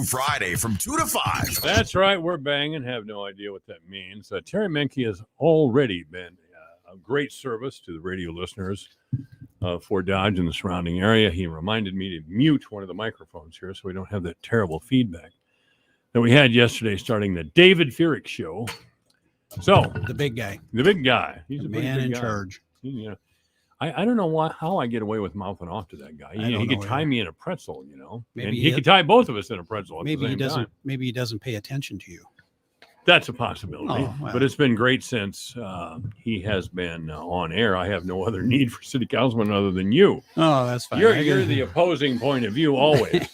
Friday from 2 to 5. That's right. We're banging. Have no idea what that means. Terry Menke has already been a great service to the radio listeners of Fort Dodge and the surrounding area. He reminded me to mute one of the microphones here so we don't have that terrible feedback that we had yesterday starting the David Furick show. So the big guy. He's the a man in guy. charge. I don't know how I get away with mouthing off to that guy. He could tie me in a pretzel, Maybe and he could tie both of us in a pretzel. Maybe he doesn't. Time. Maybe he doesn't pay attention to you. That's a possibility. Oh, well. But it's been great since he has been on air. I have no other need for city councilman other than you. Oh, that's fine. You're the opposing point of view always.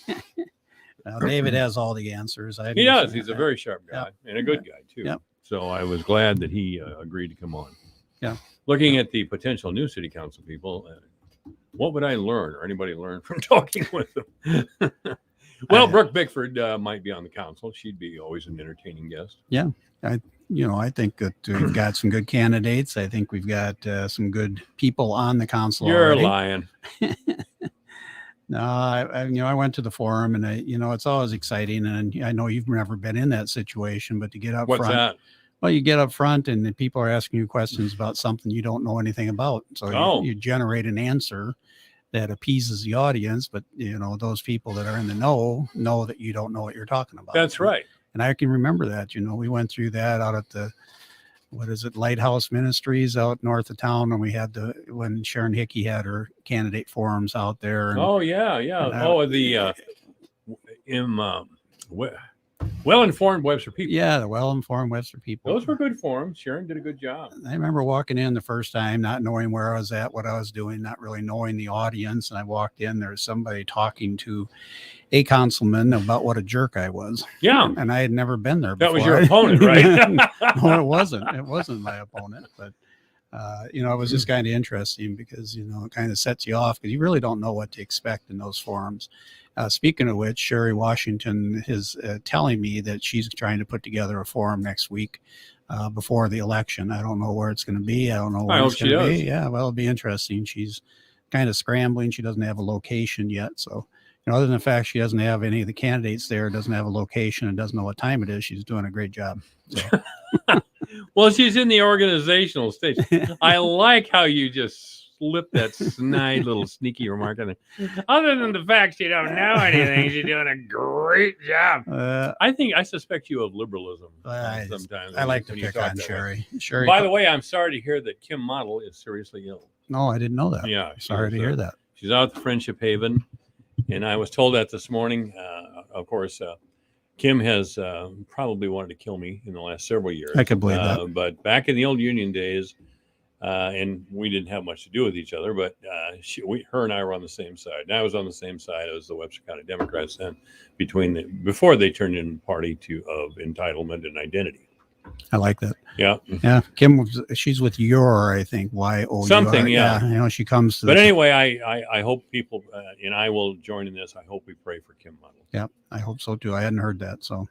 Now, David has all the answers. He does. He's a very sharp guy and a good guy too. Yep. So I was glad that he agreed to come on. Yeah. Looking at the potential new city council people, what would I learn or anybody learn from talking with them? Well, Brooke Bickford might be on the council. She'd be always an entertaining guest. Yeah. I think that we've got some good candidates. I think we've got some good people on the council. You're already. lying. No, I went to the forum and it's always exciting. And I know you've never been in that situation, but to get up What's front. that? Well, you get up front and the people are asking you questions about something you don't know anything about. So you generate an answer that appeases the audience, but those people that are in the know that you don't know what you're talking about. That's right. And I can remember that. We went through that out at the Lighthouse Ministries out north of town, and we had when Sharon Hickey had her candidate forums out there. And, well-informed Webster people. Yeah, the well-informed Webster people. Those were good forums. Sharon did a good job. I remember walking in the first time, not knowing where I was at, what I was doing, not really knowing the audience. And I walked in, there was somebody talking to a councilman about what a jerk I was. Yeah. And I had never been there before. That was your opponent, right? No, it wasn't. It wasn't my opponent. But, it was just kind of interesting because, it kind of sets you off because you really don't know what to expect in those forums. Speaking of which, Sherry Washington is telling me that she's trying to put together a forum next week before the election. I don't know where it's going to be. I don't know where it's going to be. Yeah, well, it'll be interesting. She's kind of scrambling. She doesn't have a location yet. So, other than the fact she doesn't have any of the candidates there, doesn't have a location, and doesn't know what time it is, she's doing a great job. So. Well, she's in the organizational stage. I like how you just slip that snide little sneaky remark in there. Other than the fact she don't know anything, she's doing a great job. I suspect you of liberalism sometimes. I like to pick on Sherry. By the way, I'm sorry to hear that Kim Model is seriously ill. No, I didn't know that. Yeah. Sorry to hear that. She's out at the Friendship Haven, and I was told that this morning. Of course, Kim has probably wanted to kill me in the last several years. I could believe that. But back in the old Union days, and we didn't have much to do with each other, but her and I were on the same side. And I was on the same side as the Webster County Democrats then, before they turned in party of entitlement and identity. I like that. Yeah. Yeah. Kim, she's with your, I think, YOUR. Something, yeah. She comes to. But anyway, I hope people, and I will join in this. I hope we pray for Kim Model. Yeah, I hope so too. I hadn't heard that. So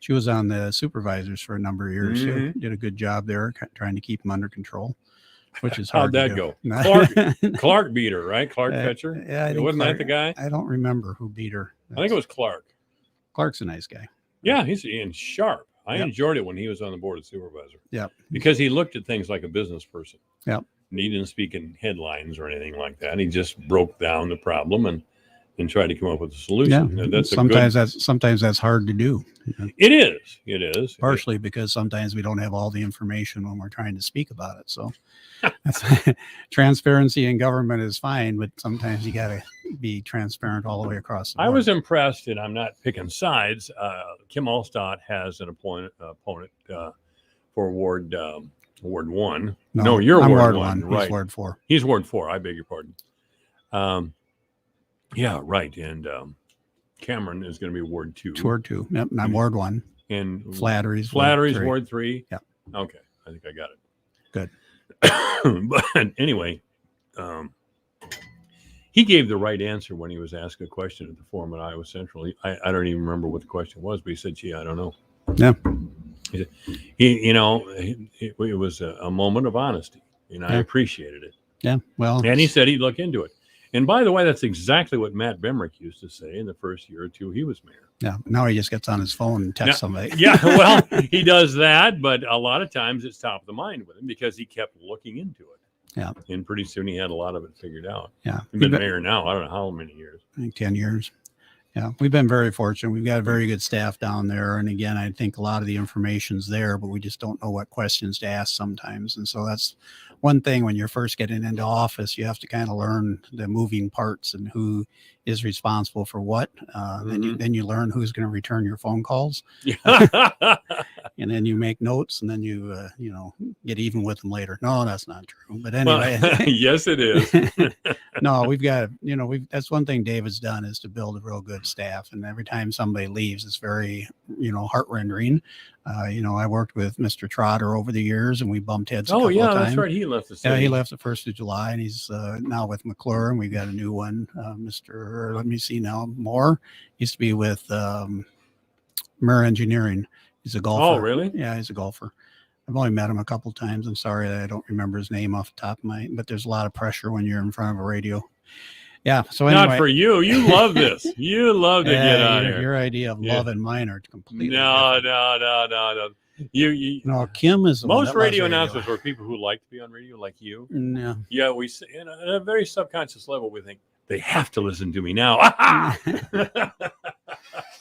she was on the supervisors for a number of years. Mm-hmm. So did a good job there, trying to keep them under control, which is hard. How'd that go? Clark beat her, right? Clark Fetcher? Yeah. Wasn't that the guy? I don't remember who beat her. I think it was Clark. Clark's a nice guy. Yeah, he's sharp. I Yep. enjoyed it when he was on the board of supervisor. Yeah. Because he looked at things like a business person. Yeah. He didn't speak in headlines or anything like that. He just broke down the problem and tried to come up with a solution. Yeah. Sometimes that's hard to do. It is. Partially because sometimes we don't have all the information when we're trying to speak about it. So transparency in government is fine, but sometimes you got to be transparent all the way across the board. I was impressed, and I'm not picking sides. Kim Allstott has an opponent for Ward 1. No, you're Ward 1. Right. He's Ward 4. He's Ward 4. I beg your pardon. Yeah, right. And Cameron is going to be Ward 2. Ward 2. Yep. And I'm Ward 1. And Flattery's Ward 3. Yeah. Okay. I think I got it. Good. But anyway, he gave the right answer when he was asked a question at the forum at Iowa Central. I don't even remember what the question was, but he said, "Gee, I don't know." Yeah. It was a moment of honesty, and I appreciated it. Yeah. Well, and he said he'd look into it. And by the way, that's exactly what Matt Bemrick used to say in the first year or two he was mayor. Yeah. Now he just gets on his phone and texts somebody. Yeah, well, he does that, but a lot of times it's top of the mind with him because he kept looking into it. Yeah. And pretty soon he had a lot of it figured out. Yeah. He's been mayor now, I don't know how many years. I think 10 years. Yeah, we've been very fortunate. We've got a very good staff down there. And again, I think a lot of the information's there, but we just don't know what questions to ask sometimes. And so that's one thing when you're first getting into office, you have to kind of learn the moving parts and who is responsible for what. Then you learn who's going to return your phone calls. Yeah. And then you make notes and then you get even with them later. No, that's not true. But anyway. Well, yes, it is. No, we've got, that's one thing David's done is to build a real good staff. And every time somebody leaves, it's very, heart rendering. I worked with Mr. Trotter over the years and we bumped heads. Oh, yeah, of that's times. right. He left the city. Yeah, he left the 1st of July and he's now with McClure and we've got a new one. Moore used to be with Murr Engineering. He's a golfer. Oh, really? Yeah, he's a golfer. I've only met him a couple times. I'm sorry that I don't remember his name off the top of but there's a lot of pressure when you're in front of a radio. Yeah. So anyway, not for you. You love this. You love to get on here. Your idea of love and mine are completely No. No, Kim is most radio announcers were people who like to be on radio, like you. No. Yeah, we in a very subconscious level we think they have to listen to me now.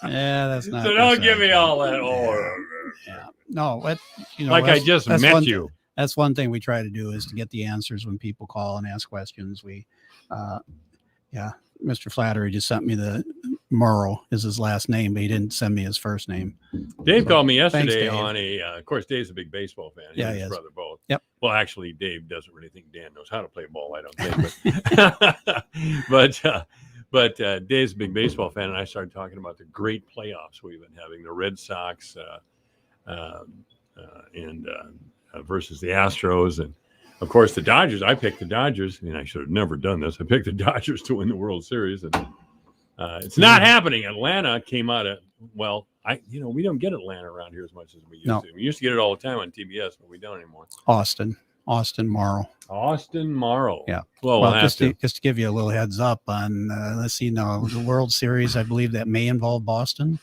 Yeah, that's not. So don't give me all that. Yeah. No, what like I just met you. That's one thing we try to do is to get the answers when people call and ask questions. Mr. Flattery just sent me the Morrow is his last name, but he didn't send me his first name. Dave called me yesterday thanks, on of course, Dave's a big baseball fan. He and his brother both. Yep. Well, actually, Dave doesn't really think Dan knows how to play ball. I don't think. But Dave's a big baseball fan, and I started talking about the great playoffs we've been having: the Red Sox versus the Astros, and of course the Dodgers. I picked the Dodgers, and I should have never done this. I picked the Dodgers to win the World Series, and it's not happening. Atlanta came out of we don't get Atlanta around here as much as we used to. We used to get it all the time on TBS, but we don't anymore. Austin Morrow. Austin Morrow. Yeah. Well, just to give you a little heads up on, let's see now, the World Series, I believe that may involve Boston.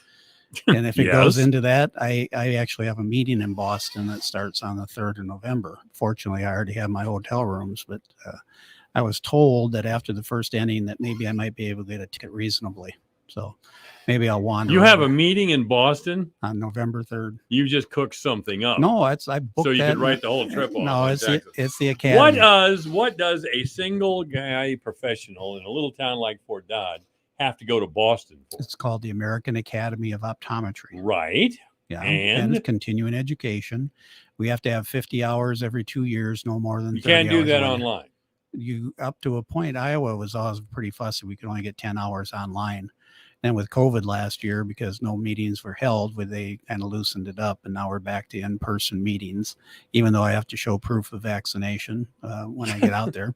And if it goes into that, I actually have a meeting in Boston that starts on the 3rd of November. Fortunately, I already have my hotel rooms, but I was told that after the first inning that maybe I might be able to get a ticket reasonably. So maybe I'll wander. You have a meeting in Boston on November 3rd. You just cooked something up. No, I booked so you that could write the whole trip off. No, it's the academy. What does a single guy professional in a little town like Fort Dodge have to go to Boston for? It's called the American Academy of Optometry. Right. Yeah. And continuing education. We have to have 50 hours every 2 years, no more than 30 You can't do that online. online. You up to a point. Iowa was always pretty fussy. We could only get 10 hours online. And with COVID last year, because no meetings were held, they kind of loosened it up. And now we're back to in-person meetings, even though I have to show proof of vaccination when I get out there.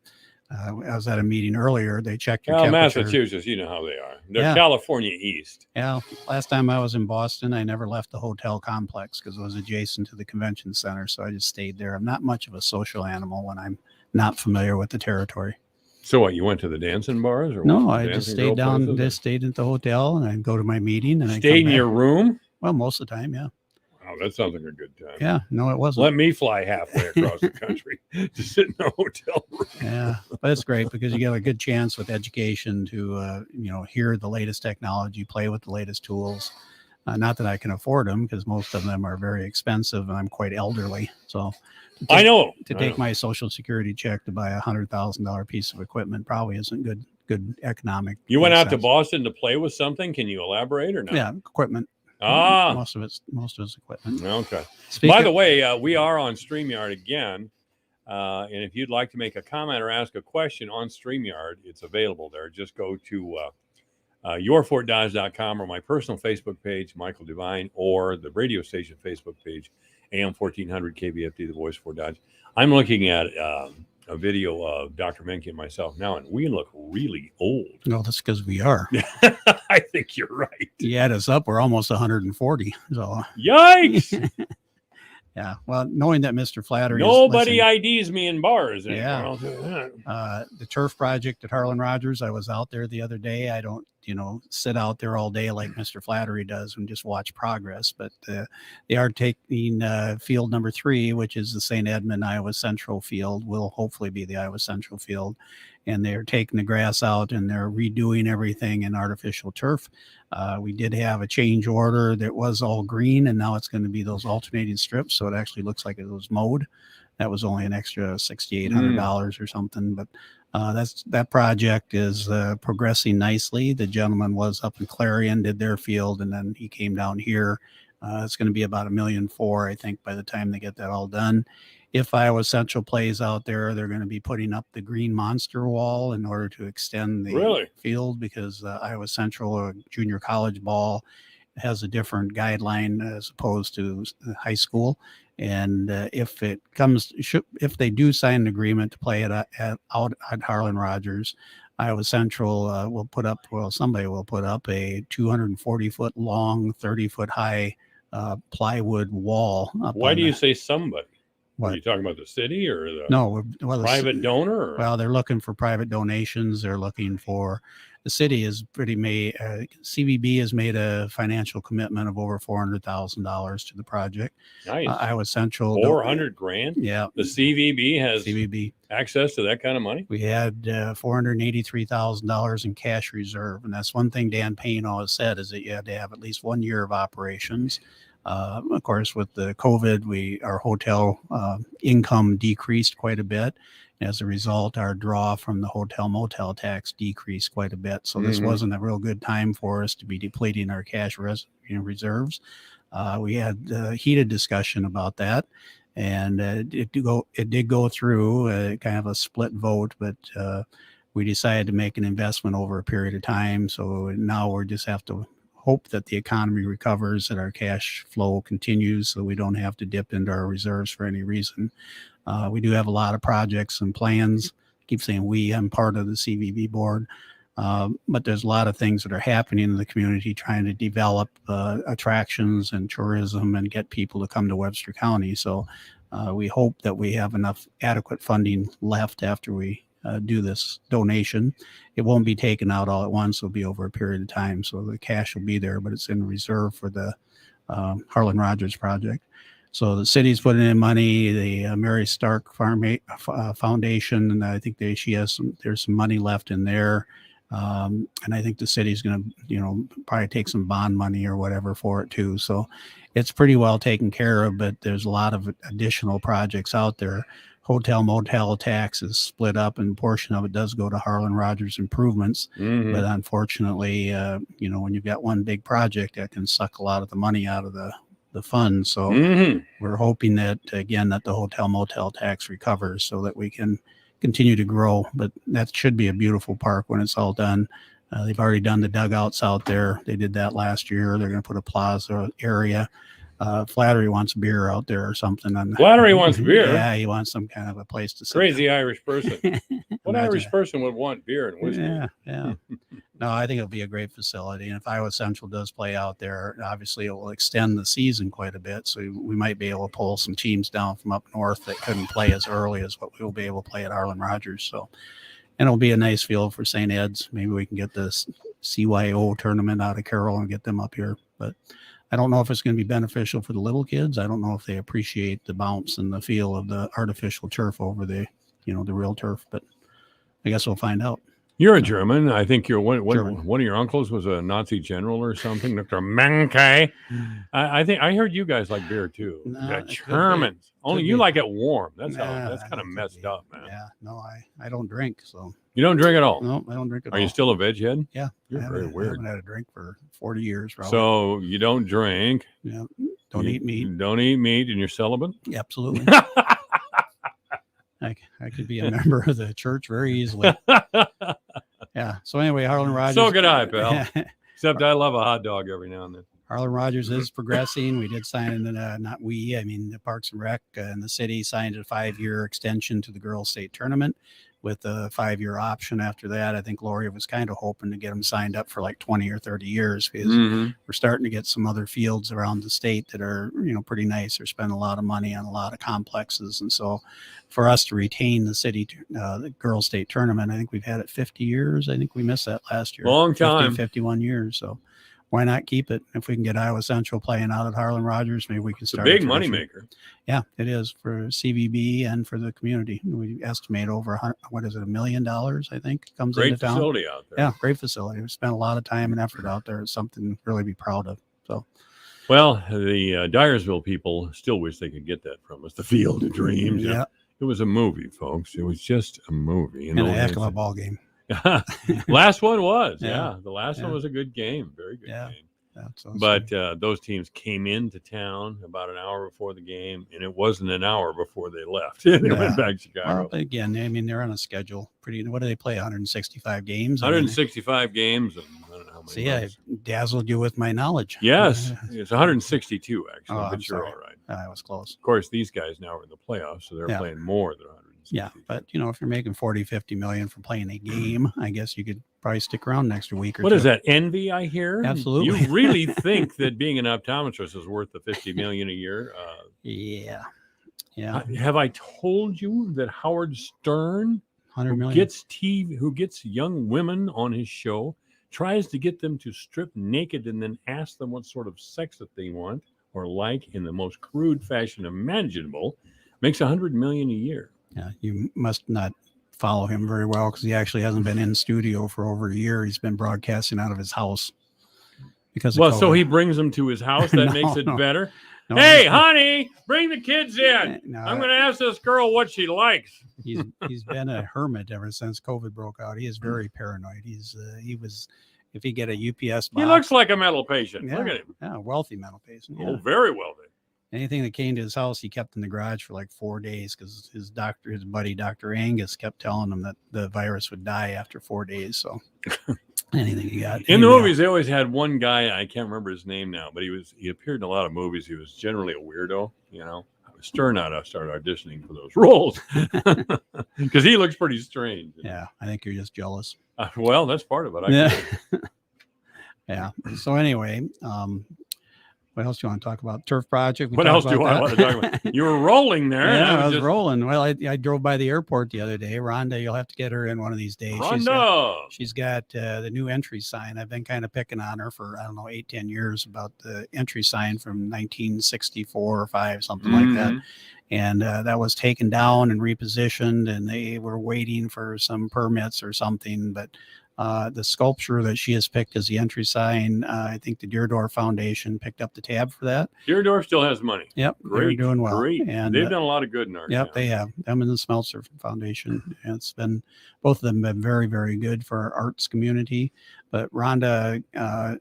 I was at a meeting earlier. They checked your temperature. Massachusetts, you know how they are. They're California East. Yeah. Last time I was in Boston, I never left the hotel complex because it was adjacent to the convention center. So I just stayed there. I'm not much of a social animal when I'm not familiar with the territory. So what, you went to the dancing bars? Or no, I just stayed down, stayed at the hotel and I'd go to my meeting. And I stayed in your room? Well, most of the time, yeah. Wow, that sounds like a good time. Yeah, no, it wasn't. Let me fly halfway across the country to sit in a hotel room. Yeah, but it's great because you get a good chance with education to, hear the latest technology, play with the latest tools. Not that I can afford them because most of them are very expensive and I'm quite elderly. So to take my Social Security check to buy $100,000 piece of equipment probably isn't good economic. You went out to Boston to play with something. Can you elaborate or not? Yeah, equipment. Most of it's equipment. Okay. By the way, we are on StreamYard again. And if you'd like to make a comment or ask a question on StreamYard, it's available there. Just go to yourfortdodge.com or my personal Facebook page, Michael Devine, or the radio station Facebook page, AM 1400 KBFD, The Voice for Dodge. I'm looking at a video of Dr. Menke and myself now, and we look really old. No, that's because we are. I think you're right. You add us up, we're almost 140. So yikes! Yeah. Well, knowing that Mr. Flattery Nobody is, IDs me in bars anymore. Yeah. I'll tell you that. the turf project at Harlan Rogers, I was out there the other day. I don't, sit out there all day like Mr. Flattery does and just watch progress. But they are taking field number 3, which is the St. Edmund Iowa Central field, will hopefully be the Iowa Central field. And they're taking the grass out and they're redoing everything in artificial turf. We did have a change order that was all green, and now it's going to be those alternating strips. So it actually looks like it was mowed. That was only an extra $6,800 or something. But that project is progressing nicely. The gentleman was up in Clarion, did their field, and then he came down here. It's going to be about $1.4 million, I think, by the time they get that all done. If Iowa Central plays out there, they're going to be putting up the green monster wall in order to extend the field, because Iowa Central, or junior college ball, has a different guideline as opposed to high school. And if they do sign an agreement to play it out at Harlan Rogers, Iowa Central will put up, somebody will put up a 240-foot long, 30-foot high plywood wall. Why do you say somebody? What? Are you talking about the city or the private donor? Or? Well, they're looking for private donations. They're looking for, the city is CVB has made a financial commitment of over $400,000 to the project. Nice. Iowa Central. $400,000? Yeah. The CVB has access to that kind of money? We had $483,000 in cash reserve. And that's one thing Dan Payne always said, is that you had to have at least 1 year of operations. Of course, with the COVID, our hotel income decreased quite a bit. As a result, our draw from the hotel motel tax decreased quite a bit. So this wasn't a real good time for us to be depleting our cash reserves. We had a heated discussion about that, and it did go through kind of a split vote, but we decided to make an investment over a period of time. So now we just have to hope that the economy recovers, that our cash flow continues, so we don't have to dip into our reserves for any reason. We do have a lot of projects and plans. I keep saying I'm part of the CVB board, but there's a lot of things that are happening in the community, trying to develop attractions and tourism and get people to come to Webster County. So we hope that we have enough adequate funding left after we do this donation. It won't be taken out all at once. It'll be over a period of time. So the cash will be there, but it's in reserve for the Harlan Rogers project. So the city's putting in money, the Mary Stark Foundation, and I think there's some money left in there. And I think the city's going to, probably take some bond money or whatever for it too. So it's pretty well taken care of, but there's a lot of additional projects out there. Hotel motel tax is split up, and a portion of it does go to Harlan Rogers improvements. But unfortunately, when you've got one big project, that can suck a lot of the money out of the fund. So we're hoping that, again, that the hotel motel tax recovers so that we can continue to grow. But that should be a beautiful park when it's all done. They've already done the dugouts out there. They did that last year. They're going to put a plaza area. Flattery wants beer out there or something. Flattery wants beer? Yeah, he wants some kind of a place to sit. Crazy Irish person. What Irish person would want beer and whiskey? Yeah. No, I think it'll be a great facility. And if Iowa Central does play out there, obviously it will extend the season quite a bit. So we might be able to pull some teams down from up north that couldn't play as early as what we will be able to play at Harlan Rogers. So, and it'll be a nice field for St. Ed's. Maybe we can get this CYO tournament out of Carroll and get them up here. But I don't know if it's going to be beneficial for the little kids. I don't know if they appreciate the bounce and the feel of the artificial turf over the real turf, but I guess we'll find out. You're a German. I think one German. One of your uncles was a Nazi general or something, Dr. Menke. I think I heard you guys like beer too. No, The it could Germans. be. Only Could you be. like it warm. That's Nah, kind of it messed could be. up, man. Yeah, no, I don't drink, so You don't drink at all. no, I don't drink at all. Are you still a veg head? Yeah, You're I very haven't- I weird. haven't had a drink for 40 years, probably. So you don't drink. Yeah, don't eat meat. Don't eat meat, and you're celibate. Absolutely. I could be a member of the church very easily. Yeah. So anyway, Harlan Rogers. So could I, pal. Except I love a hot dog every now and then. Harlan Rogers is progressing. We did sign, the Parks and Rec and the city signed a 5-year extension to the girls' state tournament. with a 5-year option after that. I think Lori was kind of hoping to get them signed up for like 20 or 30 years because Mhm. we're starting to get some other fields around the state that are, pretty nice. They're spending a lot of money on a lot of complexes. And so for us to retain the city, the girls state tournament, I think we've had it 50 years. I think we missed that last year. Long time. 51 years. So why not keep it? If we can get Iowa Central playing out at Harlan Rogers, maybe we can It's a start. big tradition. moneymaker. Yeah, it is for CVB and for the community. We estimate over $1 million, I think, comes Great into town. facility out there. Yeah, great facility. We spent a lot of time and effort out there. It's something to really be proud of. So, Well, the Dyersville people still wish they could get that from us. The Field of Dreams. yeah, It was a movie, folks. It was just a movie. and a heck of a ball game. Last one was. Yeah. Yeah. The last one Yeah. was a good game. Very good Yeah. game. That's But those teams came into town about an hour before the game, and it wasn't an hour before they left. They Yeah. went back to Chicago. well, again, I mean, they're on a schedule. What do they play? 165 games. 165 games, and I don't know how many. See, I months. dazzled you with my knowledge. Yes, it's 162 actually, Oh, I'm but you're sorry. all right. I was close. Of course, these guys now are in the playoffs, so they're Yeah. playing more than 162. Yeah, but if you're making 40-50 million for playing a game, I guess you could probably stick around an extra week or What two. is that, envy I hear? Absolutely. You really think that being an optometrist is worth the $50 million a year? Yeah. Have I told you that Howard Stern, 100 who million. who gets young women on his show, tries to get them to strip naked and then ask them what sort of sex that they want or like in the most crude fashion imaginable, makes $100 million a year. Yeah, you must not follow him very well because he actually hasn't been in studio for over a year. He's been broadcasting out of his house because. Well, so he brings them to his house. That makes it No. better. No, Hey, honey, bring the kids in. no, I'm going to ask this girl what she likes. he's been a hermit ever since COVID broke out. He is very paranoid. If he get a UPS box, He looks like a mental patient. Yeah. Look at him. a wealthy mental patient. Yeah. Oh, very well then. Anything that came to his house, he kept in the garage for like 4 days because his buddy, Dr. Angus, kept telling him that the virus would die after 4 days. So anything he got. In the Anyhow, movies, they always had one guy. I can't remember his name now, but he appeared in a lot of movies. He was generally a weirdo. Stern started auditioning for those roles because he looks pretty strange. Yeah, I think you're just jealous. Well, that's part of it. Yeah. Yeah. So anyway, what else do you want to talk about? Turf project. We What talked else do I about want to that. talk about? You were rolling there. and Yeah, I was just, rolling. Well, I drove by the airport the other day. Rhonda, you'll have to get her in one of these days. Rhonda. She's got the new entry sign. I've been kind of picking on her for, 8-10 years about the entry sign from 1964 or 5, something like that. Mhm. And that was taken down and repositioned, and they were waiting for some permits or something. But the sculpture that she has picked as the entry sign, I think the Deerdorf Foundation picked up the tab for that. Deerdorf still has money. Yep, Great. they're doing well. Great. And They've done a lot of good in our yep, town. they have. Them and the Smeltzer Foundation. And it's been, both of them been very, very good for our arts community. But Rhonda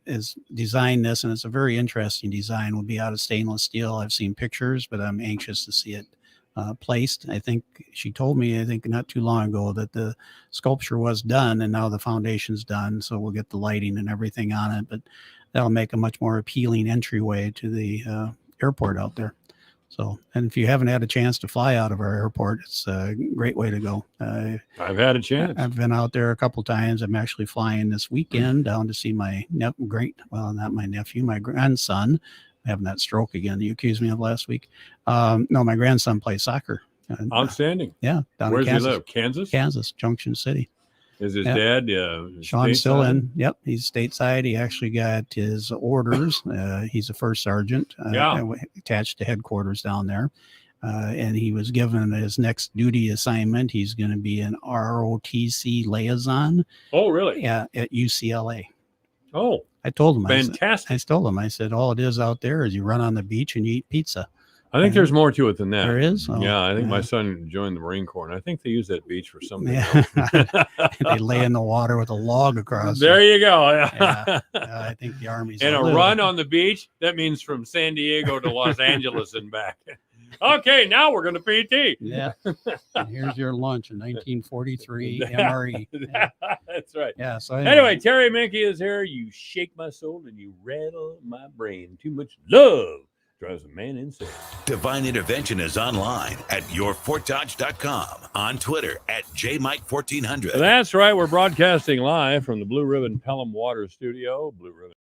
has designed this, and it's a very interesting design. Will be out of stainless steel. I've seen pictures, but I'm anxious to see it placed. I think she told me, not too long ago, that the sculpture was done and now the foundation's done. So we'll get the lighting and everything on it, but that'll make a much more appealing entryway to the airport out there. So, and if you haven't had a chance to fly out of our airport, it's a great way to go. I've had a chance. I've been out there a couple times. I'm actually flying this weekend down to see my not my nephew, my grandson. Having that stroke again you accused me of last week. No, my grandson plays soccer. Outstanding. Yeah, down Where does in Kansas. he live? Kansas? Kansas, Junction City. Is his Yeah. dad Sean's still stateside? in. Yep, he's stateside. He actually got his orders. He's a first sergeant attached to headquarters down there. And he was given his next duty assignment. He's going to be an ROTC liaison Oh, really? at UCLA. Oh, I told him, fantastic. I told him, I said, all it is out there is you run on the beach and you eat pizza. I think there's more to it than that. There is? Oh, Yeah, I think my yeah. son joined the Marine Corps, and I think they use that beach for something Yeah. else. They lay in the water with a log across. There you go. Yeah. I think the Army's And a little- run on the beach, that means from San Diego to Los Angeles and back. Okay, now we're going to PT. Yeah. And here's your lunch in 1943 MRE. Yeah. That's right. Yeah. So Anyway, Terry Minky is here. You shake my soul and you rattle my brain. Too much love Drives a man insane. Divine Intervention is online at yourfortdodge.com, on Twitter at jmike1400. That's right. We're broadcasting live from the Blue Ribbon Pelham Water Studio. Blue Ribbon.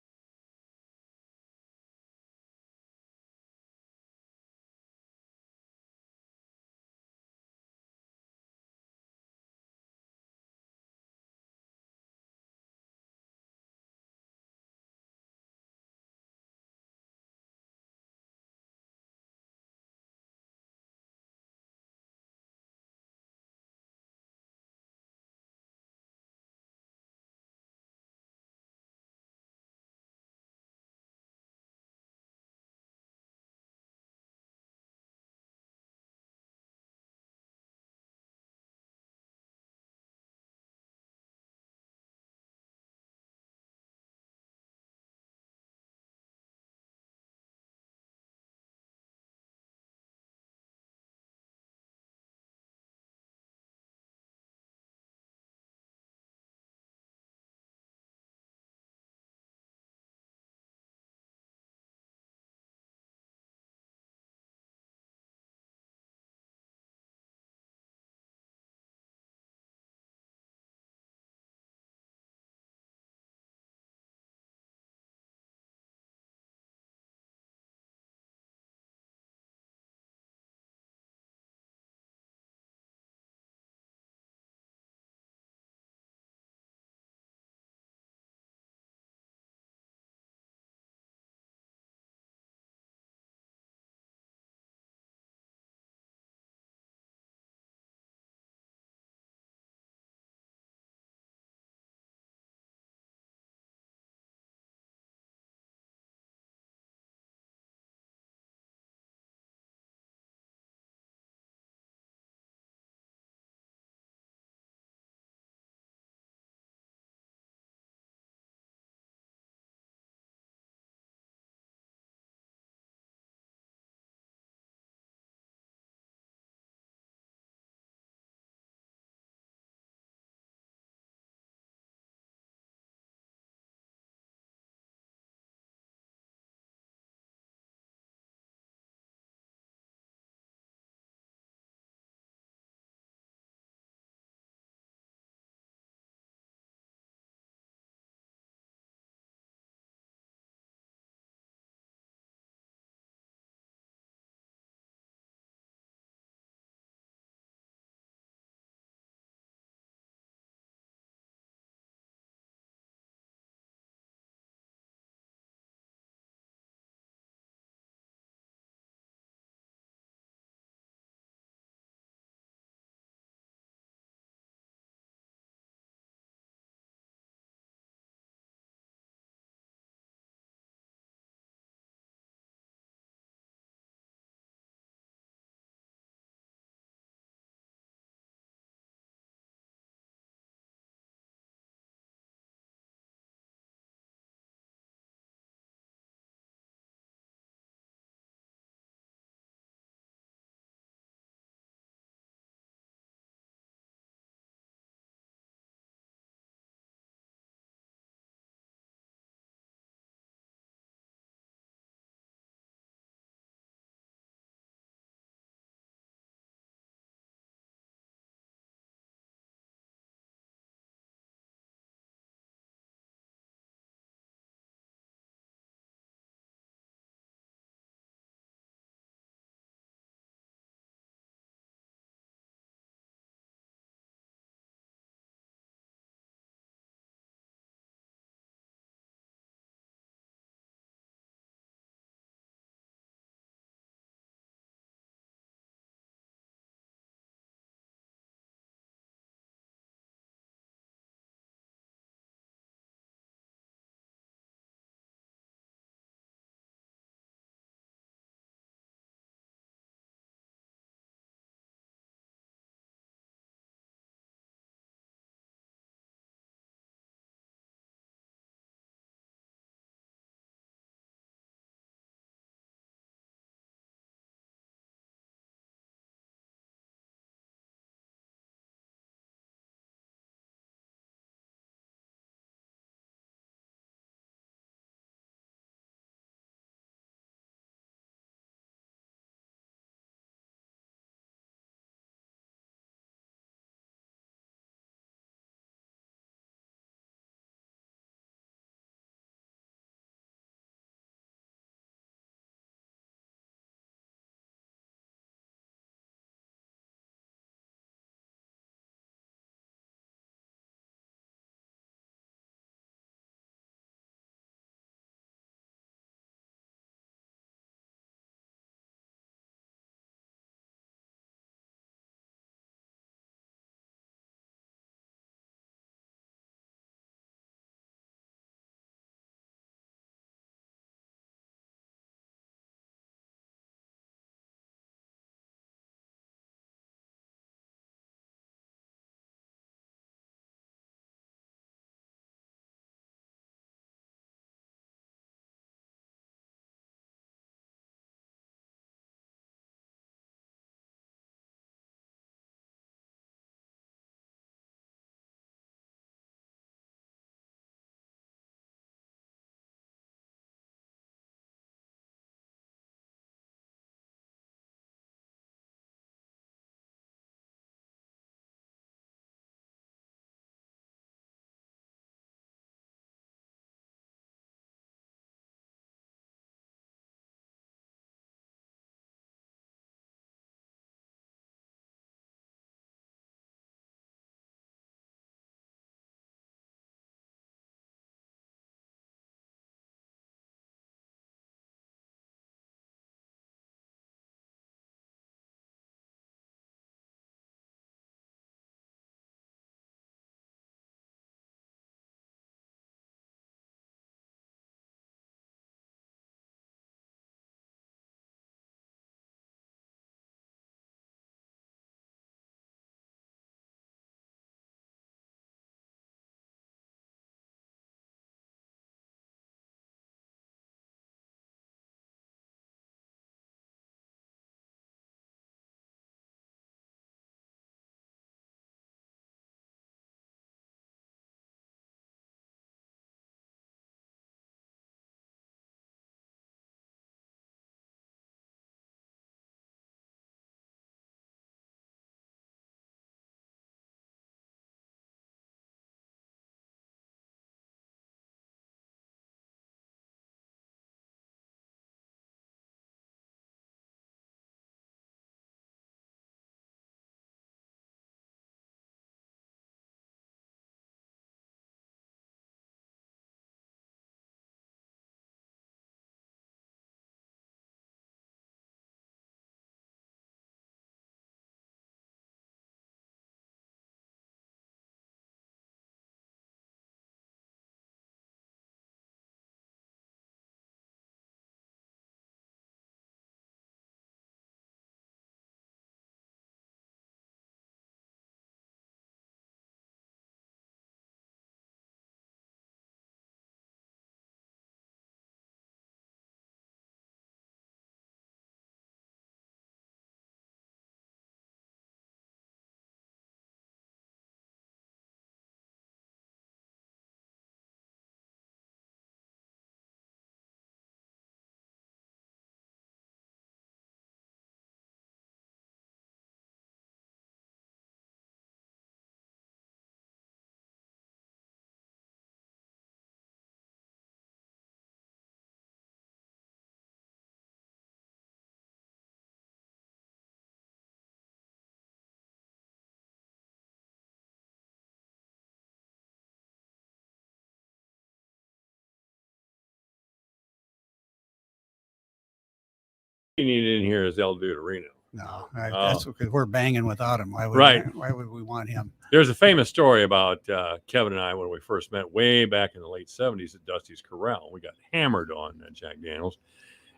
you need in here is El Duderino. No, that's because we're banging without him. Why would we want him? There's a famous story about Kevin and I when we first met way back in the late 70s at Dusty's Corral. We got hammered on Jack Daniels.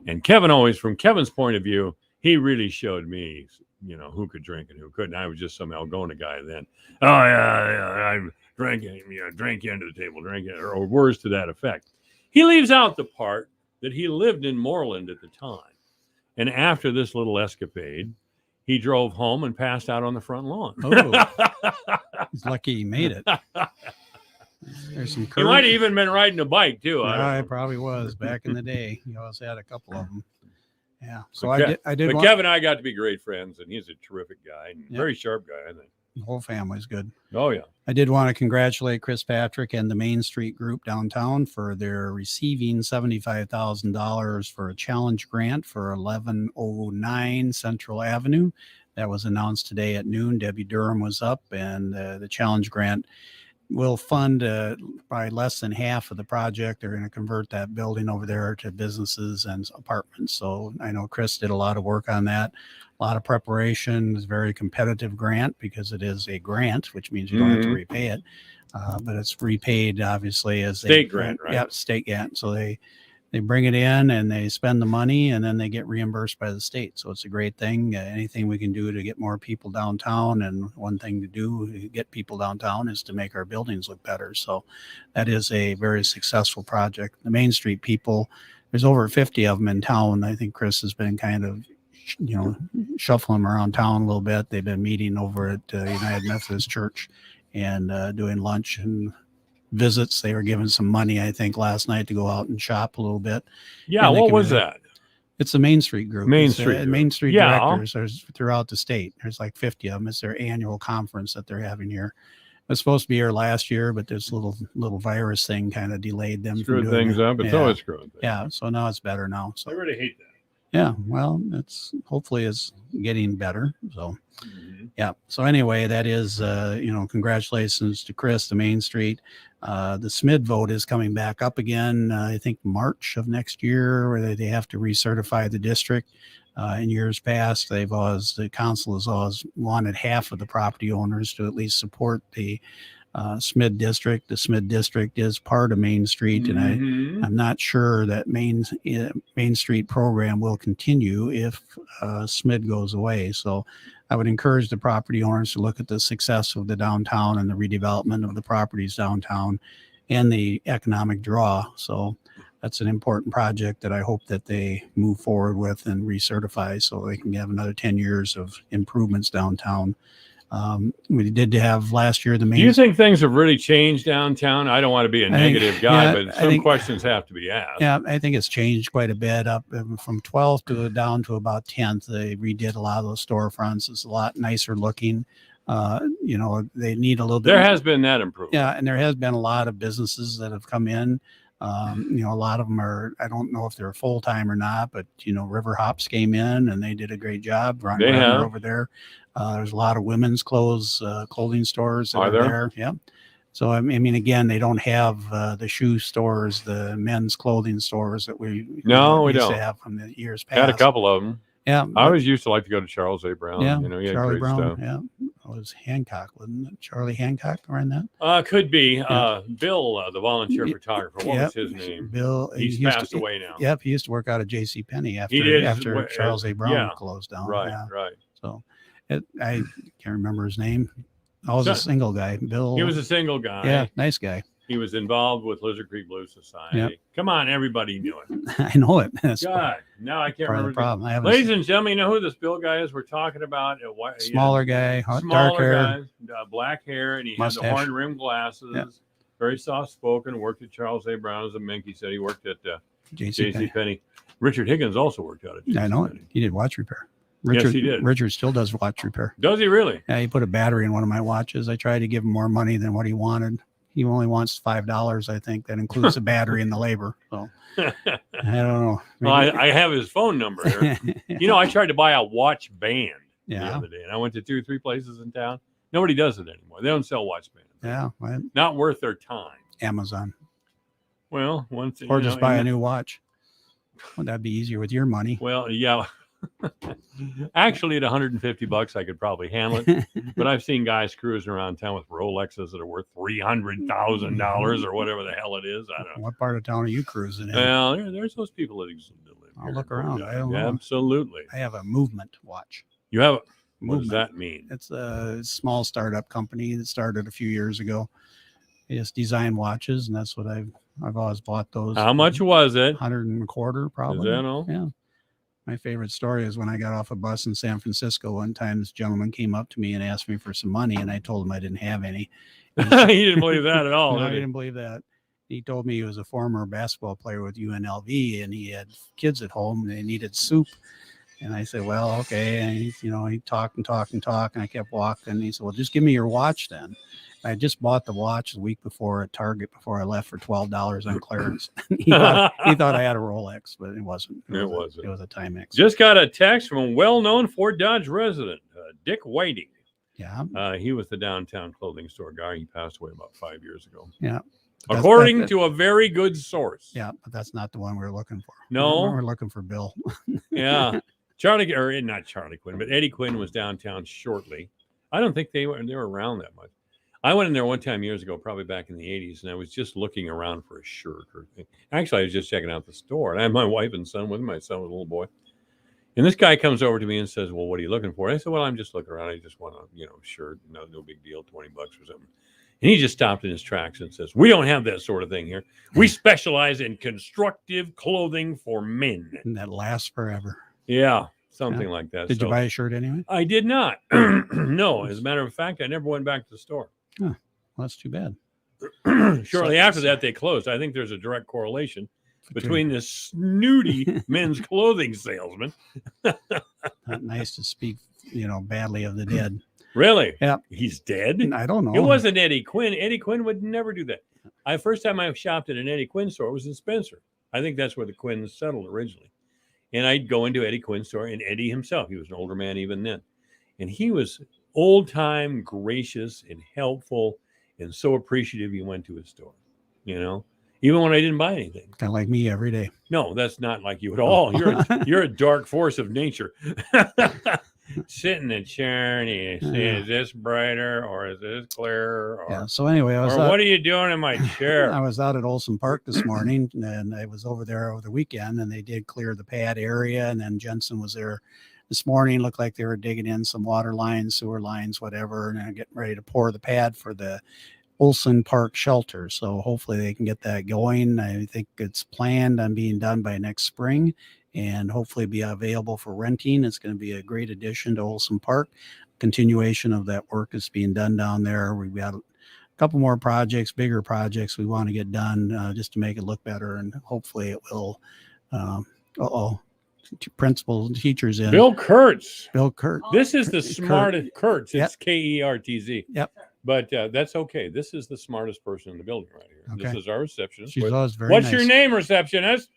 And Kevin always, from Kevin's point of view, he really showed me, who could drink and who couldn't. I was just some Algona guy then. Oh, yeah, I'm drinking, drink you under the table, drink it, or words to that effect. He leaves out the part that he lived in Moreland at the time. And after this little escapade, he drove home and passed out on the front lawn. Oh, he's lucky he made it. There's some. He might have even been riding a bike too. Yeah, it probably was back in the day. He always had a couple of them. Yeah. So but I did. But Kevin and I got to be great friends, and he's a terrific guy and very sharp guy, I think. The whole family's good. Oh yeah. I did want to congratulate Chris Patrick and the Main Street Group downtown for their receiving $75,000 for a challenge grant for 1109 Central Avenue. That was announced today at noon. Debbie Durham was up, and the challenge grant will fund by less than half of the project. They're going to convert that building over there to businesses and apartments. So I know Chris did a lot of work on that. A lot of preparation. It's a very competitive grant because it is a grant, which means you don't have to repay it. But it's repaid, obviously, as state grant, right? Yeah, state grant. So they bring it in and they spend the money and then they get reimbursed by the state. So it's a great thing. Anything we can do to get more people downtown, and one thing to do to get people downtown is to make our buildings look better. So that is a very successful project. The Main Street people, there's over 50 of them in town. I think Chris has been kind of shuffling them around town a little bit. They've been meeting over at United Methodist Church and doing lunch and visits. They were given some money, I think, last night to go out and shop a little bit. Yeah, what was that? It's the Main Street Group. Main Street Directors. There's throughout the state. There's like 50 of them. It's their annual conference that they're having here. It was supposed to be here last year, but this little virus thing kind of delayed them. Screwed things up. It's always screwing things. Yeah, so now it's better now. So I really hate that. Yeah, well, it's hopefully it's getting better. So, yeah. So anyway, that is, congratulations to Chris, the Main Street. The SMID vote is coming back up again. I think March of next year, where they have to recertify the district. In years past, the council has always wanted half of the property owners to at least support the SMID district. The SMID district is part of Main Street, and I'm not sure that Main Street program will continue if SMID goes away. So I would encourage the property owners to look at the success of the downtown and the redevelopment of the properties downtown and the economic draw. So that's an important project that I hope that they move forward with and recertify so they can have another 10 years of improvements downtown. We did have last year the Main. Do you think things have really changed downtown? I don't want to be a negative guy, but some questions have to be asked. Yeah, I think it's changed quite a bit, up from 12th to down to about 10th. They redid a lot of those storefronts. It's a lot nicer looking. They need a little bit. There has been that improvement. Yeah, and there has been a lot of businesses that have come in. A lot of them are, I don't know if they're full time or not, but River Hops came in and they did a great job running over there. There's a lot of women's clothing stores that are there. Yeah. So I mean, again, they don't have the shoe stores, the men's clothing stores that we used to have from the years past. Had a couple of them. Yeah, I always used to like to go to Charles A. Brown. Yeah, he had Charlie great Brown. stuff. Yeah, it was Hancock, wasn't it? Charlie Hancock around that. Could be. Bill, the volunteer photographer. What was his name? Bill. He's passed away now. Yep, he used to work out at J.C. Penney after Charles A. Brown closed down. Right. So, I can't remember his name. I was a single guy. Bill. He was a single guy. Yeah, nice guy. He was involved with Lizard Creek Blues Society. Yep. Come on, everybody knew it. I know it. That's God, now I can't remember. The problem. Ladies and gentlemen, you know who this Bill guy is? We're talking about smaller guy, dark hair, guy, black hair, and he mustache. had the horn rimmed glasses. Yep. Very soft spoken. Worked at Charles A. Brown as a mink. He said he worked at J.C. Penney. Richard Higgins also worked out at J.C. I know Penney. it. He did watch repair. Yes, he did. Richard still does watch repair. Does he really? Yeah, he put a battery in one of my watches. I tried to give him more money than what he wanted. He only wants $5, I think. That includes the battery and the labor. So I don't know. Well, I have his phone number here. I tried to buy a watch band the other day, and I went to 2 or 3 places in town. Nobody does it anymore. They don't sell watch bands. Yeah, not worth their time. Amazon. Well, or just buy a new watch. Well, that'd be easier with your money. Well, yeah. Actually, at $150, I could probably handle it. But I've seen guys cruising around town with Rolexes that are worth $300,000 or whatever the hell it is. I don't know. What part of town are you cruising in? Well, there's those people that live I'll here look in around. Fort I don't Dodge. know. Absolutely. I have a Movement watch. You have what Movement. does that mean? It's a small startup company that started a few years ago. They just design watches, and that's what I've always bought those. How much was it? 100 and a quarter, probably. Is that all? Yeah. My favorite story is when I got off a bus in San Francisco one time, this gentleman came up to me and asked me for some money, and I told him I didn't have any. He didn't believe that at all. No, I did he? didn't believe that. He told me he was a former basketball player with UNLV, and he had kids at home, and they needed soup. And I said, well, okay. And he talked and talked and talked, and I kept walking. And he said, well, just give me your watch then. I just bought the watch the week before at Target before I left for $12 on clearance. he thought I had a Rolex, but it wasn't. It wasn't. It was a Timex. Just got a text from a well-known Fort Dodge resident, Dick Whiting. Yeah. He was the downtown clothing store guy. He passed away about 5 years ago. Yeah. According to a very good source. Yeah, but that's not the one we're looking for. No? We're looking for Bill. Yeah. Not Charlie Quinn, but Eddie Quinn was downtown shortly. I don't think they were around that much. I went in there one time years ago, probably back in the 80s, and I was just looking around for a shirt or thing. Actually, I was just checking out the store, and I had my wife and son with me. My son was a little boy. And this guy comes over to me and says, well, what are you looking for? I said, well, I'm just looking around. I just want a shirt. No big deal, $20 or something. And he just stopped in his tracks and says, we don't have that sort of thing here. We specialize in constructive clothing for men. And that lasts forever. Yeah, something like that. Did you buy a shirt anyway? I did not. No, as a matter of fact, I never went back to the store. Well, that's too bad. Shortly after that, they closed. I think there's a direct correlation between this snooty men's clothing salesman. Not nice to speak, badly of the dead. Really? Yeah. He's dead? I don't know. It wasn't Eddie Quinn. Eddie Quinn would never do that. First time I shopped at an Eddie Quinn store was in Spencer. I think that's where the Quinns settled originally. And I'd go into Eddie Quinn's store, and Eddie himself, he was an older man even then. And he was old-time, gracious, and helpful, and so appreciative he went to his store, even when I didn't buy anything. Kind of like me every day. No, that's not like you at all. You're a dark force of nature. Sit in the chair and you say, is this brighter or is this clearer? Or, yeah. So anyway, what are you doing in my chair? I was out at Olson Park this morning, and I was over there over the weekend, and they did clear the pad area. And then Jensen was there this morning. Looked like they were digging in some water lines, sewer lines, whatever, and they're getting ready to pour the pad for the Olson Park shelter. So hopefully they can get that going. I think it's planned on being done by next spring, and hopefully be available for renting. It's going to be a great addition to Olson Park. Continuation of that work is being done down there. We've got a couple more projects, bigger projects we want to get done just to make it look better, and hopefully it will. Principals and teachers in. Bill Kurtz. Bill Kurtz. This is the smartest. Kurtz. It's Kertz. Yep. But that's okay. This is the smartest person in the building right here. Okay. This is our receptionist. She's always very What's nice. your name, receptionist?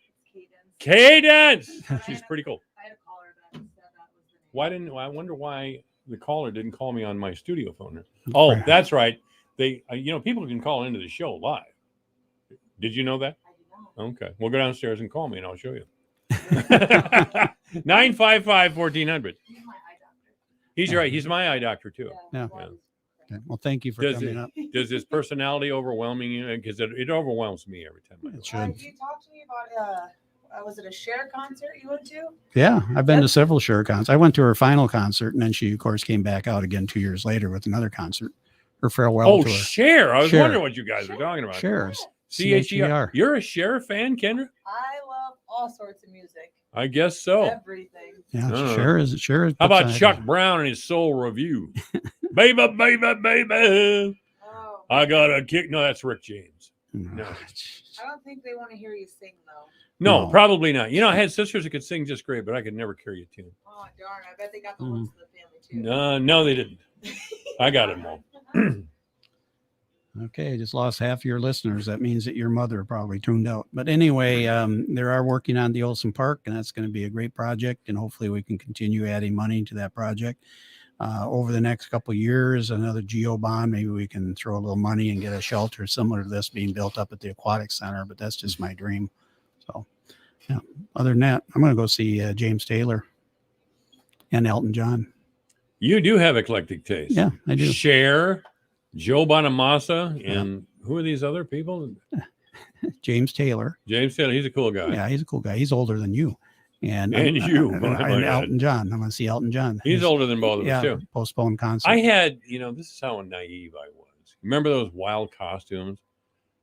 Cadence. She's pretty cool. I had a caller that said that was the name. I wonder why the caller didn't call me on my studio phone. Oh, that's right. They, people can call into the show live. Did you know that? I did not. Okay. Well, go downstairs and call me, and I'll show you. 955-1400. He's my eye doctor. He's right. He's my eye doctor too. Yeah. Well, Okay. Well, thank you for Does coming up. Does his personality overwhelming you? Because it overwhelms me every time. I go. It should. you talked to me about was it a Cher concert you went to? Yeah, I've been to several Cher concerts. I went to her final concert, and then she, of course, came back out again 2 years later with another concert. Her farewell Oh, tour. Cher. I was Cher. wondering what you guys were talking about. Cher's. Cher. You're a Cher fan, Kendra? I love all sorts of music. I guess so. Everything. Yeah, Oh. Cher is. Cher. How about Chuck Brown and his Soul Review? Baby, baby, baby. Oh, I got a kick. No, that's Rick James. No. I don't think they want to hear you sing though. No, No. probably not. I had sisters that could sing just great, but I could never carry a tune. Oh darn! I bet they got the ones in the family too. No, they didn't. I got them all. Okay, just lost half your listeners. That means that your mother probably tuned out. But anyway, they are working on the Olson Park, and that's going to be a great project. And hopefully we can continue adding money to that project over the next couple of years. Another GEO bond, maybe we can throw a little money and get a shelter similar to this being built up at the Aquatic Center. But that's just my dream. So, yeah. Other than that, I'm going to go see James Taylor. and Elton John. You do have eclectic taste. Yeah, I do. Cher, Joe Bonamassa, and who are these other people? James Taylor. James Taylor. He's a cool guy. Yeah, he's a cool guy. He's older than you. And you. And Elton John. I'm going to see Elton John. He's older than both of us, too. Postponed concert. I had, this is how naive I was. Remember those wild costumes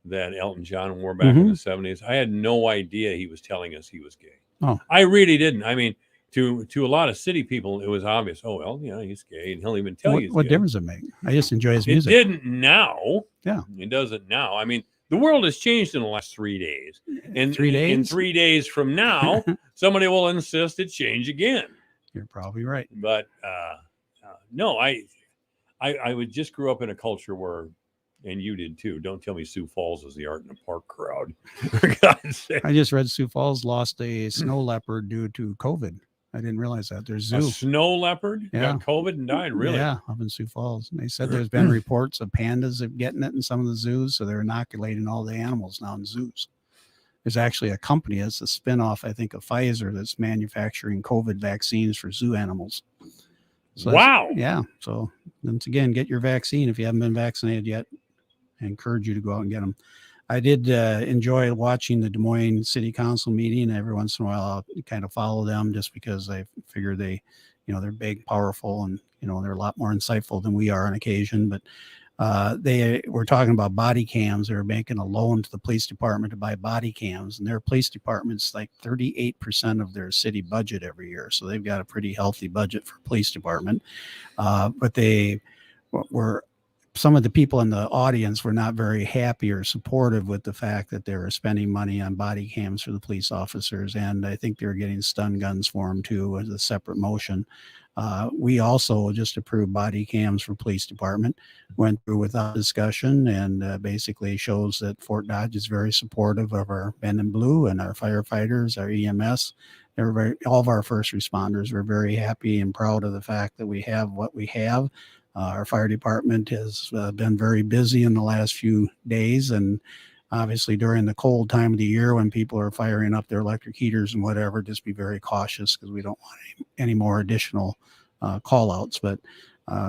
that Elton John wore back in the 70s? I had no idea he was telling us he was gay. Oh. I really didn't. I mean, to a lot of city people, it was obvious. Oh, well, he's gay, and he'll even tell you. What difference does it make? I just enjoy his music. It didn't now. Yeah. It doesn't now. I mean, the world has changed in the last 3 days. And 3 days? In 3 days from now, somebody will insist it change again. You're probably right. But no, I would just grew up in a culture where, and you did too. Don't tell me Sioux Falls is the Art in the Park crowd. For God's sake. I just read Sioux Falls lost a snow leopard due to COVID. I didn't realize that. There's zoo. A snow leopard Yeah. got COVID and died, really? Yeah, up in Sioux Falls. And they said there's been reports of pandas of getting it in some of the zoos, so they're inoculating all the animals now in zoos. There's actually a company that's a spinoff, I think, of Pfizer that's manufacturing COVID vaccines for zoo animals. So wow. Yeah. So once again, get your vaccine if you haven't been vaccinated yet. I encourage you to go out and get them. I did enjoy watching the Des Moines City Council meeting. Every once in a while, I'll kind of follow them just because I figure they, they're big, powerful, and, they're a lot more insightful than we are on occasion. But they were talking about body cams. They were making a loan to the police department to buy body cams, and their police department's like 38% of their city budget every year. So they've got a pretty healthy budget for police department. But they were, some of the people in the audience were not very happy or supportive with the fact that they were spending money on body cams for the police officers. And I think they were getting stun guns for them too, as a separate motion. We also just approved body cams for police department, went through without discussion, and basically shows that Fort Dodge is very supportive of our men in blue and our firefighters, our EMS. All of our first responders. We're very happy and proud of the fact that we have what we have. Our fire department has been very busy in the last few days, and obviously during the cold time of the year when people are firing up their electric heaters and whatever, just be very cautious because we don't want any more additional call outs. But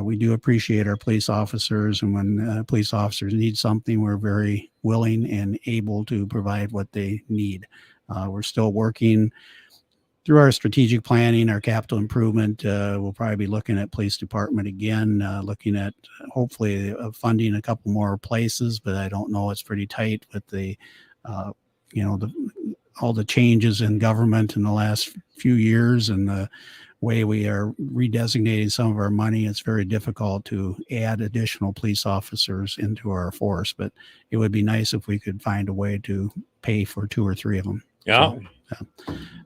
we do appreciate our police officers, and when police officers need something, we're very willing and able to provide what they need. We're still working through our strategic planning, our capital improvement. We'll probably be looking at police department again, looking at hopefully funding a couple more places, but I don't know. It's pretty tight with the, all the changes in government in the last few years and the way we are redesignating some of our money. It's very difficult to add additional police officers into our force, but it would be nice if we could find a way to pay for 2 or 3 of them. Yeah.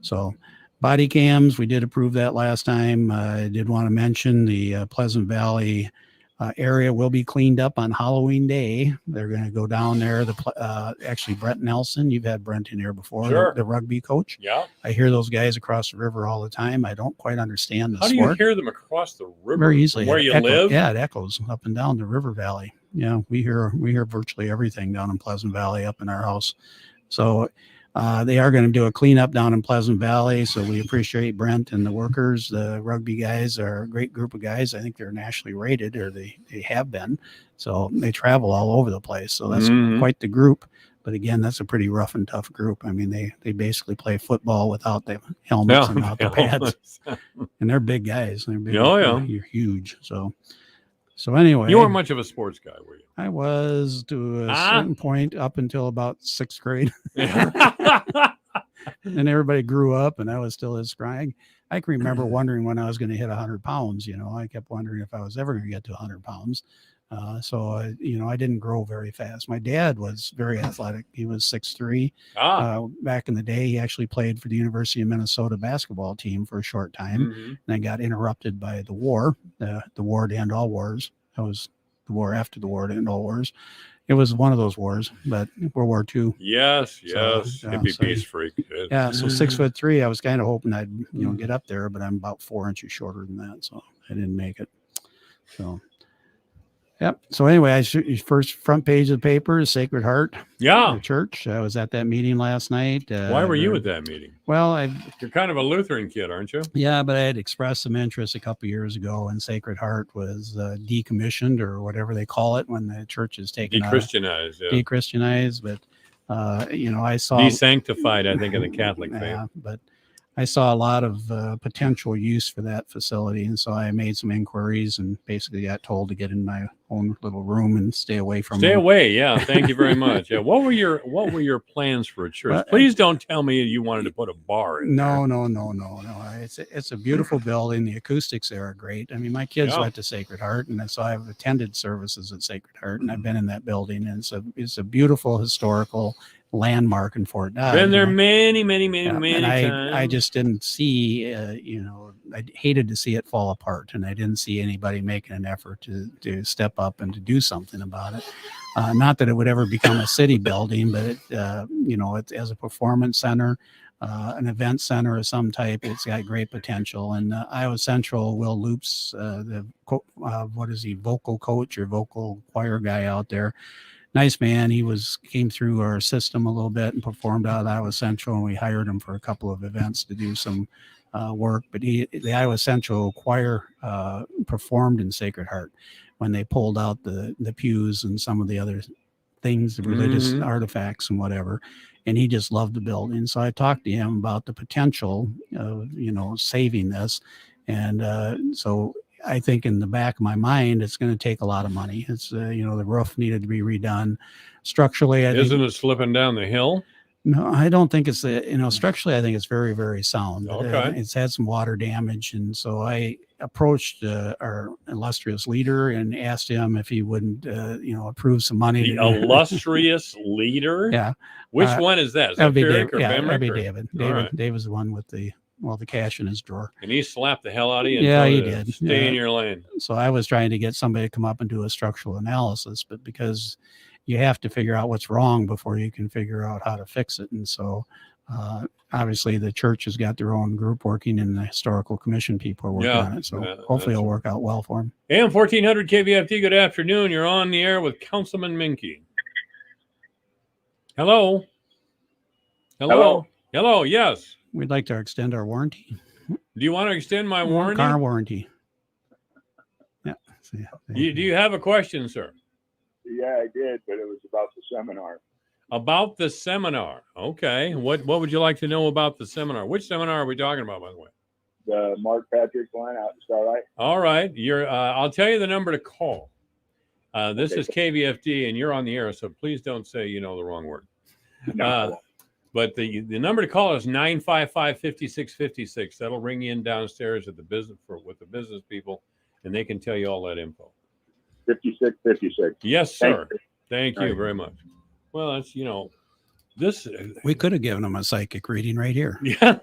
So body cams, we did approve that last time. I did want to mention the Pleasant Valley area will be cleaned up on Halloween Day. They're going to go down there. Actually, Brent Nelson, you've had Brent in here before, Sure. the rugby coach. Yeah. I hear those guys across the river all the time. I don't quite understand the How do sport. you hear them across the river? Very easily. Where It you echo- live? Yeah, it echoes up and down the river valley. Yeah, we hear virtually everything down in Pleasant Valley up in our house. So they are going to do a cleanup down in Pleasant Valley. So we appreciate Brent and the workers. The rugby guys are a great group of guys. I think they're nationally rated, or they have been. So they travel all over the place. So that's quite the group. But again, that's a pretty rough and tough group. I mean, they basically play football without the helmets and without the pads. And they're big guys. They're big. Oh, yeah. You're huge. So anyway. You weren't much of a sports guy, were you? I was to a certain point up until about 6th grade. And everybody grew up and I was still as scrying. I can remember wondering when I was going to hit 100 pounds. I kept wondering if I was ever going to get to 100 pounds. I didn't grow very fast. My dad was very athletic. He was 6'3". Back in the day, he actually played for the University of Minnesota basketball team for a short time. And then got interrupted by the war, the war to end all wars. That was the war after the war to end all wars. It was one of those wars, but World War II. Yes. Hippie peace freak. Yeah, so 6'3". I was kind of hoping I'd get up there, but I'm about 4 inches shorter than that, so I didn't make it. So Yep. So anyway, first front page of the paper is Sacred Heart Yeah. the Church. I was at that meeting last night. Why were you at that meeting? Well, You're kind of a Lutheran kid, aren't you? yeah, but I had expressed some interest a couple years ago when Sacred Heart was decommissioned or whatever they call it when the church is taken De-Christianized, yeah. de-Christianized. But I saw De-sanctified, I think, in the Catholic faith. yeah, but I saw a lot of potential use for that facility, and so I made some inquiries and basically got told to get in my own little room and stay away from Stay them. away, yeah. Thank you very much. Yeah. What were your plans for a church? Well, Please don't tell me you wanted to put a bar in there. No. It's a beautiful building. The acoustics there are great. I mean, my kids Yeah. went to Sacred Heart, and so I've attended services at Sacred Heart, and I've been in that building, and it's a beautiful historical landmark in Fort Dodge. Been there And many and times. I just didn't see, I hated to see it fall apart, and I didn't see anybody making an effort to step up and to do something about it. Not that it would ever become a city building, but it as a performance center, an event center of some type, it's got great potential. And Iowa Central, Will Loops, vocal coach or vocal choir guy out there. Nice man. He came through our system a little bit and performed out of Iowa Central, and we hired him for a couple of events to do some work. But the Iowa Central choir performed in Sacred Heart when they pulled out the pews and some of the other things, the religious artifacts and whatever. And he just loved the building. So I talked to him about the potential of, saving this. And so I think in the back of my mind, it's going to take a lot of money. It's, the roof needed to be redone. Structurally, Isn't it slipping down the hill? No, I don't think it's structurally, I think it's very, very sound. Okay. It's had some water damage. And so I approached our illustrious leader and asked him if he wouldn't, approve some money. The illustrious leader? Yeah. Which one is that? Is That would be Ferrick David. or Yeah, that'd Bemrick be or- David. All right. David's the one with the cash in his drawer. And he slapped the hell out of you. And Yeah, told he you to did. Stay Yeah. in your lane. So I was trying to get somebody to come up and do a structural analysis, but because you have to figure out what's wrong before you can figure out how to fix it. And so obviously the church has got their own group working, and the historical commission people are working Yeah. on it. So Yeah, hopefully that's- it'll work out well for them. AM 1400 KVFT, good afternoon. You're on the air with Councilman Minke. Hello. Hello, yes. We'd like to extend our warranty. Do you want to extend my warranty? Car warranty. Yeah. So, Do you have a question, sir? Yeah, I did, but it was about the seminar. About the seminar. Okay. What would you like to know about the seminar? Which seminar are we talking about, by the way? The Mark Patrick one out in Starlight. All right. I'll tell you the number to call. This is KVFD, and you're on the air, so please don't say the wrong word. No. But the number to call is 955-5656. That'll ring you in downstairs at the business with the business people, and they can tell you all that info. 5656. Yes, sir. Thank Thank you Right. very much. Well, that's this. we could have given them a psychic reading right here. Yeah,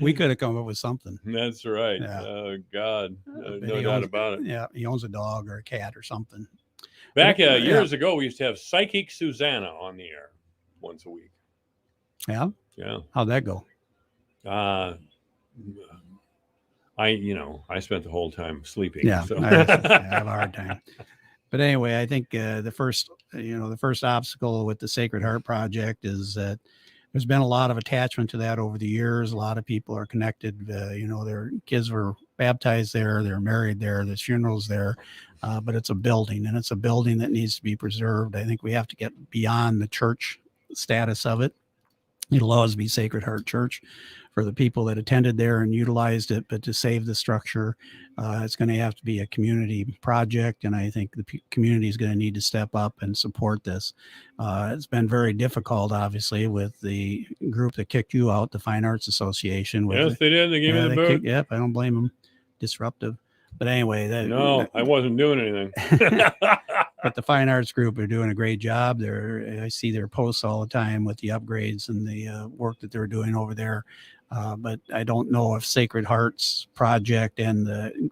We could have come up with something. that's right. Yeah. Oh God, But no he doubt owns- about it. Yeah, he owns a dog or a cat or something. Back Yeah. years ago, we used to have Psychic Susanna on the air once a week. Yeah. Yeah. How'd that go? I spent the whole time sleeping. Yeah, So. I have a hard time. But anyway, I think the first obstacle with the Sacred Heart Project is that there's been a lot of attachment to that over the years. A lot of people are connected. Their kids were baptized there, they're married there, there's funerals there. But it's a building, and it's a building that needs to be preserved. I think we have to get beyond the church status of it. It'll always be Sacred Heart Church for the people that attended there and utilized it, but to save the structure, it's going to have to be a community project, and I think the community is going to need to step up and support this. It's been very difficult, obviously, with the group that kicked you out, the Fine Arts Association. Yes, they did. They gave me the boot. Yep, I don't blame them. Disruptive. But anyway, No, I wasn't doing anything. but the Fine Arts Group are doing a great job. I see their posts all the time with the upgrades and the work that they're doing over there. But I don't know if Sacred Hearts Project and the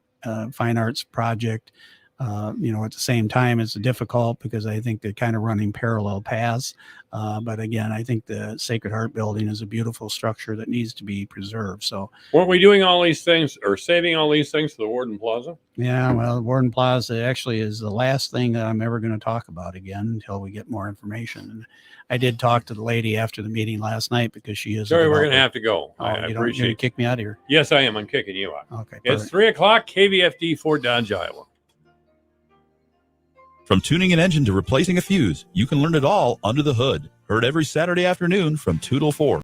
Fine Arts Project At the same time, it's difficult because I think they're kind of running parallel paths. But again, I think the Sacred Heart building is a beautiful structure that needs to be preserved. So, weren't we doing all these things or saving all these things for the Warden Plaza? yeah, well, Warden Plaza actually is the last thing that I'm ever going to talk about again until we get more information. And I did talk to the lady after the meeting last night because she is. Sorry, we're going to have to go. Oh, I you don't, you're appreciate gonna it. kick me out of here. Yes, I am. I'm kicking you out. Okay, It's perfect. 3:00, KVFD, Fort Dodge, Iowa. From tuning an engine to replacing a fuse, you can learn it all under the hood. Heard every Saturday afternoon from 2 till 4.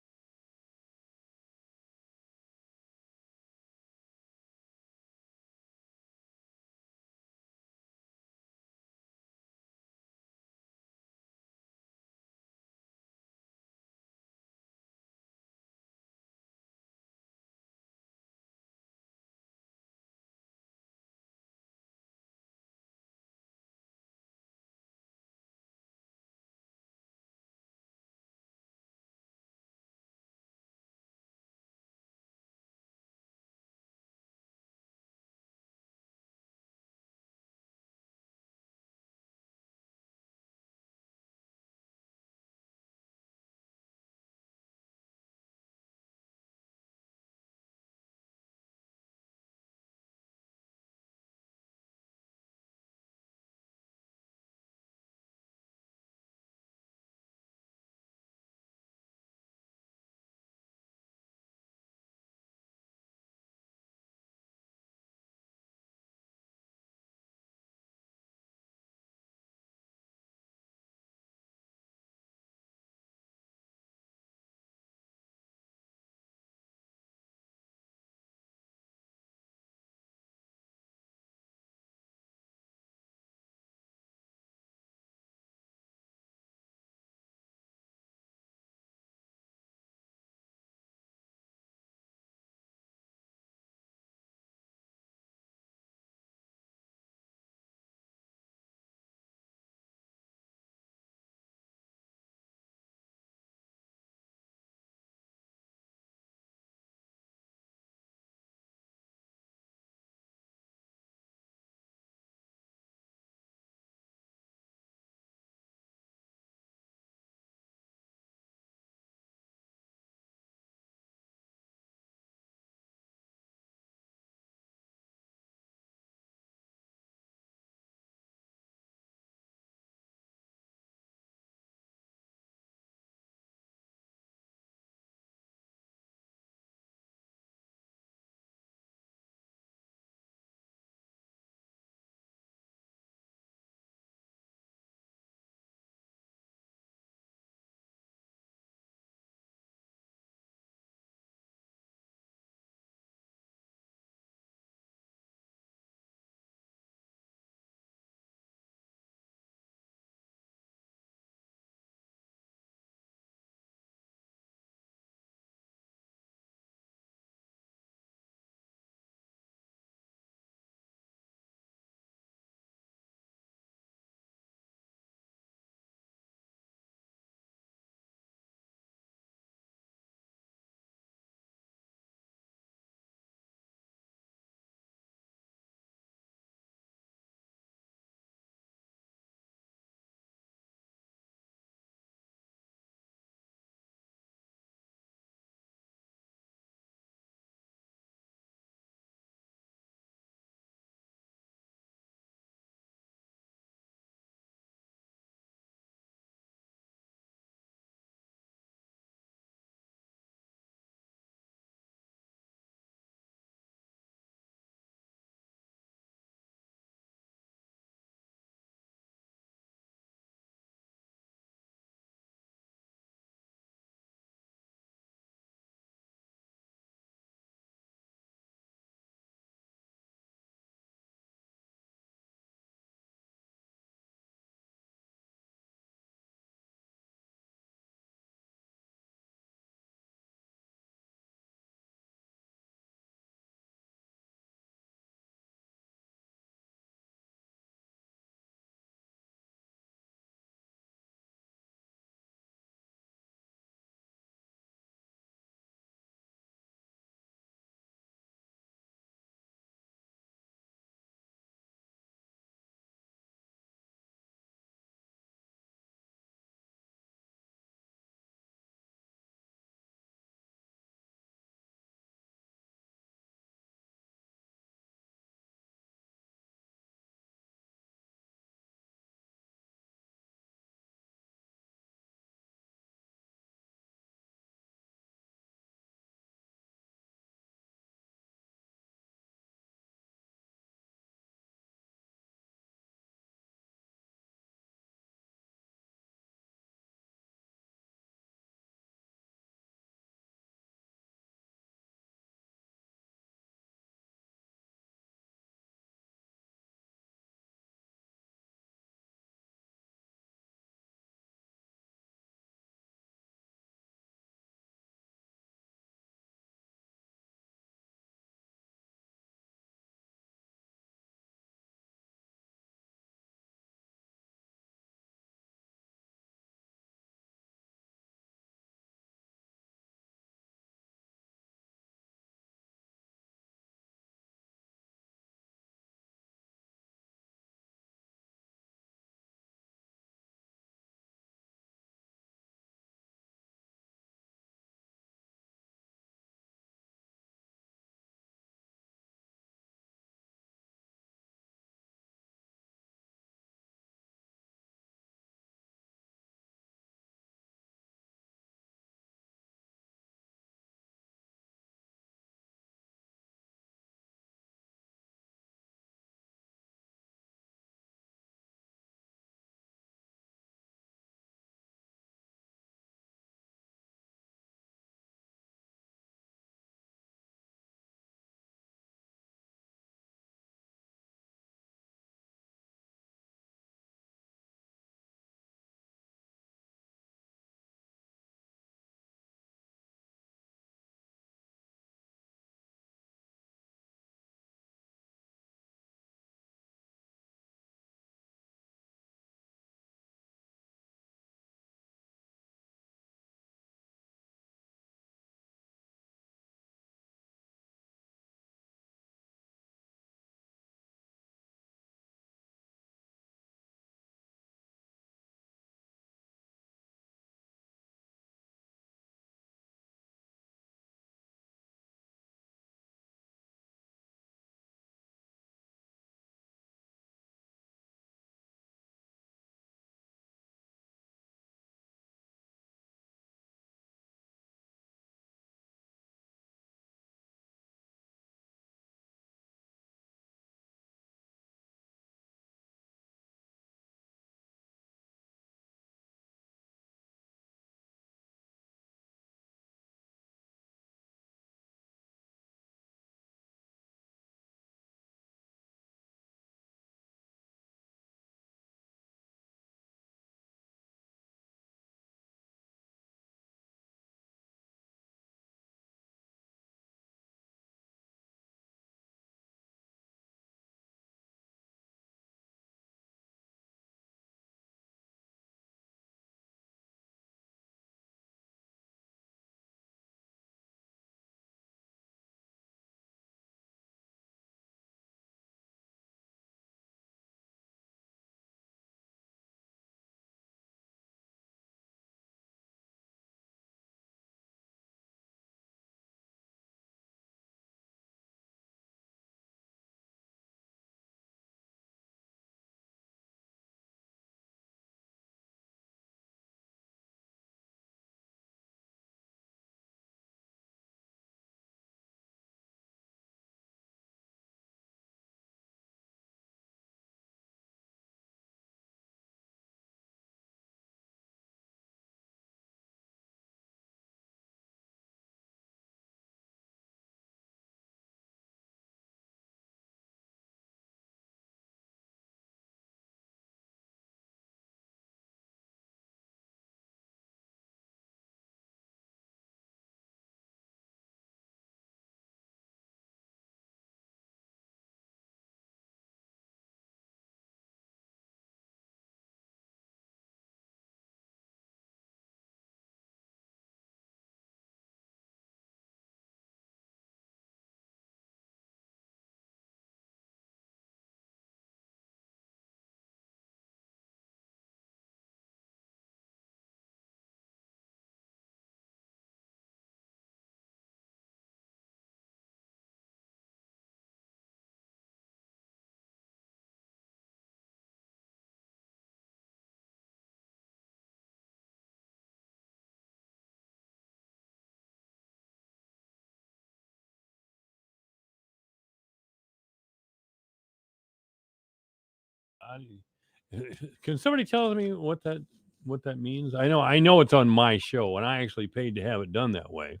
Can somebody tell me what that means? I know it's on my show, and I actually paid to have it done that way.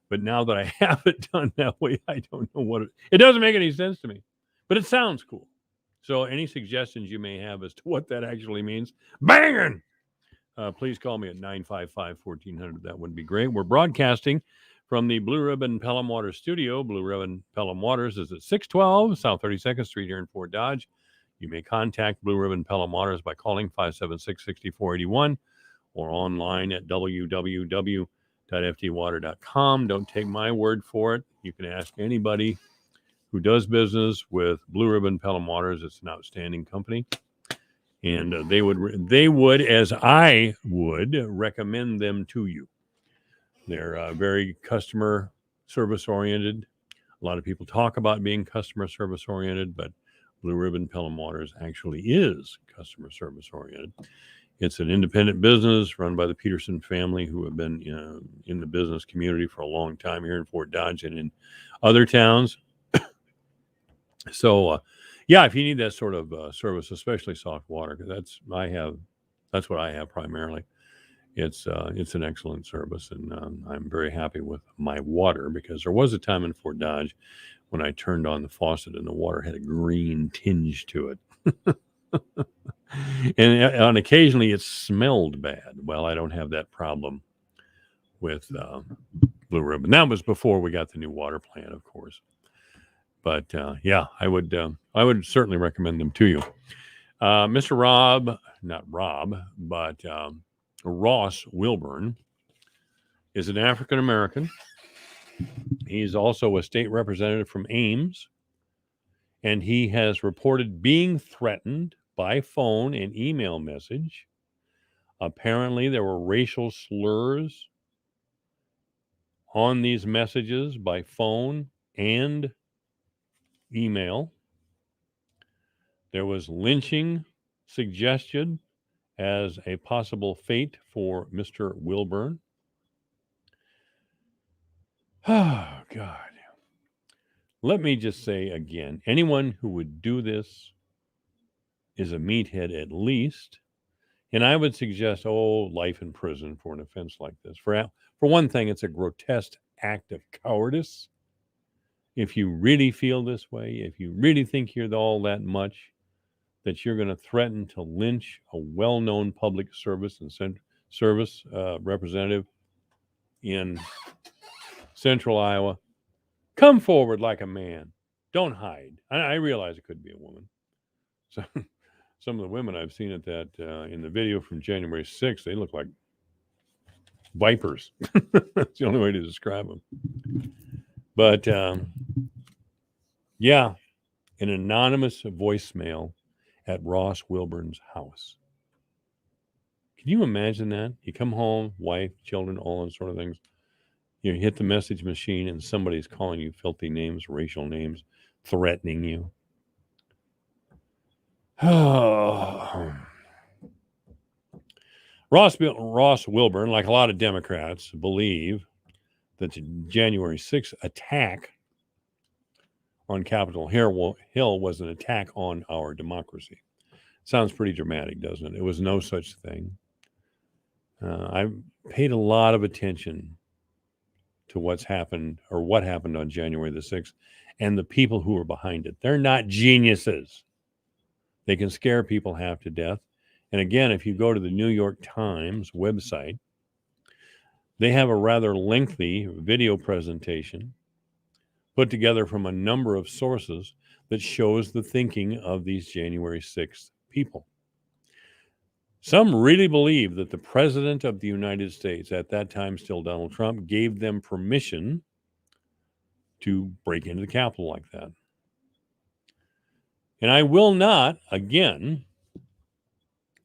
But now that I have it done that way, I don't know what it doesn't make any sense to me. But it sounds cool. So any suggestions you may have as to what that actually means, banging! Please call me at 955-1400. That would be great. We're broadcasting from the Blue Ribbon Pelham Waters studio. Blue Ribbon Pelham Waters is at 612 South 32nd Street here in Fort Dodge. You may contact Blue Ribbon Pelham Waters by calling 576-6481 or online at www.ftwater.com. Don't take my word for it. You can ask anybody who does business with Blue Ribbon Pelham Waters. It's an outstanding company. And they would, as I would, recommend them to you. They're very customer service oriented. A lot of people talk about being customer service oriented, but Blue Ribbon Pelham Waters actually is customer service oriented. It's an independent business run by the Peterson family, who have been in the business community for a long time here in Fort Dodge and in other towns. So, yeah, if you need that sort of service, especially soft water, because that's what I have primarily. It's an excellent service, and I'm very happy with my water, because there was a time in Fort Dodge when I turned on the faucet and the water had a green tinge to it. and occasionally it smelled bad. Well, I don't have that problem with Blue Ribbon. That was before we got the new water plant, of course. But yeah, I would certainly recommend them to you. Mr. Ross Wilburn is an African American. He's also a state representative from Ames, and he has reported being threatened by phone and email message. Apparently, there were racial slurs on these messages by phone and email. There was lynching suggested as a possible fate for Mr. Wilburn. Oh, God. Let me just say again, anyone who would do this is a meathead at least. And I would suggest, life in prison for an offense like this. For one thing, it's a grotesque act of cowardice. If you really feel this way, if you really think you're all that much, that you're going to threaten to lynch a well-known public service and service representative in Central Iowa, come forward like a man. Don't hide. I realize it could be a woman. So some of the women I've seen at that in the video from January 6th, they look like vipers. That's the only way to describe them. But yeah, an anonymous voicemail at Ross Wilburn's house. Can you imagine that? You come home, wife, children, all those sort of things. You hit the message machine and somebody's calling you filthy names, racial names, threatening you. Ross Wilburn, like a lot of Democrats, believe that the January 6th attack on Capitol Hill was an attack on our democracy. Sounds pretty dramatic, doesn't it? It was no such thing. I paid a lot of attention to what happened on January the 6th and the people who were behind it. They're not geniuses. They can scare people half to death. And again, if you go to the New York Times website, they have a rather lengthy video presentation put together from a number of sources that shows the thinking of these January 6th people. Some really believe that the president of the United States, at that time still Donald Trump, gave them permission to break into the Capitol like that. And I will not, again,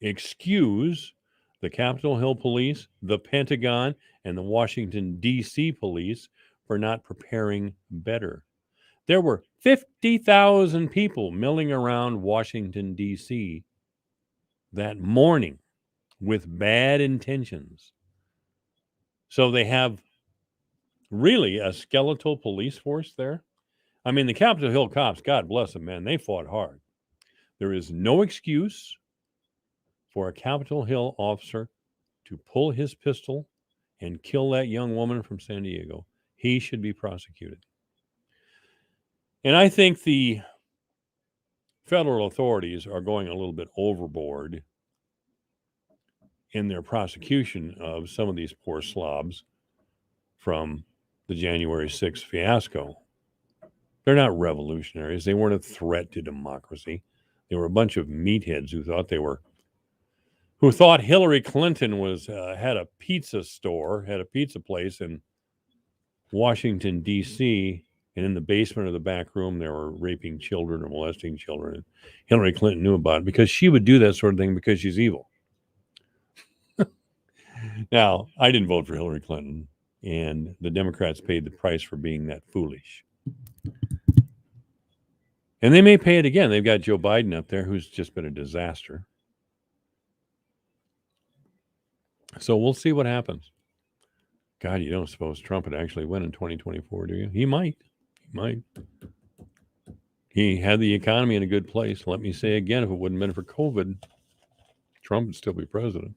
excuse the Capitol Hill police, the Pentagon, and the Washington, D.C. police for not preparing better. There were 50,000 people milling around Washington, D.C. that morning with bad intentions. So they have really a skeletal police force there. I mean, the Capitol Hill cops, God bless them, man, they fought hard. There is no excuse for a Capitol Hill officer to pull his pistol and kill that young woman from San Diego. He should be prosecuted. And I think the federal authorities are going a little bit overboard in their prosecution of some of these poor slobs from the January 6th fiasco. They're not revolutionaries. They weren't a threat to democracy. They were a bunch of meatheads who thought Hillary Clinton had a pizza place in Washington, D.C., and in the basement of the back room, they were raping children or molesting children. And Hillary Clinton knew about it because she would do that sort of thing because she's evil. Now, I didn't vote for Hillary Clinton, and the Democrats paid the price for being that foolish. And they may pay it again. They've got Joe Biden up there, who's just been a disaster. So we'll see what happens. God, you don't suppose Trump would actually win in 2024, do you? He might. He had the economy in a good place. Let me say again, if it wouldn't have been for COVID, Trump would still be president.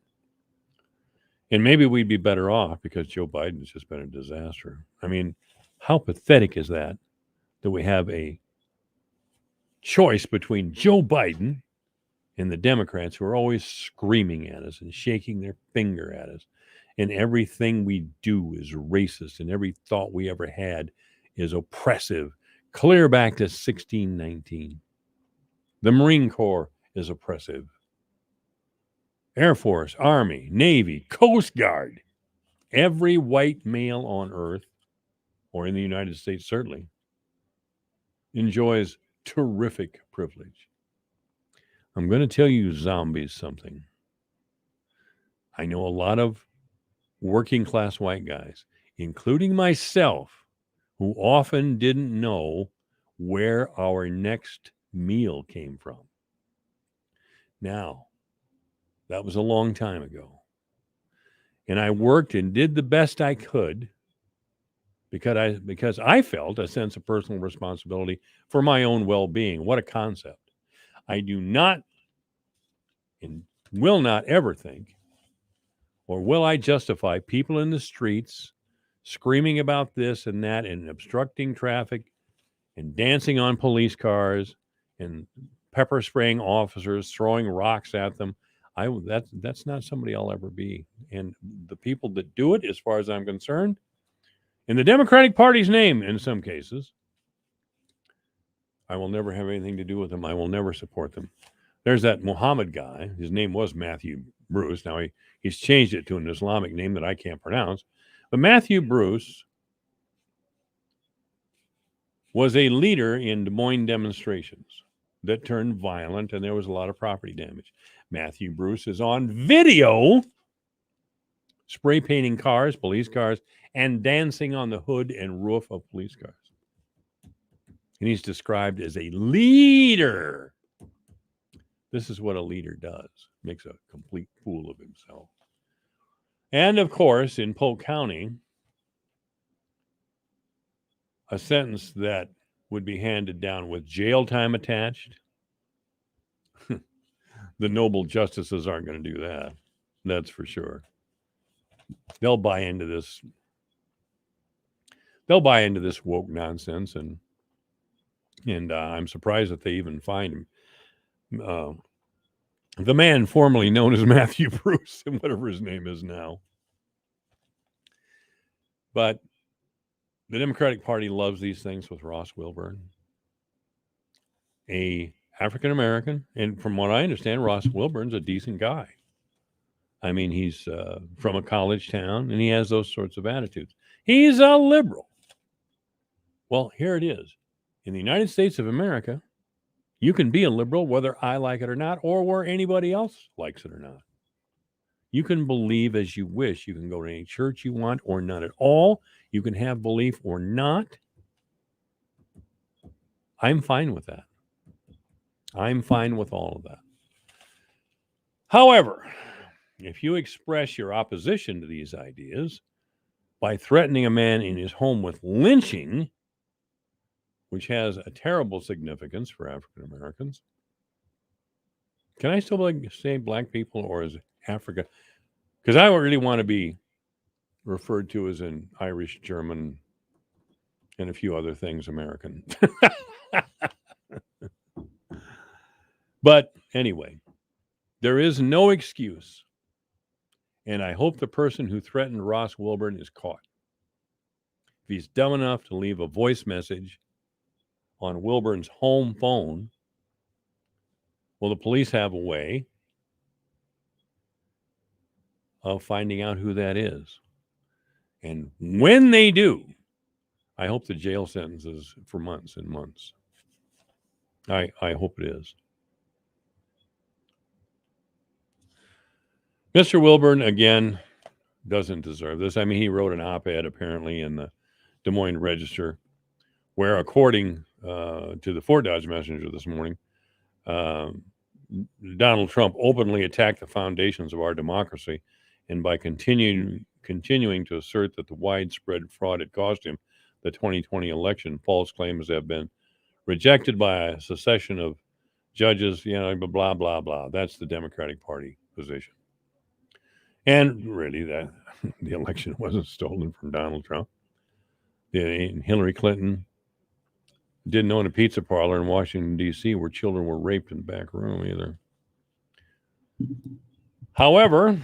And maybe we'd be better off because Joe Biden's just been a disaster. I mean, how pathetic is that we have a choice between Joe Biden and the Democrats, who are always screaming at us and shaking their finger at us. And everything we do is racist, and every thought we ever had is oppressive, clear back to 1619. The Marine Corps is oppressive. Air Force, Army, Navy, Coast Guard. Every white male on earth, or in the United States certainly, enjoys terrific privilege. I'm going to tell you zombies something. I know a lot of working class white guys, including myself, who often didn't know where our next meal came from. Now, that was a long time ago. And I worked and did the best I could because I felt a sense of personal responsibility for my own well-being. What a concept. I do not and will not ever think, or will I justify people in the streets screaming about this and that and obstructing traffic and dancing on police cars and pepper spraying officers, throwing rocks at them. That's not somebody I'll ever be. And the people that do it, as far as I'm concerned, in the Democratic Party's name, in some cases, I will never have anything to do with them. I will never support them. There's that Muhammad guy. His name was Matthew Bruce. Now he's changed it to an Islamic name that I can't pronounce. But Matthew Bruce was a leader in Des Moines demonstrations that turned violent, and there was a lot of property damage. Matthew Bruce is on video spray painting cars, police cars, and dancing on the hood and roof of police cars. And he's described as a leader. This is what a leader does. Makes a complete fool of himself. And of course, in Polk County, a sentence that would be handed down with jail time attached. The noble justices aren't going to do that. That's for sure. They'll buy into this. They'll buy into this woke nonsense, and I'm surprised that they even find him. The man formerly known as Matthew Bruce, and whatever his name is now. But the Democratic Party loves these things with Ross Wilburn, a African American, and from what I understand, Ross Wilburn's a decent guy. I mean, he's from a college town, and he has those sorts of attitudes. He's a liberal. Well, here it is. In the United States of America, you can be a liberal whether I like it or not, or where anybody else likes it or not. You can believe as you wish. You can go to any church you want or none at all. You can have belief or not. I'm fine with that. I'm fine with all of that. However, if you express your opposition to these ideas by threatening a man in his home with lynching, which has a terrible significance for African Americans, Can I still say black people, or is it Africa? Because I don't really want to be referred to as an Irish, German, and a few other things American. But anyway, there is no excuse. And I hope the person who threatened Ross Wilburn is caught. If he's dumb enough to leave a voice message on Wilburn's home phone, will the police have a way of finding out who that is? And when they do, I hope the jail sentence is for months and months. I hope it is. Mr. Wilburn, again, doesn't deserve this. I mean, he wrote an op-ed apparently in the Des Moines Register where, according to the Fort Dodge Messenger this morning, Donald Trump openly attacked the foundations of our democracy, and by continuing to assert that the widespread fraud had cost him the 2020 election, false claims have been rejected by a succession of judges, blah, blah, blah. That's the Democratic Party position. And really, that the election wasn't stolen from Donald Trump. Hillary Clinton didn't own a pizza parlor in Washington, D.C., where children were raped in the back room either. However,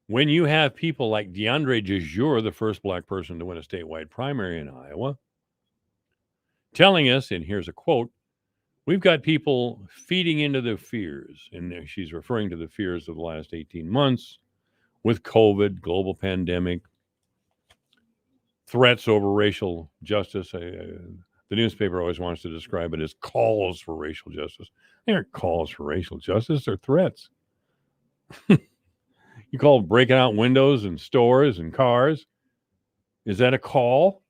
when you have people like DeAndre DeJure, the first black person to win a statewide primary in Iowa, telling us, and here's a quote, we've got people feeding into the fears, and she's referring to the fears of the last 18 months with COVID, global pandemic, threats over racial justice. The newspaper always wants to describe it as calls for racial justice. They aren't calls for racial justice, they're threats. You call breaking out windows in stores and cars. Is that a call?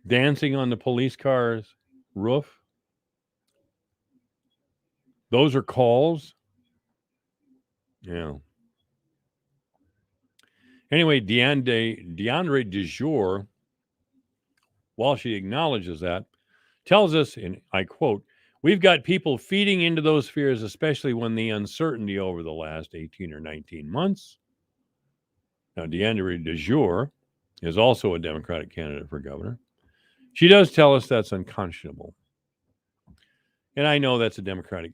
Dancing on the police car's roof? Those are calls? Yeah. Anyway, DeAndre DeJure, while she acknowledges that, tells us, and I quote, we've got people feeding into those fears, especially when the uncertainty over the last 18 or 19 months. Now, DeAndre DeJure is also a Democratic candidate for governor. She does tell us that's unconscionable. And I know that's a Democratic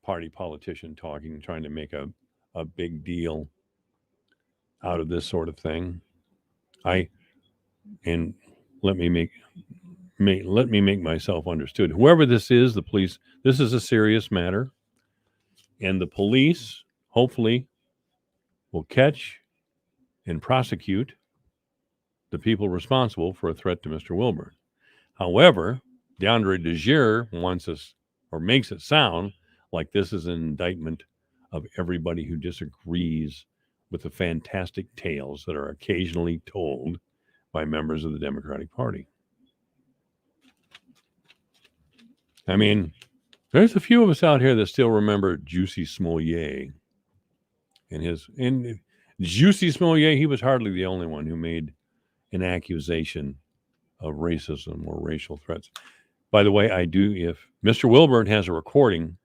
Party politician talking, trying to make a big deal out of this sort of thing. Let me make myself understood. Whoever this is, the police, this is a serious matter, and the police hopefully will catch and prosecute the people responsible for a threat to Mr. Wilburn. However, DeAndre DeJure wants us, or makes it sound like this is an indictment of everybody who disagrees with the fantastic tales that are occasionally told by members of the Democratic Party. I mean, there's a few of us out here that still remember Jussie Smollett and Jussie Smollett, he was hardly the only one who made an accusation of racism or racial threats. By the way, if Mr. Wilburn has a recording,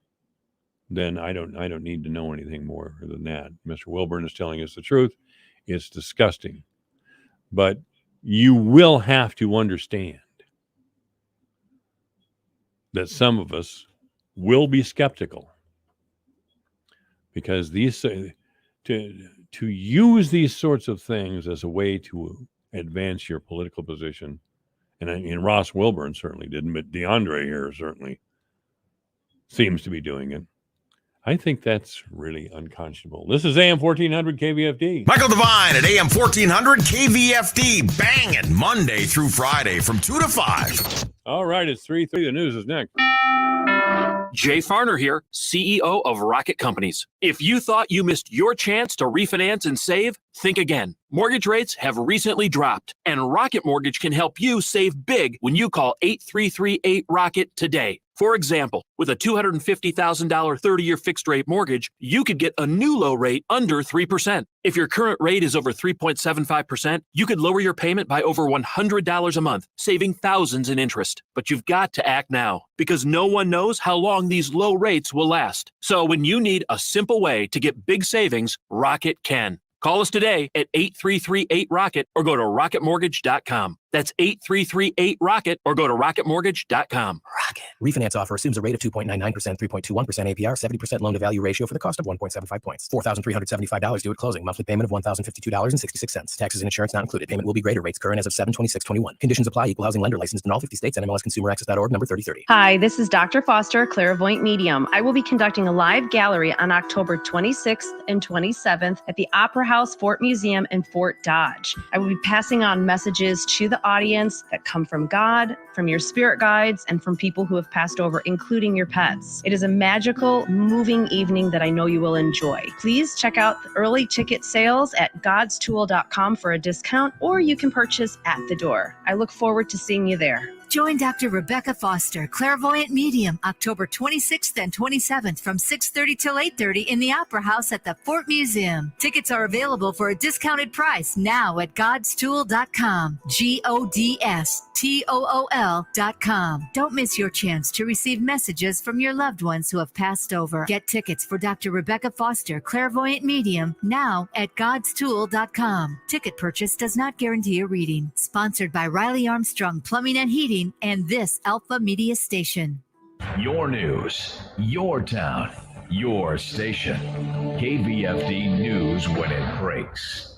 then I don't need to know anything more than that. Mr. Wilburn is telling us the truth. It's disgusting. But you will have to understand that some of us will be skeptical, because to use these sorts of things as a way to advance your political position, and Ross Wilburn certainly didn't, but DeAndre here certainly seems to be doing it. I think that's really unconscionable. This is AM 1400 KVFD. Michael Devine at AM 1400 KVFD. Banging Monday through Friday from 2 to 5. All right, it's 3:03. The news is next. Jay Farner here, CEO of Rocket Companies. If you thought you missed your chance to refinance and save, think again. Mortgage rates have recently dropped, and Rocket Mortgage can help you save big when you call 8338-ROCKET today. For example, with a $250,000 30-year fixed-rate mortgage, you could get a new low rate under 3%. If your current rate is over 3.75%, you could lower your payment by over $100 a month, saving thousands in interest. But you've got to act now, because no one knows how long these low rates will last. So when you need a simple way to get big savings, Rocket can. Call us today at 8338-ROCKET or go to rocketmortgage.com. That's 8338-ROCKET or go to rocketmortgage.com. Rocket. Refinance offer assumes a rate of 2.99%, 3.21% APR, 70% loan to value ratio for the cost of 1.75 points. $4,375 due at closing. Monthly payment of $1,052.66. Taxes and insurance not included. Payment will be greater. Rates current as of 7/26/21. Conditions apply. Equal housing lender licensed in all 50 states. NMLSconsumeraccess.org number 3030. Hi, this is Dr. Foster, clairvoyant medium. I will be conducting a live gallery on October 26th and 27th at the Opera House Fort Museum in Fort Dodge. I will be passing on messages to the audience that come from God, from your spirit guides, and from people who have passed over, including your pets. It is a magical, moving evening that I know you will enjoy. Please check out the early ticket sales at godstool.com for a discount, or you can purchase at the door. I look forward to seeing you there. Join Dr. Rebecca Foster, clairvoyant medium, October 26th and 27th from 6:30 till 8:30 in the Opera House at the Fort Museum. Tickets are available for a discounted price now at godstool.com. GODSTOOL.com. Don't miss your chance to receive messages from your loved ones who have passed over. Get tickets for Dr. Rebecca Foster, clairvoyant medium, now at godstool.com. Ticket purchase does not guarantee a reading. Sponsored by Riley Armstrong Plumbing and Heating and this Alpha Media Station. Your news, your town, your station. KVFD News when it breaks.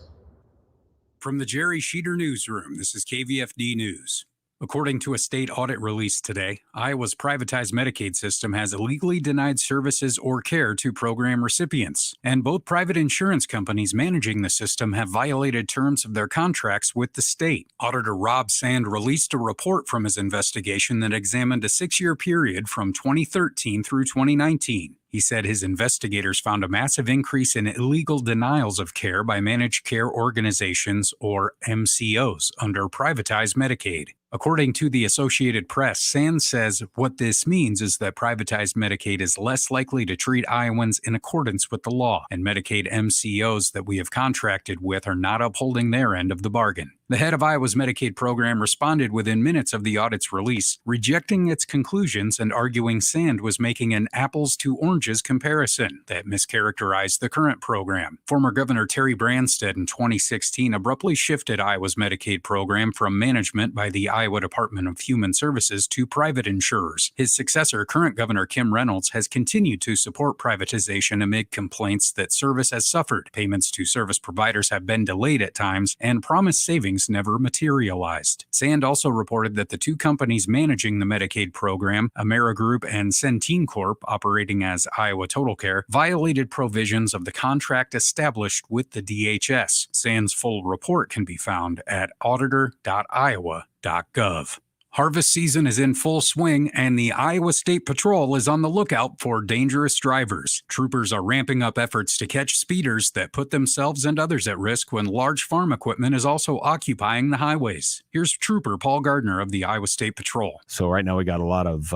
From the Jerry Sheeter Newsroom, this is KVFD News. According to a state audit released today, Iowa's privatized Medicaid system has illegally denied services or care to program recipients, and both private insurance companies managing the system have violated terms of their contracts with the state. Auditor Rob Sand released a report from his investigation that examined a 6-year period from 2013 through 2019. He said his investigators found a massive increase in illegal denials of care by managed care organizations, or MCOs, under privatized Medicaid. According to the Associated Press, Sands says what this means is that privatized Medicaid is less likely to treat Iowans in accordance with the law, and Medicaid MCOs that we have contracted with are not upholding their end of the bargain. The head of Iowa's Medicaid program responded within minutes of the audit's release, rejecting its conclusions and arguing Sand was making an apples to oranges comparison that mischaracterized the current program. Former Governor Terry Branstad in 2016 abruptly shifted Iowa's Medicaid program from management by the Iowa Department of Human Services to private insurers. His successor, current Governor Kim Reynolds, has continued to support privatization amid complaints that service has suffered. Payments to service providers have been delayed at times, and promised savings never materialized. Sand also reported that the two companies managing the Medicaid program, AmeriGroup and Centene Corp., operating as Iowa Total Care, violated provisions of the contract established with the DHS. Sand's full report can be found at auditor.iowa.gov. Harvest season is in full swing, and the Iowa State Patrol is on the lookout for dangerous drivers. Troopers are ramping up efforts to catch speeders that put themselves and others at risk when large farm equipment is also occupying the highways. Here's Trooper Paul Gardner of the Iowa State Patrol. So right now we got a lot of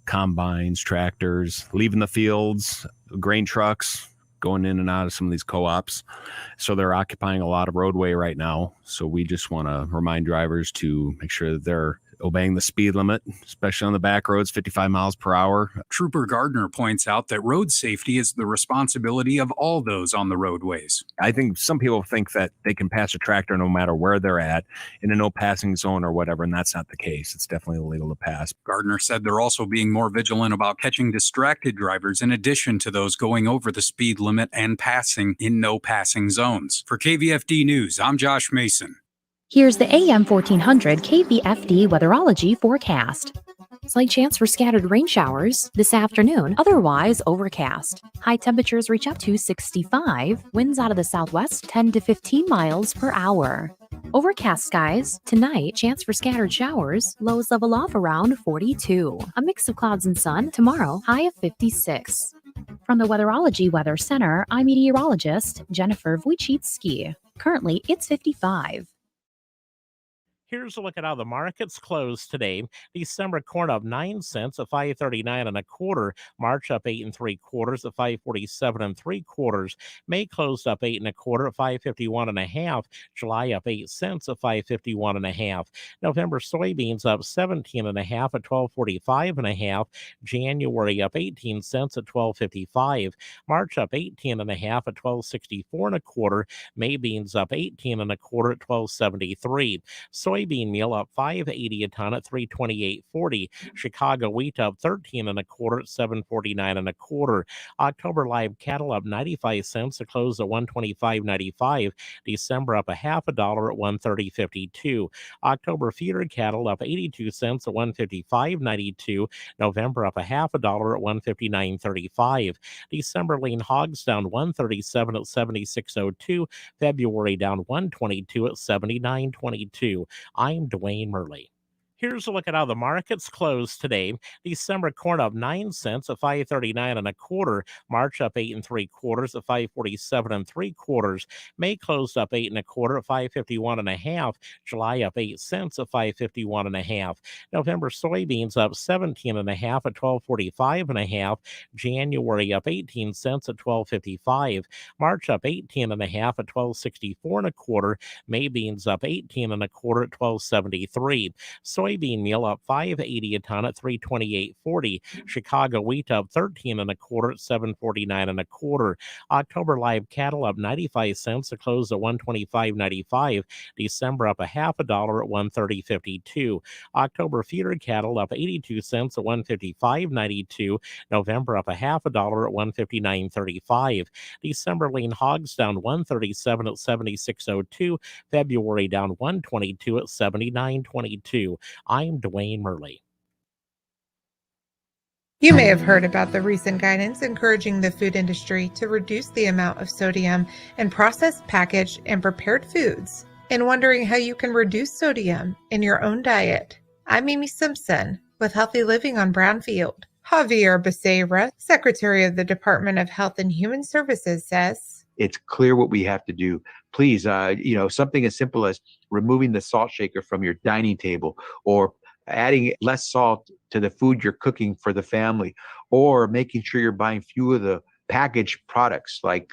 combines, tractors, leaving the fields, grain trucks, going in and out of some of these co-ops. So they're occupying a lot of roadway right now. So we just want to remind drivers to make sure that they're obeying the speed limit, especially on the back roads, 55 miles per hour. Trooper Gardner points out that road safety is the responsibility of all those on the roadways. I think some people think that they can pass a tractor no matter where they're at in a no passing zone or whatever, and that's not the case. It's definitely illegal to pass. Gardner said they're also being more vigilant about catching distracted drivers in addition to those going over the speed limit and passing in no passing zones. For KVFD News, I'm Josh Mason. Here's the AM 1400 KVFD weatherology forecast. Slight chance for scattered rain showers this afternoon, otherwise overcast. High temperatures reach up to 65, winds out of the southwest 10 to 15 miles per hour. Overcast skies, tonight chance for scattered showers, lows level off around 42. A mix of clouds and sun, tomorrow high of 56. From the Weatherology Weather Center, I'm meteorologist Jennifer Wojcicki. Currently, it's 55. Here's a look at how the markets closed today. December corn up 9 cents at 5.39 1/4. March up 8 3/4 at 5.47 3/4. May closed up 8 1/4 at 5.51 1/2. July up 8 cents at 5.51 1/2. November soybeans up 17 1/2 at 12.45 1/2. January up 18 cents at 12.55. March up 18 1/2 at 12.64 1/4. May beans up 18 1/4 at 12.73. Soybean meal up 5.80 a ton at 328.40. Chicago wheat up 13 1/4 at 749 1/4. October live cattle up 95 cents to close at 125.95. December up $0.50 at 130.52. October feeder cattle up 82 cents at 155.92. November up $0.50 at 159.35. December lean hogs down 137 at 76.02. February down 122 at 79.22. I'm Dwayne Murley. Here's a look at how the markets closed today. December corn up 9 cents at 5.39 1/4. March up 8 3/4 at 5.47 3/4. May closed up 8 1/4 at 5.51 1/2. July up 8 cents at 5.51 1/2. November soybeans up 17 1/2 at 12.45 1/2. January up 18 cents at 12.55. March up 18 1/2 at 12.64 1/4. May beans up 18 1/4 at 12.73. Soybean meal up 5.80 a ton at 328.40. Chicago wheat up 13 1/4 at 749 1/4. October live cattle up 95 cents to close at 125.95. December up $0.50 at 130.52. October feeder cattle up 82 cents at 155.92. November up $0.50 at 159.35. December lean hogs down 137 at 76.02. February down 122 at 79.22. I'm Dwayne Murley. You may have heard about the recent guidance encouraging the food industry to reduce the amount of sodium in processed, packaged, and prepared foods, and wondering how you can reduce sodium in your own diet. I'm Amy Simpson with Healthy Living on Brownfield. Javier Becerra, Secretary of the Department of Health and Human Services, says, it's clear what we have to do. Please, something as simple as removing the salt shaker from your dining table, or adding less salt to the food you're cooking for the family, or making sure you're buying fewer of the packaged products like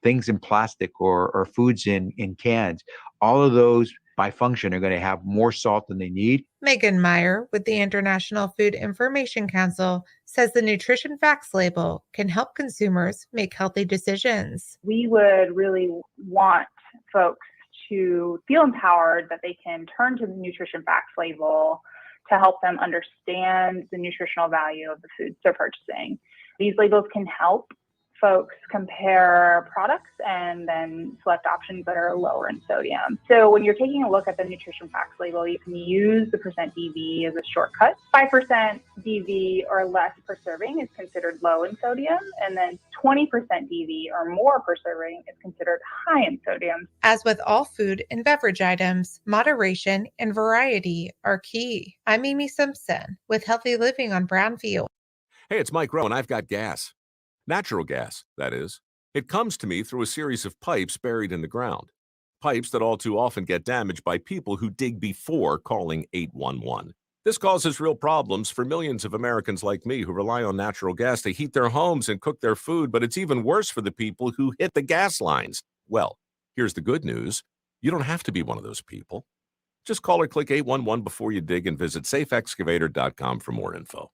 things in plastic or foods in cans. All of those by function are going to have more salt than they need. Megan Meyer with the International Food Information Council says the nutrition facts label can help consumers make healthy decisions. We would really want folks to feel empowered that they can turn to the nutrition facts label to help them understand the nutritional value of the foods they're purchasing. These labels can help folks compare products and then select options that are lower in sodium. So when you're taking a look at the nutrition facts label, you can use the percent DV as a shortcut. 5% DV or less per serving is considered low in sodium, and then 20% DV or more per serving is considered high in sodium. As with all food and beverage items, moderation and variety are key. I'm Amy Simpson with Healthy Living on Brownfield. Hey, it's Mike Rowe, and I've got gas. Natural gas, that is. It comes to me through a series of pipes buried in the ground. Pipes that all too often get damaged by people who dig before calling 811. This causes real problems for millions of Americans like me who rely on natural gas to heat their homes and cook their food, but it's even worse for the people who hit the gas lines. Well, here's the good news. You don't have to be one of those people. Just call or click 811 before you dig and visit safeexcavator.com for more info.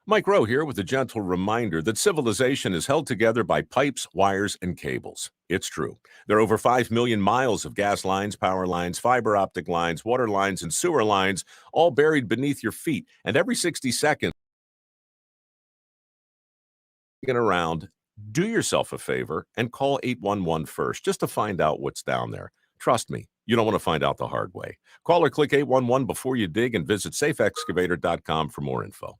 Mike Rowe here with a gentle reminder that civilization is held together by pipes, wires, and cables. It's true. There are over 5 million miles of gas lines, power lines, fiber optic lines, water lines, and sewer lines, all buried beneath your feet. And every 60 seconds, around, do yourself a favor and call 811 first just to find out what's down there. Trust me, you don't want to find out the hard way. Call or click 811 before you dig and visit safeexcavator.com for more info.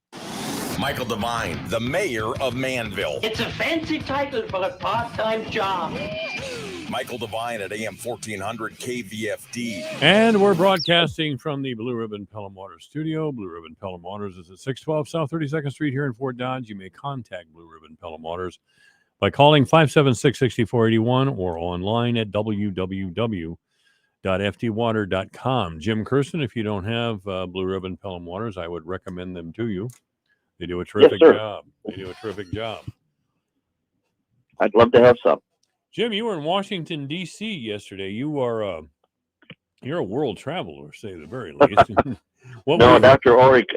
Michael Devine, the mayor of Manville. It's a fancy title for a part-time job. Michael Devine at AM 1400 KVFD. And we're broadcasting from the Blue Ribbon Pelham Waters studio. Blue Ribbon Pelham Waters is at 612 South 32nd Street here in Fort Dodge. You may contact Blue Ribbon Pelham Waters by calling 576-6481 or online at www.blueribbonpelhamwaters.com. www.ftwater.com. Jim Kirsten, if you don't have Blue Ribbon Pelham Waters, I would recommend them to you. They do a terrific sir. job. They do a terrific job. I'd love to have some. Jim, you were in Washington, D.C. yesterday. You're a world traveler, to say the very least. No, Dr. Ulrich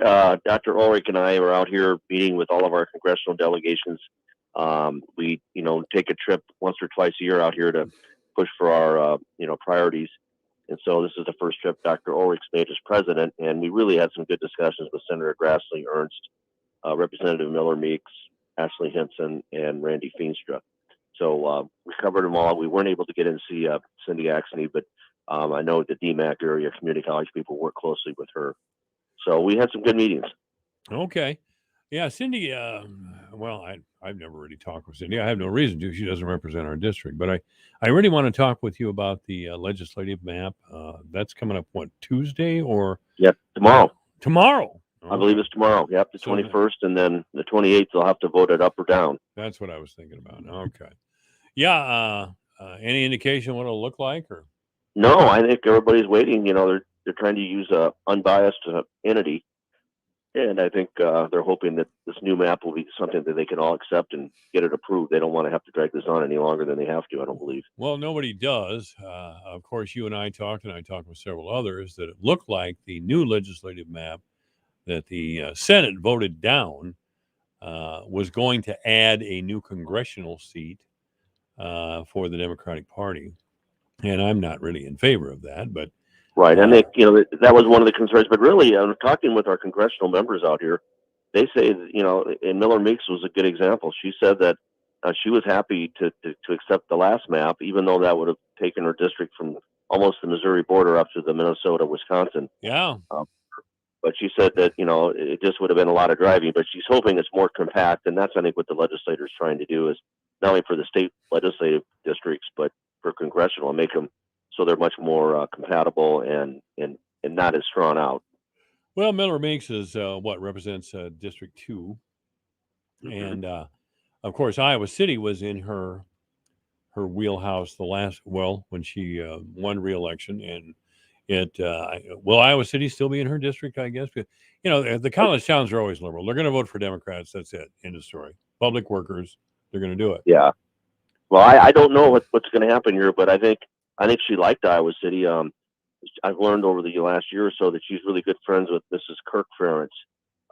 and I are out here meeting with all of our congressional delegations. We, take a trip once or twice a year out here to push for our, priorities. And so this is the first trip Dr. Ulrich's made as president, and we really had some good discussions with Senator Grassley, Ernst, Representative Miller Meeks, Ashley Hinson, and Randy Feenstra. So we covered them all. We weren't able to get in to see Cindy Axney, but I know the DMAC area community college people work closely with her. So we had some good meetings. Okay. Yeah, Cindy, well, I've never really talked with Cindy. I have no reason to. She doesn't represent our district. But I really want to talk with you about the legislative map. That's coming up, what, Tuesday or? Yep, tomorrow. Tomorrow. I believe it's tomorrow. Yep, the 21st, and then the 28th, they'll have to vote it up or down. That's what I was thinking about. Okay. Yeah, any indication what it'll look like? Or? No, I think everybody's waiting. They're trying to use a unbiased entity. And I think they're hoping that this new map will be something that they can all accept and get it approved. They don't want to have to drag this on any longer than they have to, I don't believe. Well, nobody does. Of course, you and I talked with several others, that it looked like the new legislative map that the Senate voted down was going to add a new congressional seat for the Democratic Party. And I'm not really in favor of that, but right. And that was one of the concerns. But really, I'm talking with our congressional members out here. They say, and Miller Meeks was a good example. She said that she was happy to accept the last map, even though that would have taken her district from almost the Missouri border up to the Minnesota, Wisconsin. Yeah. But she said that, it just would have been a lot of driving, but she's hoping it's more compact. And that's, I think, what the legislator's trying to do, is not only for the state legislative districts, but for congressional, and make them so they're much more compatible and not as drawn out. Well, Miller Meeks is represents District 2. Mm-hmm. And, of course, Iowa City was in her wheelhouse when she won re-election. And will Iowa City still be in her district, I guess? But, the college towns are always liberal. They're going to vote for Democrats. That's it. End of story. Public workers, they're going to do it. Yeah. Well, I don't know what's going to happen here, but I think she liked Iowa City. I've learned over the last year or so that she's really good friends with Mrs. Kirk Ferentz.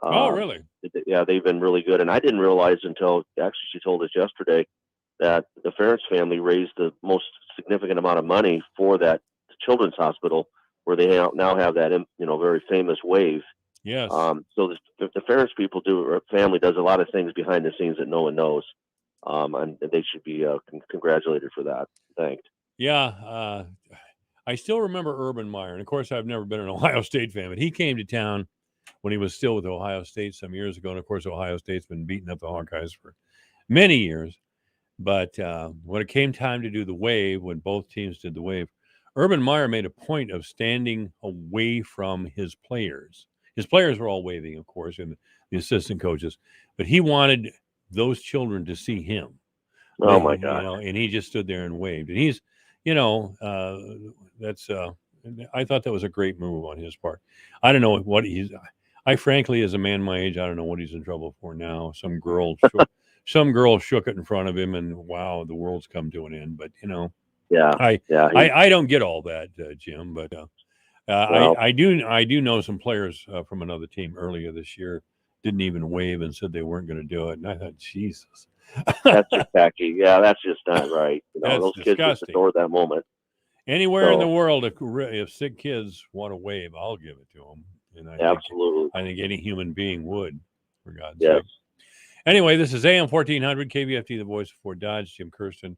Oh, really? Yeah, they've been really good. And I didn't realize until actually she told us yesterday that the Ferentz family raised the most significant amount of money for that children's hospital, where they now have that, very famous wave. Yes. So the Ferentz family does a lot of things behind the scenes that no one knows. And they should be congratulated for that. Thanked. Yeah. I still remember Urban Meyer. And of course, I've never been an Ohio State fan, but he came to town when he was still with Ohio State some years ago. And of course, Ohio State's been beating up the Hawkeyes for many years. But when it came time to do the wave, when both teams did the wave, Urban Meyer made a point of standing away from his players. His players were all waving, of course, and the assistant coaches, but he wanted those children to see him. Oh my God. And he just stood there and waved. And he's, that's, I thought that was a great move on his part. I don't know what I frankly, as a man my age, I don't know what he's in trouble for now. Some girl shook it in front of him, and wow, the world's come to an end. But, yeah, I don't get all that, Jim, but I do know some players from another team earlier this year didn't even wave and said they weren't going to do it. And I thought, Jesus. That's just tacky. Yeah, that's just not right. Those disgusting. Kids just adore that moment. Anywhere in the world, if sick kids want to wave, I'll give it to them. And absolutely. I think any human being would, for God's sake. Anyway, this is AM 1400, KVFD, the voice of Fort Dodge. Jim Kirsten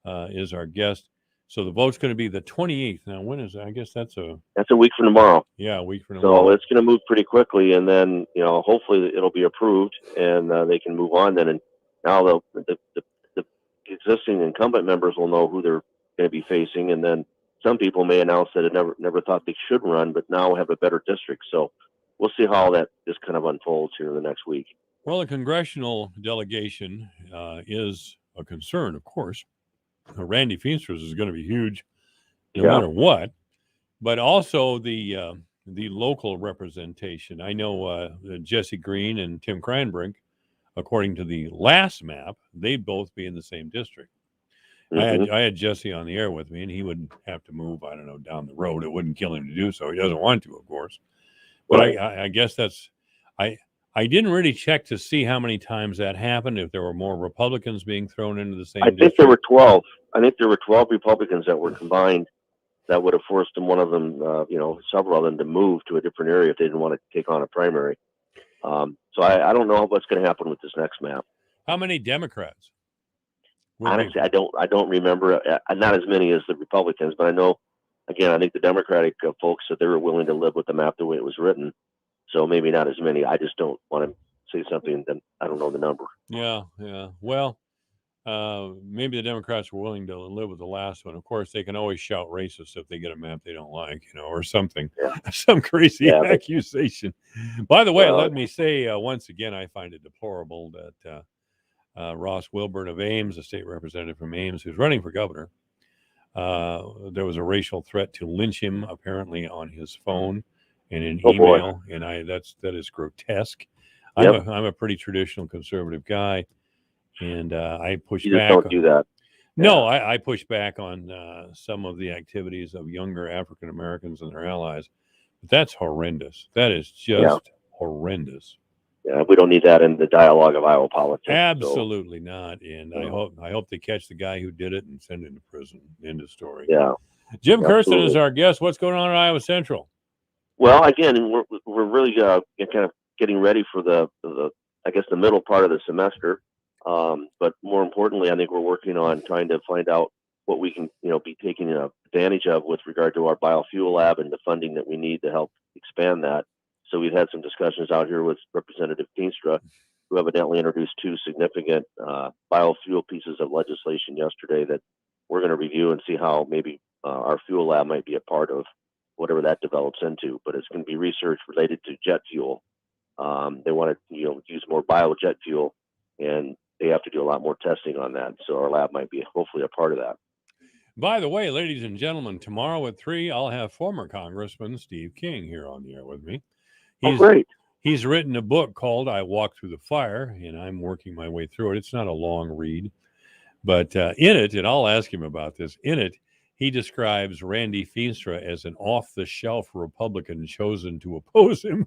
is our guest. So the vote's going to be the 28th. Now, when is that? I guess that's a week from tomorrow. Yeah, a week from tomorrow. So it's going to move pretty quickly, and then hopefully it'll be approved, and they can move on then. And now the existing incumbent members will know who they're going to be facing, and then some people may announce that it never thought they should run, but now have a better district. So we'll see how that just kind of unfolds here in the next week. Well, the congressional delegation is a concern, of course. Randy Feenstra is going to be huge no matter what. but also the local representation. I know Jesse Green and Tim Cranbrink, according to the last map, they'd both be in the same district. Mhm. I had Jesse on the air with me, and he would have to move, I don't know, down the road. It wouldn't kill him to do so. He doesn't want to, of course. But Right. I guess that's I didn't really check to see how many times that happened. If there were more Republicans being thrown into the same I think district. there were 12. I think there were 12 Republicans that were combined that would have forced them, one of them, several of them, to move to a different area if they didn't want to take on a primary. So I don't know what's going to happen with this next map. How many Democrats? would be- Honestly, I don't remember. Not as many as the Republicans, but I know. Again, I think the Democratic folks said they were willing to live with the map the way it was written. So maybe not as many. I just don't want to say something that I don't know the number. Yeah. Well, maybe the Democrats were willing to live with the last one. Of course, they can always shout racist if they get a map they don't like, or something, some crazy Yeah, but- accusation. By the way, Well- let me say once again, I find it deplorable that Ross Wilburn of Ames, a state representative from Ames, who's running for governor, there was a racial threat to lynch him apparently on his phone and in Oh, boy. email, and that is grotesque. Yep. I'm a pretty traditional conservative guy, and I push You just back. don't do that. No, I push back on some of the activities of younger African Americans and their allies. But that's horrendous. That is just horrendous. Yeah, we don't need that in the dialogue of Iowa politics. so- Absolutely not. And I No. hope they catch the guy who did it and send him to prison. End of story. Yeah. Jim Kirsten is Absolutely. our guest. What's going on at Iowa Central? Well, again, we're really kind of getting ready for the I guess the middle part of the semester. But more importantly, I think we're working on trying to find out what we can be taking advantage of with regard to our biofuel lab and the funding that we need to help expand that. So we've had some discussions out here with Representative Teenstra, who evidently introduced two significant biofuel pieces of legislation yesterday that we're going to review and see how maybe our fuel lab might be a part of whatever that develops into. But it's going to be research related to jet fuel. They want to use more biojet fuel, and they have to do a lot more testing on that. So our lab might be hopefully a part of that. By the way, ladies and gentlemen, tomorrow at 3, I'll have former Congressman Steve King here on the air with me. Oh, great. He's written a book called I Walk Through the Fire, and I'm working my way through it. It's not a long read, but in it, and I'll ask him about this, in it, he describes Randy Feenstra as an off-the-shelf Republican chosen to oppose him.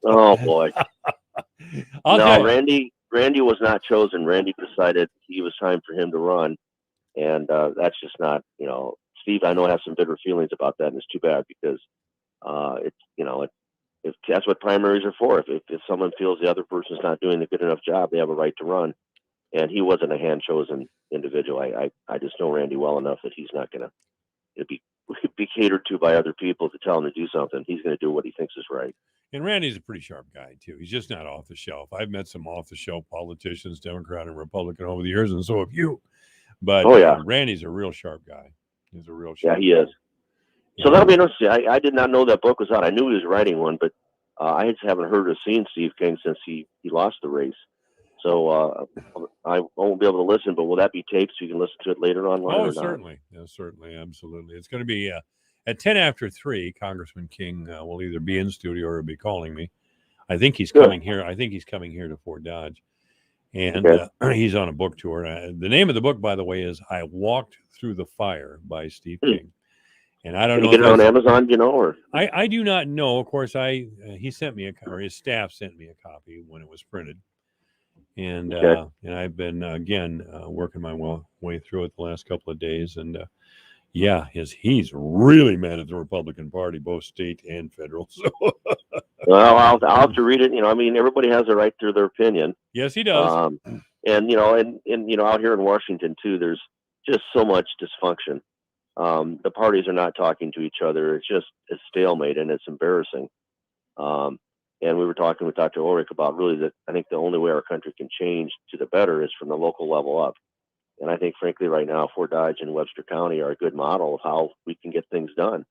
Oh, boy. I'll tell No, you. Randy was not chosen. Randy decided it was time for him to run. And that's just not, Steve, I know, has some bitter feelings about that. And it's too bad because if that's what primaries are for. If someone feels the other person's not doing a good enough job, they have a right to run. And he wasn't a hand-chosen individual. I just know Randy well enough that he's not going to be catered to by other people to tell him to do something. He's going to do what he thinks is right. And Randy's a pretty sharp guy, too. He's just not off the shelf. I've met some off-the-shelf politicians, Democrat and Republican, over the years, and so have you. But Oh, yeah. Randy's a real sharp guy. He's a real Yeah, sharp he is. So that'll be interesting. I did not know that book was out. I knew he was writing one, but I just haven't heard or seen Steve King since he lost the race. So I won't be able to listen, but will that be taped so you can listen to it later online or Oh, not? certainly. Yeah, certainly. Absolutely. It's going to be at 10 after 3. Congressman King will either be in studio or be calling me. I think he's Good. coming here. I think he's coming here to Fort Dodge. And Okay. he's on a book tour. The name of the book, by the way, is I Walked Through the Fire by Steve King. And I don't Can know you get if it on that's- Amazon, or? I do not know. Of course, he sent me or his staff sent me a copy when it was printed, and Okay. and I've been again working my way through it the last couple of days, and yeah, he's really mad at the Republican Party, both state and federal. So Well, I'll have to read it. Everybody has a right to their opinion. yes, he does. And out here in Washington too, there's just so much dysfunction. The parties are not talking to each other. It's stalemate, and it's embarrassing. And we were talking with Dr. Ulrich about really that I think the only way our country can change to the better is from the local level up. And I think, frankly, right now, Fort Dodge and Webster County are a good model of how we can get things done,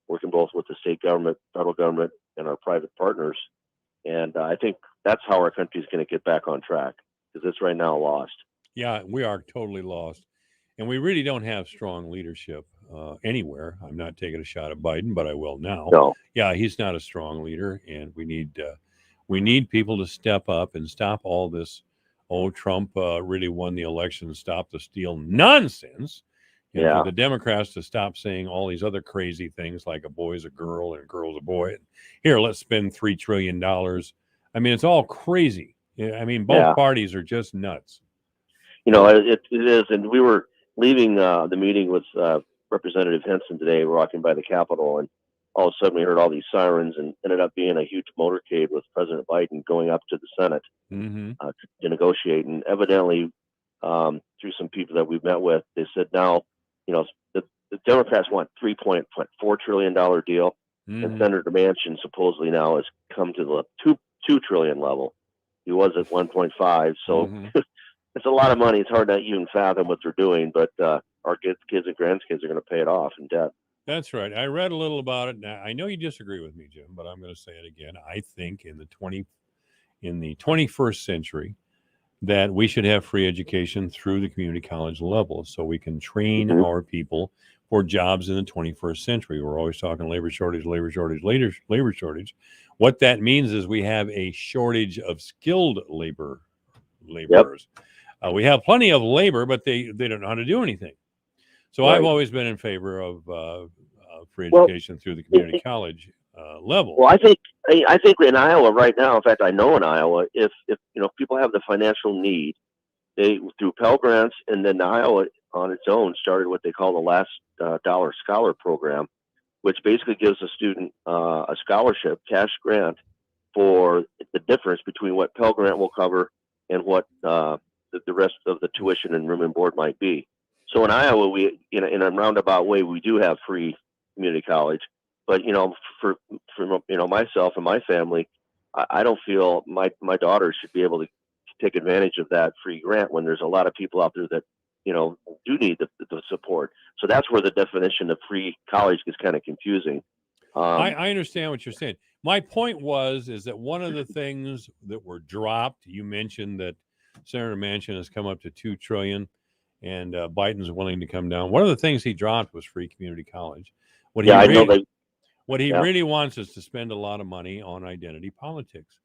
working both with the state government, federal government, and our private partners. And I think that's how our country is going to get back on track, because it's right now lost. Yeah, we are totally lost, and we really don't have strong leadership. anywhere. I'm not taking a shot at Biden, but I will now. No. Yeah, he's not a strong leader, and we need people to step up and stop all this. Oh, Trump really won the election. Stop the steal nonsense. You know, Yeah. for the Democrats to stop saying all these other crazy things like a boy's a girl and a girl's a boy. Here, let's spend $3 trillion. I mean, it's all crazy. I mean, both Yeah. parties are just nuts. You know, it is. And we were leaving the meeting with Representative Henson today, walking by the Capitol, and all of a sudden we heard all these sirens, and ended up being a huge motorcade with President Biden going up to the Senate Mm-hmm. to negotiate. And evidently, through some people that we've met with, they said now, you know, the Democrats want $3.4 trillion deal, and Mhm. Senator Manchin supposedly now has come to the two trillion level. He was at 1.5, so Mhm. it's a lot of money. It's hard to even fathom what they're doing, but our kids and grandkids are going to pay it off in debt. That's right. I read a little about it. Now, I know you disagree with me, Jim, but I'm going to say it again. I think in the 21st century that we should have free education through the community college level so we can train Mhm. our people for jobs in the 21st century. We're always talking labor shortage. What that means is we have a shortage of skilled laborers. We have plenty of labor, but they don't know how to do anything. So I've Right. always been in favor of free Well, education through the community college level. Well, I think in Iowa right now, in fact, I know in Iowa, if you know people have the financial need, they through Pell Grants, and then Iowa on its own started what they call the Last Dollar Scholar Program, which basically gives a student a scholarship, cash grant, for the difference between what Pell Grant will cover and what the rest of the tuition and room and board might be. So in Iowa, we in a roundabout way, we do have free community college. But you know, for you know myself and my family, I don't feel my daughter should be able to take advantage of that free grant when there's a lot of people out there that you know do need the support. So that's where the definition of free college gets kind of confusing. I understand what you're saying. My point is that one of the things that were dropped, you mentioned that Senator Manchin has come up to $2 trillion and Biden's willing to come down. One of the things he dropped was free community college. What he really wants is to spend a lot of money on identity politics.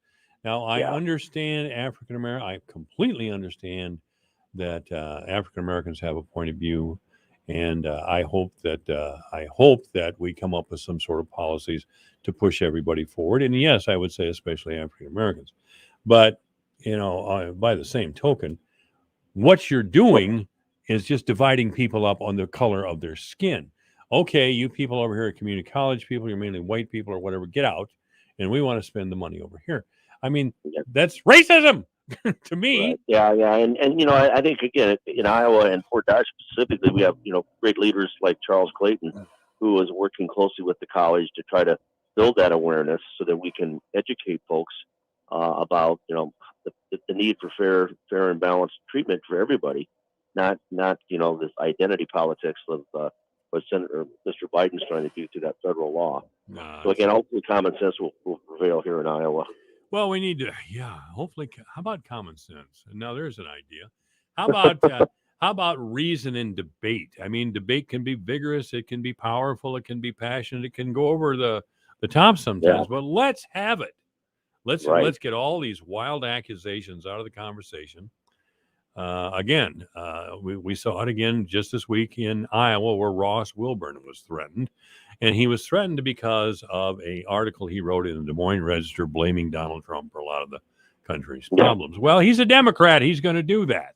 Now, I understand I completely understand that African Americans have a point of view, and I hope that we come up with some sort of policies to push everybody forward. And yes, I would say especially African Americans. But you know, by the same token, what you're doing is just dividing people up on the color of their skin. Okay, you people over here at community college people, you're mainly white people or whatever, get out, and we want to spend the money over here. I mean, that's racism to me. Right. Yeah, and you know, I think again in Iowa and Fort Dodge specifically, we have you know great leaders like Charles Clayton, who is working closely with the college to try to build that awareness so that we can educate folks about you know the need for fair and balanced treatment for everybody, not you know this identity politics of what Senator Mr. Biden's trying to do through that federal law. So again, hopefully common sense will prevail here in Iowa. Well, we need to, hopefully. How about common sense? And now there's an idea. How about reason and debate? I mean, debate can be vigorous, it can be powerful, it can be passionate, it can go over the top sometimes. But let's have it. Let's get all these wild accusations out of the conversation. Again, we saw it again just this week in Iowa where Ross Wilburn was threatened. And he was threatened because of an article he wrote in the Des Moines Register blaming Donald Trump for a lot of the country's problems. Well, he's a Democrat. He's going to do that.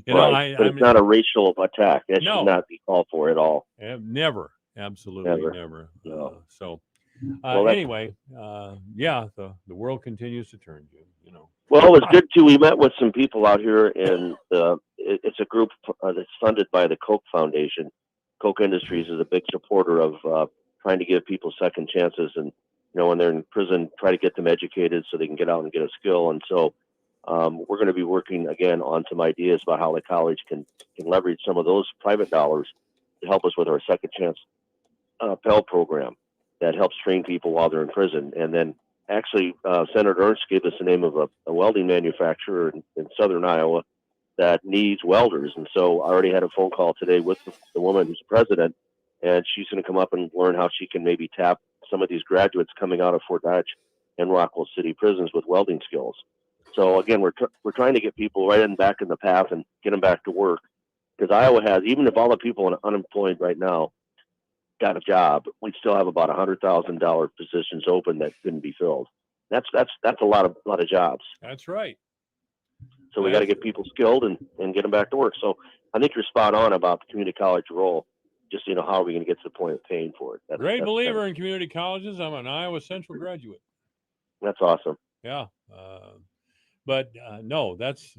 You know, but it's not a racial attack. That should not be called for at all. Never. Absolutely never. No. Anyway, the world continues to turn, Jim, you know. Well, it was good too. We met with some people out here, and it's a group that's funded by the Koch Foundation. Koch Industries is a big supporter of trying to give people second chances, and you know when they're in prison, try to get them educated so they can get out and get a skill. And so we're going to be working again on some ideas about how the college can leverage some of those private dollars to help us with our second chance Pell program that helps train people while they're in prison. And then actually, Senator Ernst gave us the name of a welding manufacturer in southern Iowa that needs welders. And so I already had a phone call today with the woman who's the president and she's going to come up and learn how she can maybe tap some of these graduates coming out of Fort Dodge and Rockwell City prisons with welding skills. So again, we're trying to get people right back in the path and get them back to work, because Iowa has, even if all the people unemployed right now got a job, we still have about $100,000 positions open that couldn't be filled. That's a lot of jobs. That's right. So we got to get people skilled and get them back to work. So I think you're spot on about the community college role. Just, how are we going to get to the point of paying for it? Great believer in community colleges. I'm an Iowa Central graduate. That's awesome. Yeah. But no, that's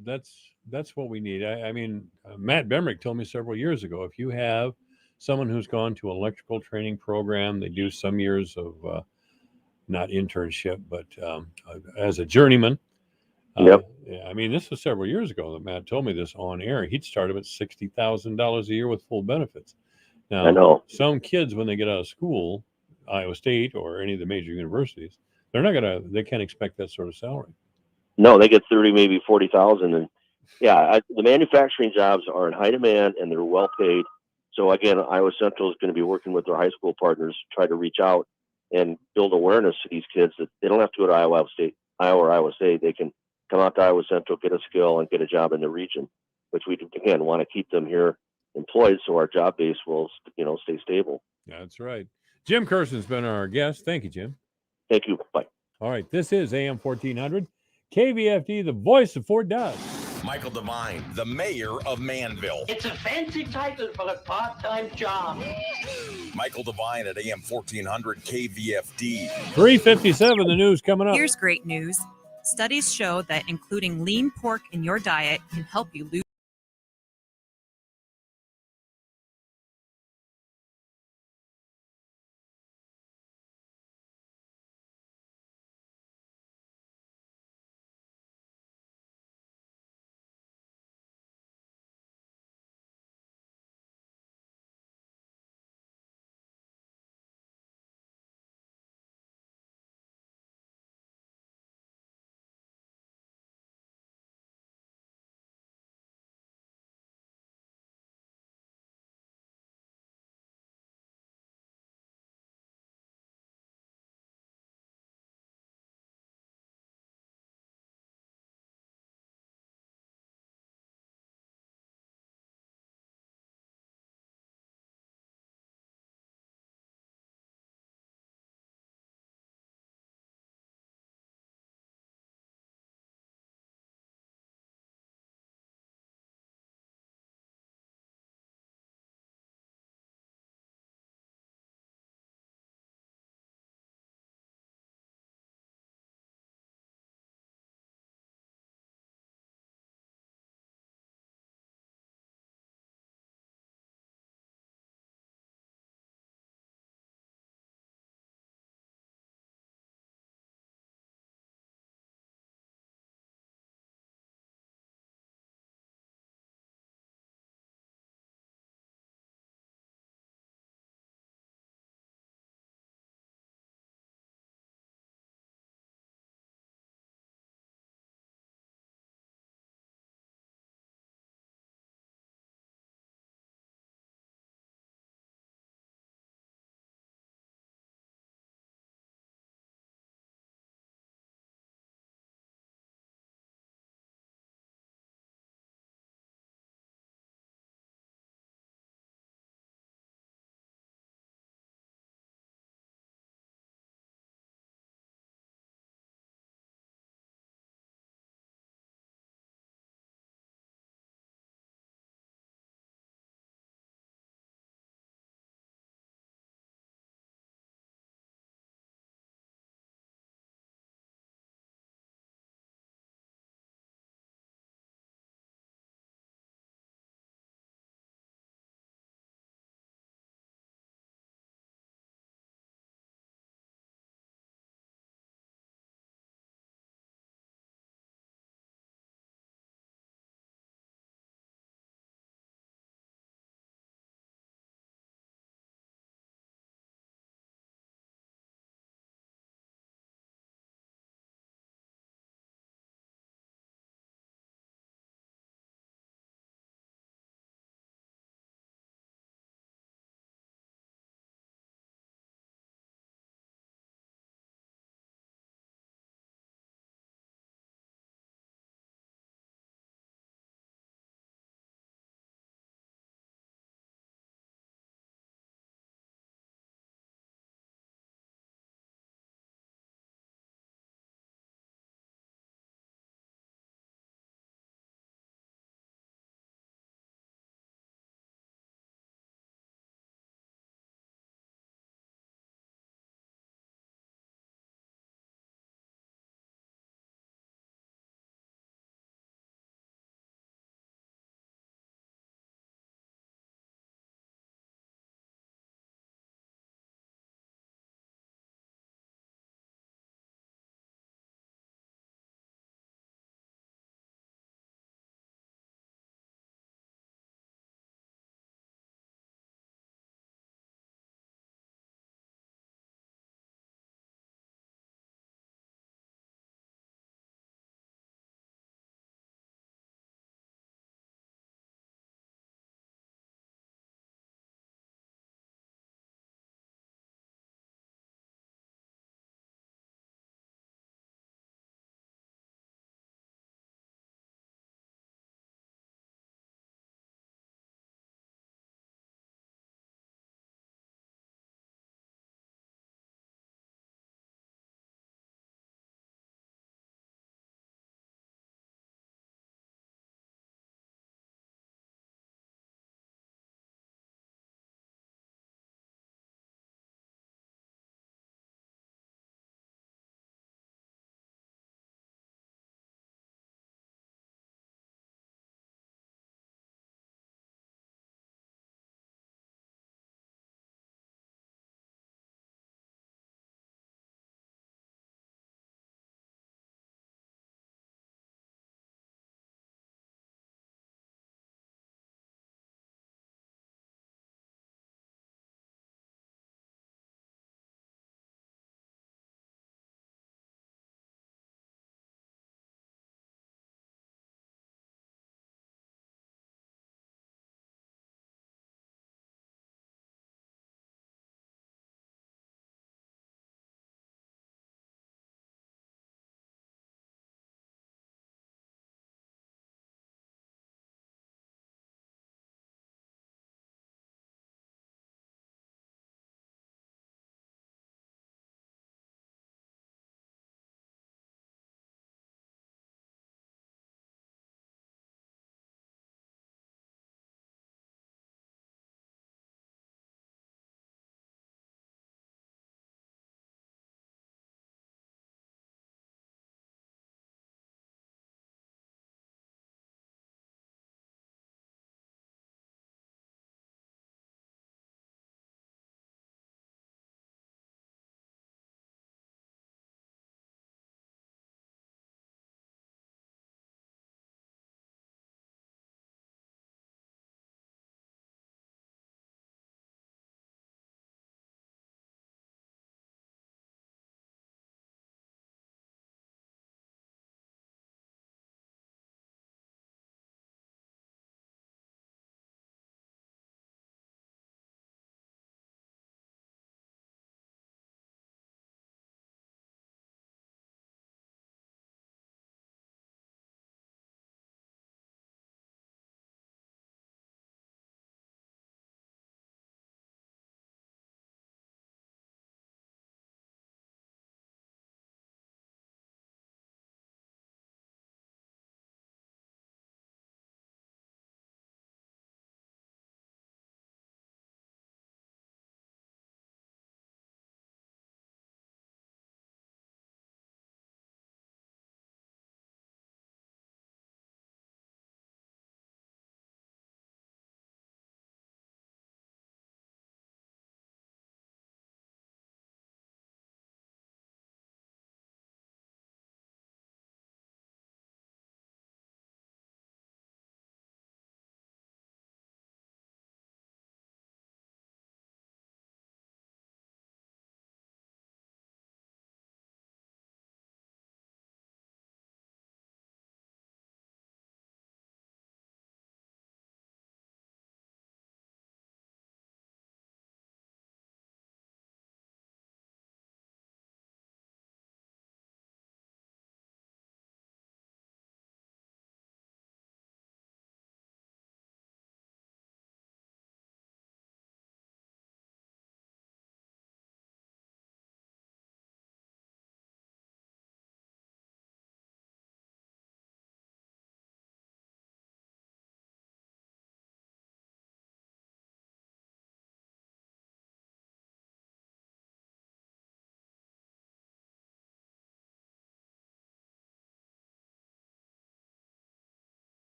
what we need. I mean, Matt Bemrick told me several years ago, if you have someone who's gone to an electrical training program, they do some years of not internship, but as a journeyman. Yep. I mean, this was several years ago that Matt told me this on air. He'd start him at $60,000 a year with full benefits. Now, I know some kids, when they get out of school, Iowa State or any of the major universities, they can't expect that sort of salary. No, they get 30, maybe 40,000. And yeah, the manufacturing jobs are in high demand and they're well paid. So again, Iowa Central is going to be working with their high school partners to try to reach out and build awareness to these kids that they don't have to go to Iowa or Iowa State. They can come out to Iowa Central, get a skill, and get a job in the region, which we, again, want to keep them here employed so our job base will, stay stable. That's right. Jim Kerson's been our guest. Thank you, Jim. Thank you. Bye. All right. This is AM 1400, KVFD, the voice of Fort Dodge. Michael Devine, the mayor of Manville. It's a fancy title for a part-time job. Michael Devine at AM 1400 KVFD. 3:57, the news coming up. Here's great news. Studies show that including lean pork in your diet can help you lose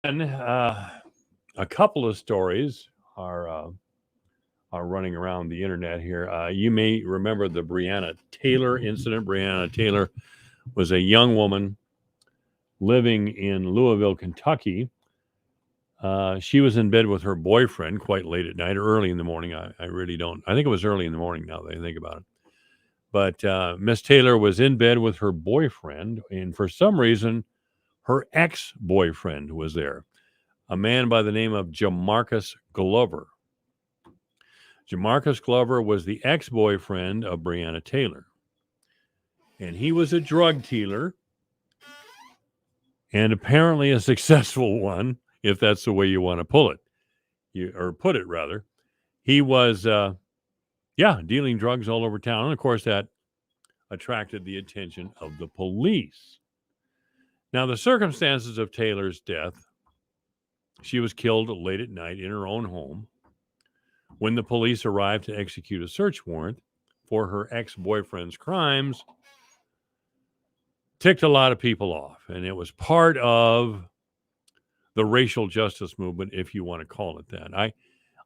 And a couple of stories are running around the internet here. You may remember the Breonna Taylor incident. Breonna Taylor was a young woman living in Louisville, Kentucky. She was in bed with her boyfriend quite late at night or early in the morning. I really don't. I think it was early in the morning now that I think about it. But Miss Taylor was in bed with her boyfriend, and for some reason, her ex-boyfriend was there, a man by the name of Jamarcus Glover. Jamarcus Glover was the ex-boyfriend of Breonna Taylor, and he was a drug dealer, and apparently a successful one, if that's the way you want to put it rather. He was, dealing drugs all over town, and of course that attracted the attention of the police. Now, the circumstances of Taylor's death, she was killed late at night in her own home when the police arrived to execute a search warrant for her ex-boyfriend's crimes. Ticked a lot of people off, and it was part of the racial justice movement, if you want to call it that.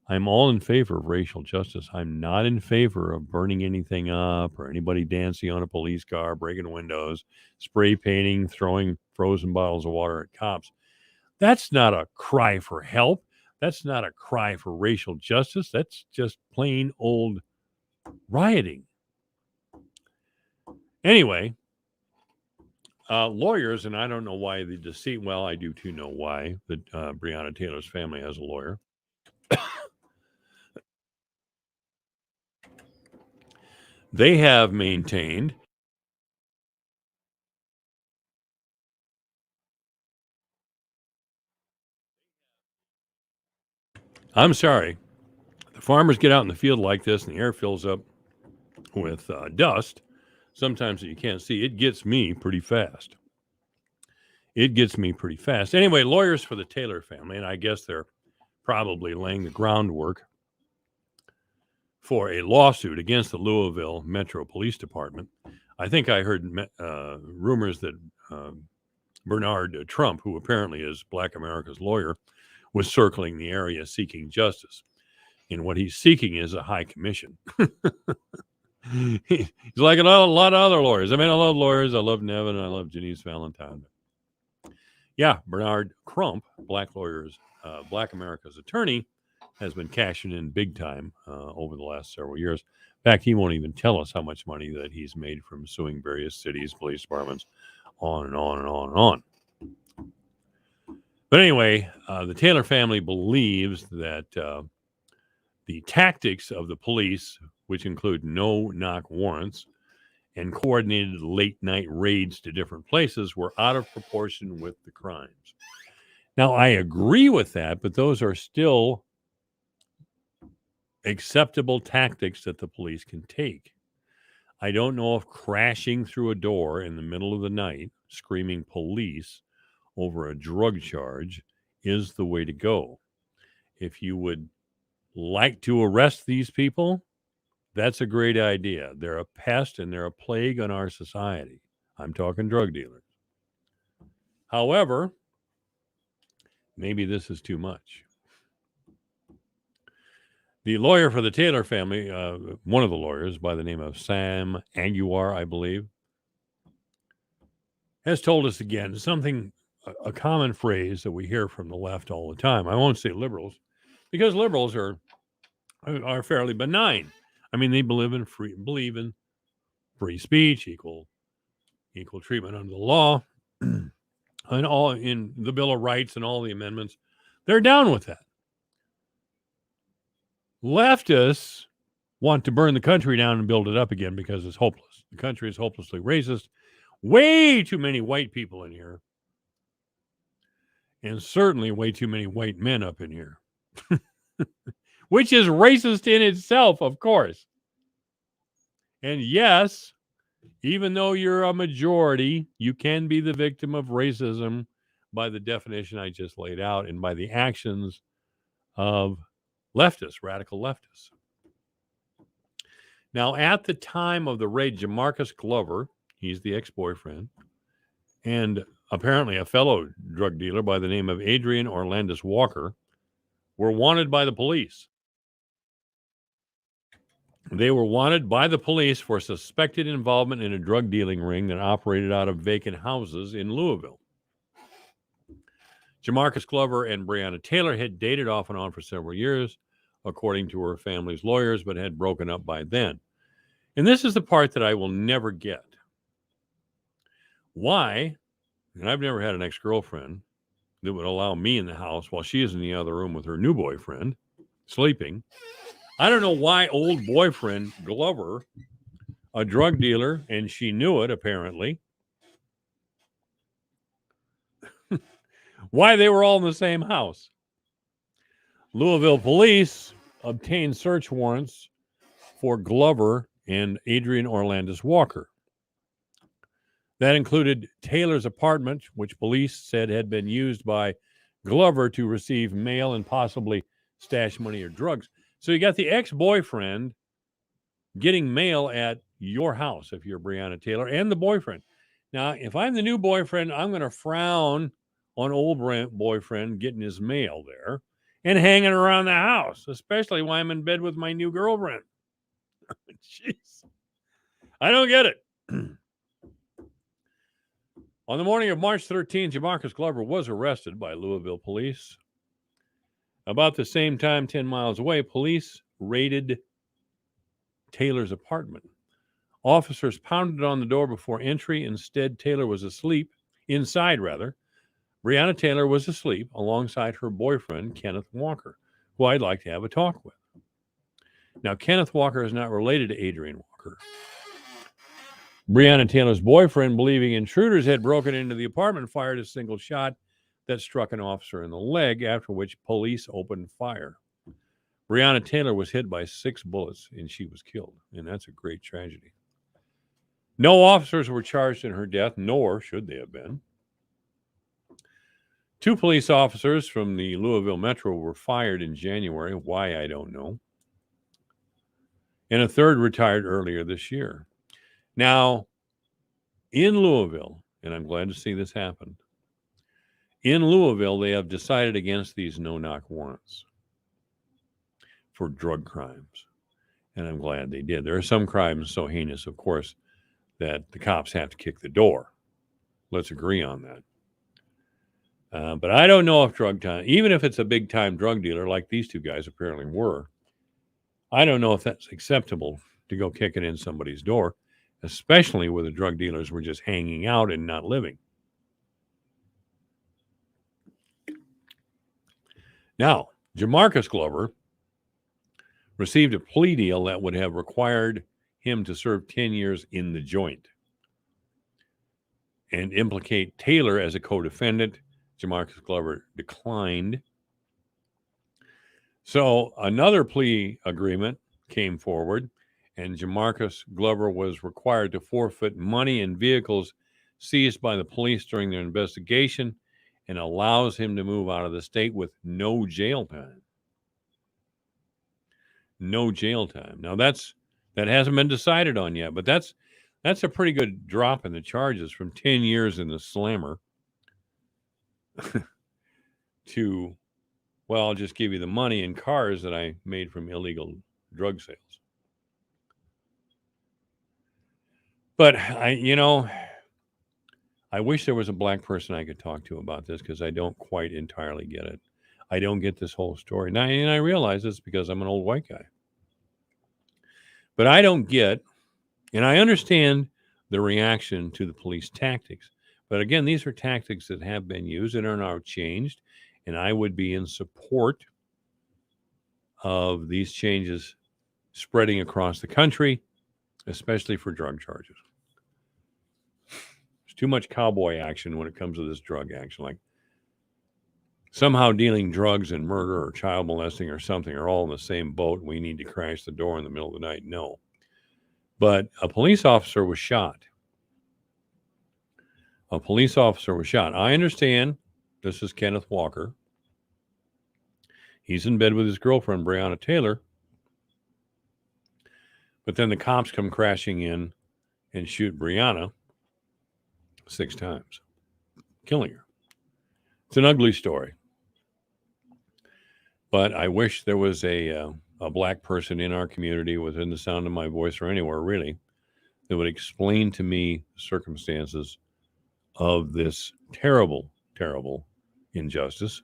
I'm all in favor of racial justice. I'm not in favor of burning anything up or anybody dancing on a police car, breaking windows, spray painting, throwing frozen bottles of water at cops. That's not a cry for help. That's not a cry for racial justice. That's just plain old rioting. Anyway, lawyers, and I don't know why the deceit, well, I do too know why Breonna Taylor's family has a lawyer. They have maintained I'm sorry. The farmers get out in the field like this and the air fills up with dust, sometimes that you can't see. It gets me pretty fast. Anyway, lawyers for the Taylor family, and I guess they're probably laying the groundwork for a lawsuit against the Louisville Metro Police Department. I think I heard rumors that Bernard Trump, who apparently is Black America's lawyer, was circling the area seeking justice. And what he's seeking is a high commission. He's like a lot of other lawyers. I mean, I love lawyers. I love Nevin. I love Janice Valentine. Yeah, Bernard Crump, Black America's attorney, has been cashing in big time over the last several years. In fact, he won't even tell us how much money that he's made from suing various cities, police departments, on and on and on and on. But anyway, the Taylor family believes that the tactics of the police, which include no-knock warrants and coordinated late-night raids to different places, were out of proportion with the crimes. Now, I agree with that, but those are still acceptable tactics that the police can take. I don't know if crashing through a door in the middle of the night, screaming police over a drug charge, is the way to go. If you would like to arrest these people, that's a great idea. They're a pest and they're a plague on our society. I'm talking drug dealers. However, maybe this is too much. The lawyer for the Taylor family, one of the lawyers by the name of Sam Aguiar, I believe, has told us again something, a common phrase that we hear from the left all the time. I won't say liberals, because liberals are fairly benign. I mean, they believe in free speech, equal treatment under the law, and all in the Bill of Rights and all the amendments. They're down with that. Leftists want to burn the country down and build it up again because it's hopeless. The country is hopelessly racist. Way too many white people in here. And certainly way too many white men up in here. Which is racist in itself, of course. And yes, even though you're a majority, you can be the victim of racism by the definition I just laid out and by the actions of leftists, radical leftists. Now, at the time of the raid, Jamarcus Glover, he's the ex-boyfriend, and apparently a fellow drug dealer by the name of Adrian Orlandis Walker, were wanted by the police. They were wanted by the police for suspected involvement in a drug dealing ring that operated out of vacant houses in Louisville. Jamarcus Glover and Breonna Taylor had dated off and on for several years, according to her family's lawyers, but had broken up by then. And this is the part that I will never get. Why, and I've never had an ex-girlfriend that would allow me in the house while she is in the other room with her new boyfriend, sleeping. I don't know why old boyfriend Glover, a drug dealer, and she knew it apparently, why they were all in the same house. Louisville police obtained search warrants for Glover and Adrian Orlandis Walker. That included Taylor's apartment, which police said had been used by Glover to receive mail and possibly stash money or drugs. So you got the ex-boyfriend getting mail at your house if you're Breonna Taylor, and the boyfriend. Now, if I'm the new boyfriend, I'm going to frown on old boyfriend getting his mail there and hanging around the house, especially when I'm in bed with my new girlfriend. Jeez. I don't get it. On the morning of March 13th, Jamarcus Glover was arrested by Louisville police. About the same time, 10 miles away, police raided Taylor's apartment. Officers pounded on the door before entry. Instead, Taylor was asleep. Inside, rather. Breonna Taylor was asleep alongside her boyfriend, Kenneth Walker, who I'd like to have a talk with. Now, Kenneth Walker is not related to Adrian Walker. Breonna Taylor's boyfriend, believing intruders had broken into the apartment, fired a single shot that struck an officer in the leg, after which police opened fire. Breonna Taylor was hit by 6 bullets, and she was killed, and that's a great tragedy. No officers were charged in her death, nor should they have been. 2 police officers from the Louisville Metro were fired in January. Why, I don't know. And a 3rd retired earlier this year. Now, in Louisville, and I'm glad to see this happen, in Louisville, they have decided against these no-knock warrants for drug crimes. And I'm glad they did. There are some crimes so heinous, of course, that the cops have to kick the door. Let's agree on that. But I don't know if drug time, even if it's a big-time drug dealer like these 2 guys apparently were, I don't know if that's acceptable to go kicking in somebody's door, especially where the drug dealers were just hanging out and not living. Now, Jamarcus Glover received a plea deal that would have required him to serve 10 years in the joint and implicate Taylor as a co-defendant. Jamarcus Glover declined. So another plea agreement came forward, and Jamarcus Glover was required to forfeit money and vehicles seized by the police during their investigation, and allows him to move out of the state with no jail time. No jail time. Now that hasn't been decided on yet, but that's a pretty good drop in the charges from 10 years in the slammer to, well, I'll just give you the money and cars that I made from illegal drug sales. But I wish there was a black person I could talk to about this, because I don't quite entirely get it. I don't get this whole story. Now, and I realize this because I'm an old white guy. But I don't get, and I understand the reaction to the police tactics. But again, these are tactics that have been used and are now changed. And I would be in support of these changes spreading across the country, especially for drug charges. Too much cowboy action when it comes to this drug action. Like somehow dealing drugs and murder or child molesting or something are all in the same boat. We need to crash the door in the middle of the night. No. But a police officer was shot. A police officer was shot. I understand this is Kenneth Walker. He's in bed with his girlfriend, Breonna Taylor. But then the cops come crashing in and shoot Breonna 6 times. killing her. It's an ugly story. But I wish there was a black person in our community within the sound of my voice or anywhere really that would explain to me the circumstances of this terrible, terrible injustice.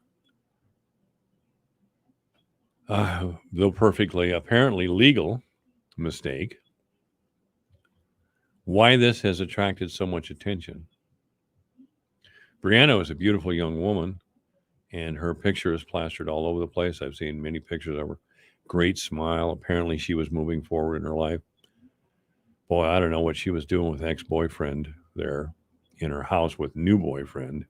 Though perfectly, apparently legal mistake. Why this has attracted so much attention. Brianna is a beautiful young woman, and her picture is plastered all over the place. I've seen many pictures of her. Great smile. Apparently she was moving forward in her life. Boy, I don't know what she was doing with ex-boyfriend there in her house with new boyfriend.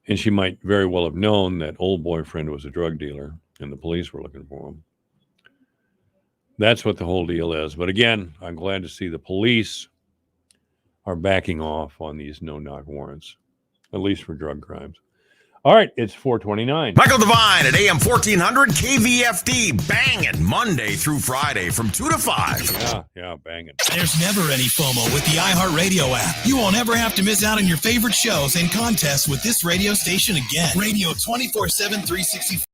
And she might very well have known that old boyfriend was a drug dealer and the police were looking for him. That's what the whole deal is. But again, I'm glad to see the police are backing off on these no-knock warrants, at least for drug crimes. All right, it's 4:29. Michael Devine at AM 1400 KVFD, banging Monday through Friday from 2 to 5. Yeah, banging. There's never any FOMO with the iHeartRadio app. You won't ever have to miss out on your favorite shows and contests with this radio station again. Radio 24/7, 365.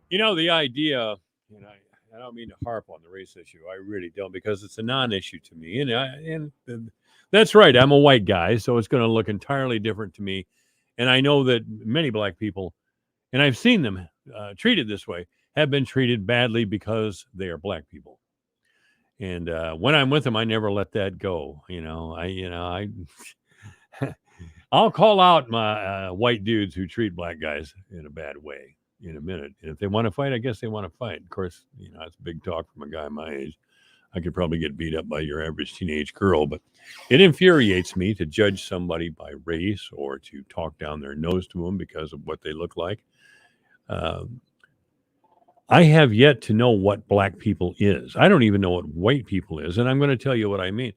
You know, the idea, and I don't mean to harp on the race issue. I really don't, because it's a non-issue to me. And that's right. I'm a white guy, so it's going to look entirely different to me. And I know that many black people, and I've seen them treated this way, have been treated badly because they are black people. And when I'm with them, I never let that go. I'll call out my white dudes who treat black guys in a bad way in a minute. And if they want to fight, I guess they want to fight. Of course, it's big talk from a guy my age. I could probably get beat up by your average teenage girl, but it infuriates me to judge somebody by race or to talk down their nose to them because of what they look like. I have yet to know what black people is. I don't even know what white people is, and I'm going to tell you what I mean.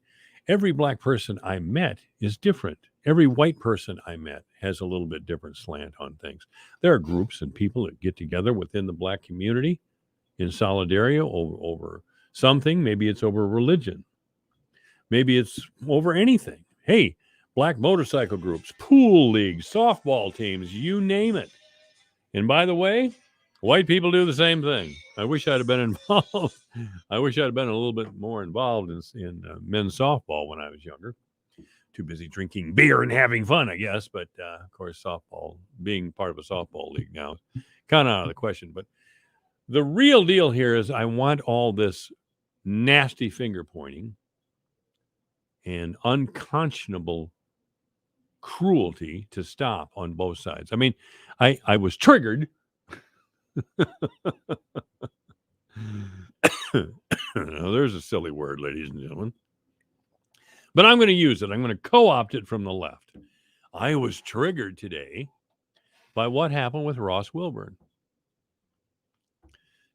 Every black person I met is different. Every white person I met has a little bit different slant on things. There are groups and people that get together within the black community in solidarity over something. Maybe it's over religion. Maybe it's over anything. Hey, black motorcycle groups, pool leagues, softball teams, you name it. And by the way, white people do the same thing. I wish I'd have been involved. I wish I'd have been a little bit more involved in men's softball when I was younger. Too busy drinking beer and having fun, I guess. But, of course, softball, being part of a softball league now, kind of out of the question. But the real deal here is I want all this nasty finger pointing and unconscionable cruelty to stop on both sides. I mean, I was triggered. Now, there's a silly word, ladies and gentlemen. But I'm going to use it. I'm going to co-opt it from the left. I was triggered today by what happened with Ross Wilburn.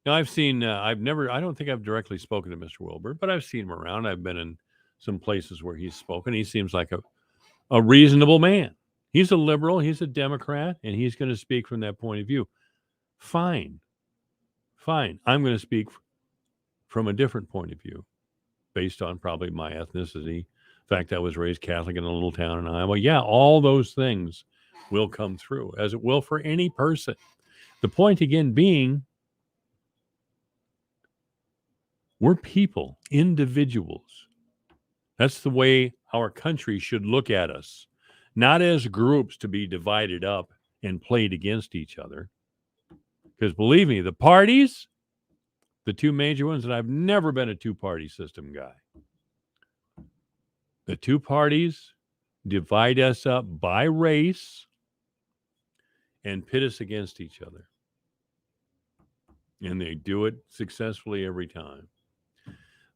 Now, I've seen, I don't think I've directly spoken to Mr. Wilburn, but I've seen him around. I've been in some places where he's spoken. He seems like a reasonable man. He's a liberal, he's a Democrat, and he's going to speak from that point of view. Fine. I'm going to speak from a different point of view, based on probably my ethnicity. In fact, I was raised Catholic in a little town in Iowa. Yeah, all those things will come through, as it will for any person. The point again being, we're people, individuals. That's the way our country should look at us, not as groups to be divided up and played against each other. Because believe me, the parties, the two major ones, and I've never been a two-party system guy. The two parties divide us up by race and pit us against each other. And they do it successfully every time.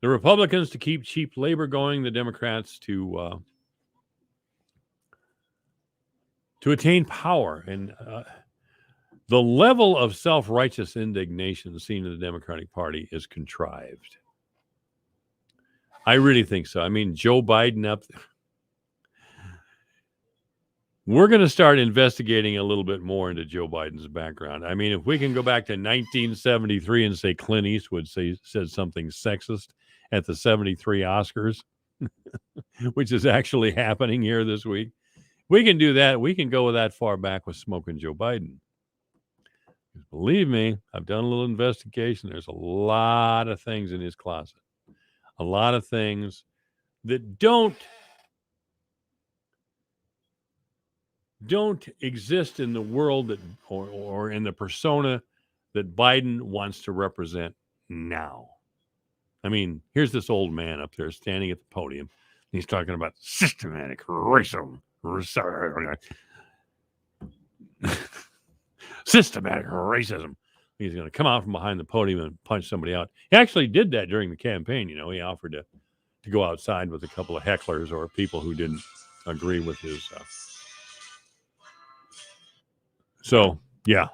The Republicans to keep cheap labor going, the Democrats to attain power. And the level of self-righteous indignation seen in the Democratic Party is contrived. I really think so. I mean, Joe Biden up there. We're going to start investigating a little bit more into Joe Biden's background. I mean, if we can go back to 1973 and say Clint Eastwood said something sexist at the 73 Oscars, which is actually happening here this week, we can do that. We can go that far back with smoking Joe Biden. Believe me, I've done a little investigation. There's a lot of things in his closet. A lot of things that don't exist in the world that or in the persona that Biden wants to represent now. I mean, here's this old man up there standing at the podium. And he's talking about systematic racism. Systematic racism. He's going to come out from behind the podium and punch somebody out. He actually did that during the campaign. You know, he offered to go outside with a couple of hecklers or people who didn't agree with his. So, yeah.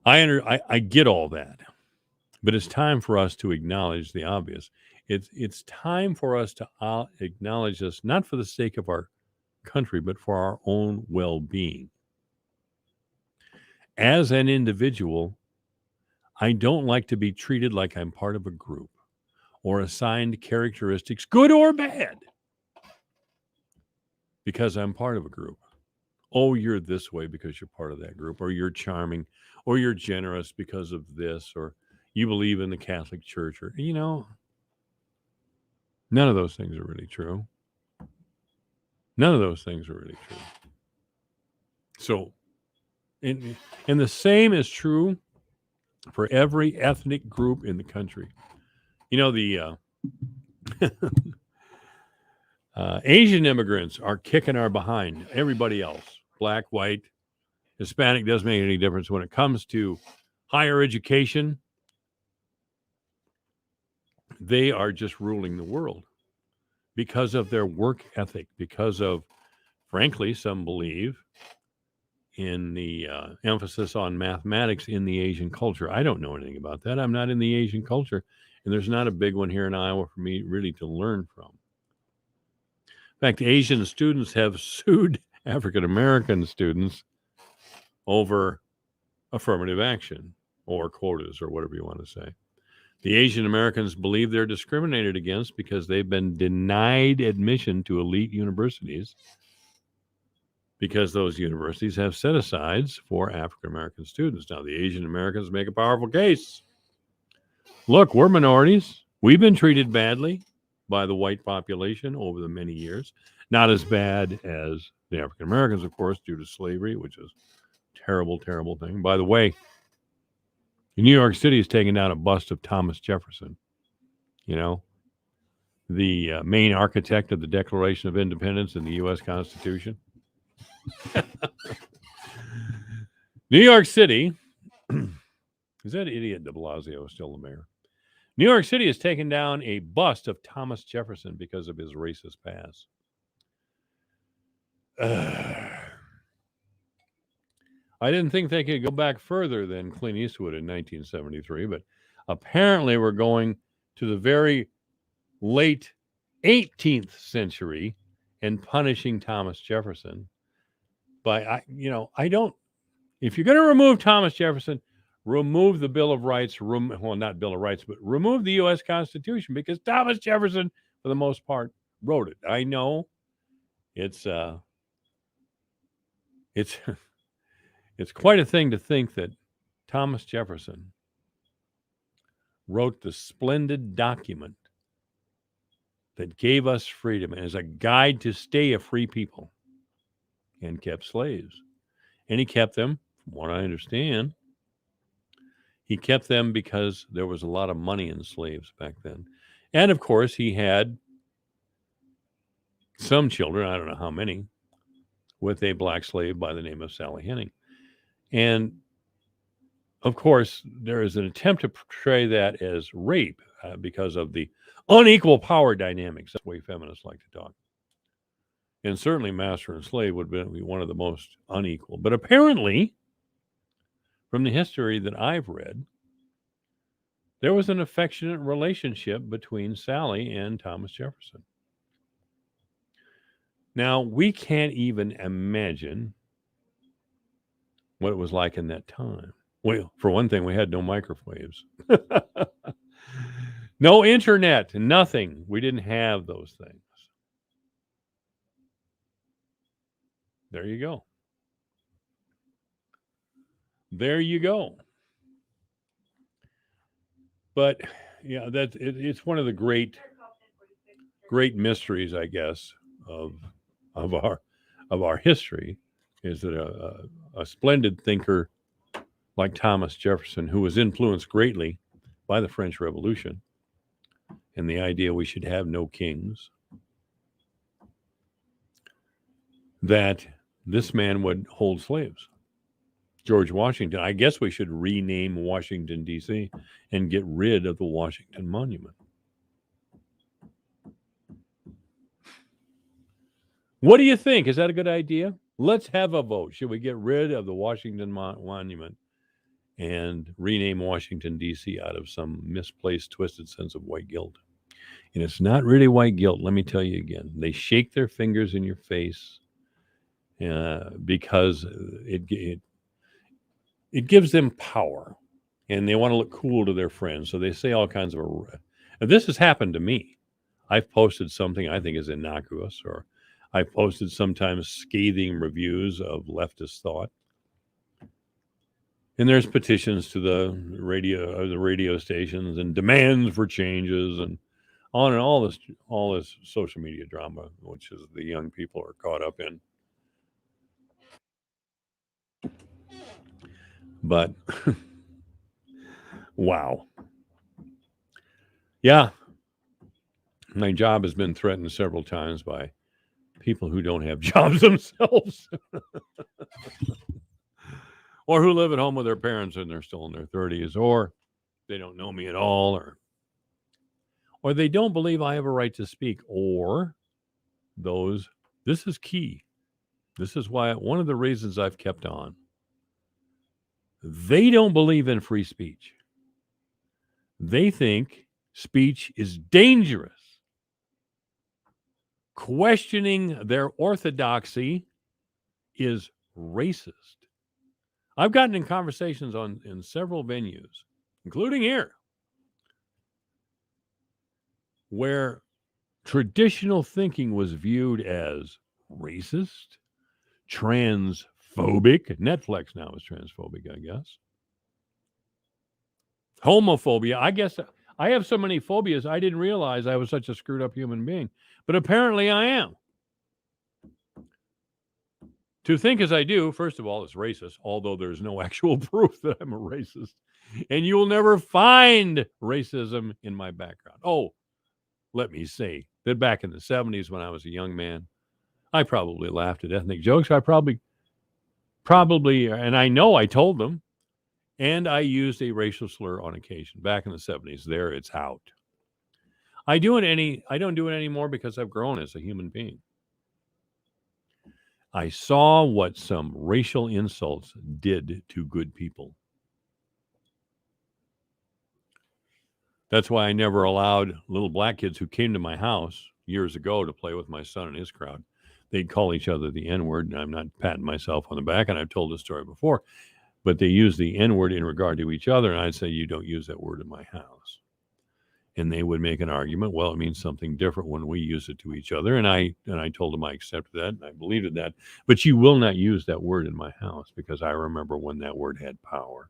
I get all that. But it's time for us to acknowledge the obvious. It's time for us to acknowledge this, not for the sake of our country, but for our own well-being. As an individual, I don't like to be treated like I'm part of a group or assigned characteristics, good or bad, because I'm part of a group. oh, you're this way because you're part of that group, or you're charming, or you're generous because of this, or you believe in the Catholic Church, or, none of those things are really true. None of those things are really true. So, and the same is true for every ethnic group in the country. The Asian immigrants are kicking our behind. Everybody else, black, white, Hispanic, doesn't make any difference when it comes to higher education. They are just ruling the world because of their work ethic, because of, frankly, some believe in the emphasis on mathematics in the Asian culture. I don't know anything about that. I'm not in the Asian culture, and there's not a big one here in Iowa for me really to learn from. In fact, Asian students have sued African American students over affirmative action or quotas or whatever you want to say. The Asian Americans believe they're discriminated against because they've been denied admission to elite universities because those universities have set-asides for African American students. Now, the Asian Americans make a powerful case. Look, we're minorities. We've been treated badly by the white population over the many years. Not as bad as the African Americans, of course, due to slavery, which is a terrible, terrible thing. By the way, New York City is taking down a bust of Thomas Jefferson, the main architect of the Declaration of Independence and the U.S. Constitution. New York City, is that idiot de Blasio still the mayor? New York City has taken down a bust of Thomas Jefferson because of his racist past. I didn't think they could go back further than Clint Eastwood in 1973, but apparently we're going to the very late 18th century and punishing Thomas Jefferson by, if you're going to remove Thomas Jefferson, remove the Bill of Rights, not Bill of Rights, but remove the U.S. Constitution, because Thomas Jefferson, for the most part, wrote it. I know it's quite a thing to think that Thomas Jefferson wrote the splendid document that gave us freedom as a guide to stay a free people and kept slaves. And he kept them, from what I understand, he kept them because there was a lot of money in slaves back then. And of course, he had some children, I don't know how many, with a black slave by the name of Sally Henning. And of course, there is an attempt to portray that as rape because of the unequal power dynamics. That's the way feminists like to talk. And certainly master and slave would be one of the most unequal. But apparently, from the history that I've read, there was an affectionate relationship between Sally and Thomas Jefferson. Now, we can't even imagine what it was like in that time. Well, for one thing, we had no microwaves. No internet, nothing. We didn't have those things. There you go. There you go. But yeah, it's one of the great mysteries, I guess, of our history, is that a splendid thinker like Thomas Jefferson, who was influenced greatly by the French Revolution and the idea we should have no kings, that this man would hold slaves. George Washington, I guess we should rename Washington, D.C. and get rid of the Washington Monument. What do you think? Is that a good idea? Let's have a vote. Should we get rid of the Washington Monument and rename Washington, D.C. out of some misplaced, twisted sense of white guilt? And it's not really white guilt. Let me tell you again. They shake their fingers in your face because it gives them power, and they want to look cool to their friends. So they say all kinds of. This has happened to me. I've posted something I think is innocuous, or I posted sometimes scathing reviews of leftist thought. And there's petitions to the radio stations and demands for changes and on and all this social media drama, which is the young people are caught up in. But wow. Yeah. My job has been threatened several times by people who don't have jobs themselves. Or who live at home with their parents and they're still in their 30s, or they don't know me at all, or they don't believe I have a right to speak, or this is key. This is why one of the reasons I've kept on. They don't believe in free speech. They think speech is dangerous. Questioning their orthodoxy is racist. I've gotten in conversations in several venues, including here, where traditional thinking was viewed as racist, transphobic. Netflix now is transphobic, I guess. Homophobia. I guess I have so many phobias, I didn't realize I was such a screwed up human being. But apparently I am. To think as I do, first of all, is racist, although there's no actual proof that I'm a racist. And you will never find racism in my background. Oh, let me say that back in the 70s when I was a young man, I probably laughed at ethnic jokes. I probably, and I know I told them, and I used a racial slur on occasion. Back in the 70s, there it's out. I don't do it anymore because I've grown as a human being. I saw what some racial insults did to good people. That's why I never allowed little black kids who came to my house years ago to play with my son and his crowd. They'd call each other the N-word, and I'm not patting myself on the back, and I've told this story before, but they use the N-word in regard to each other, and I'd say, you don't use that word in my house. And they would make an argument, well, it means something different when we use it to each other. And I told them I accepted that and I believed in that. But you will not use that word in my house because I remember when that word had power.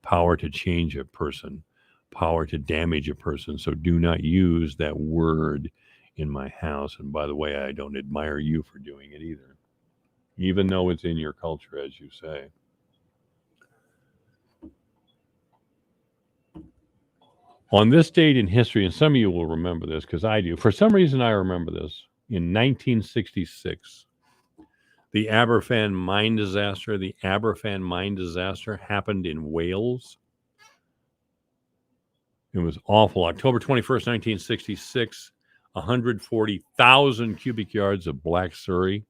Power to change a person, power to damage a person. So do not use that word in my house. And by the way, I don't admire you for doing it either, even though it's in your culture, as you say. On this date in history, and some of you will remember this because I do. For some reason, I remember this. In 1966, the Aberfan mine disaster. The Aberfan mine disaster happened in Wales. It was awful. October 21st, 1966, 140,000 cubic yards of black Surrey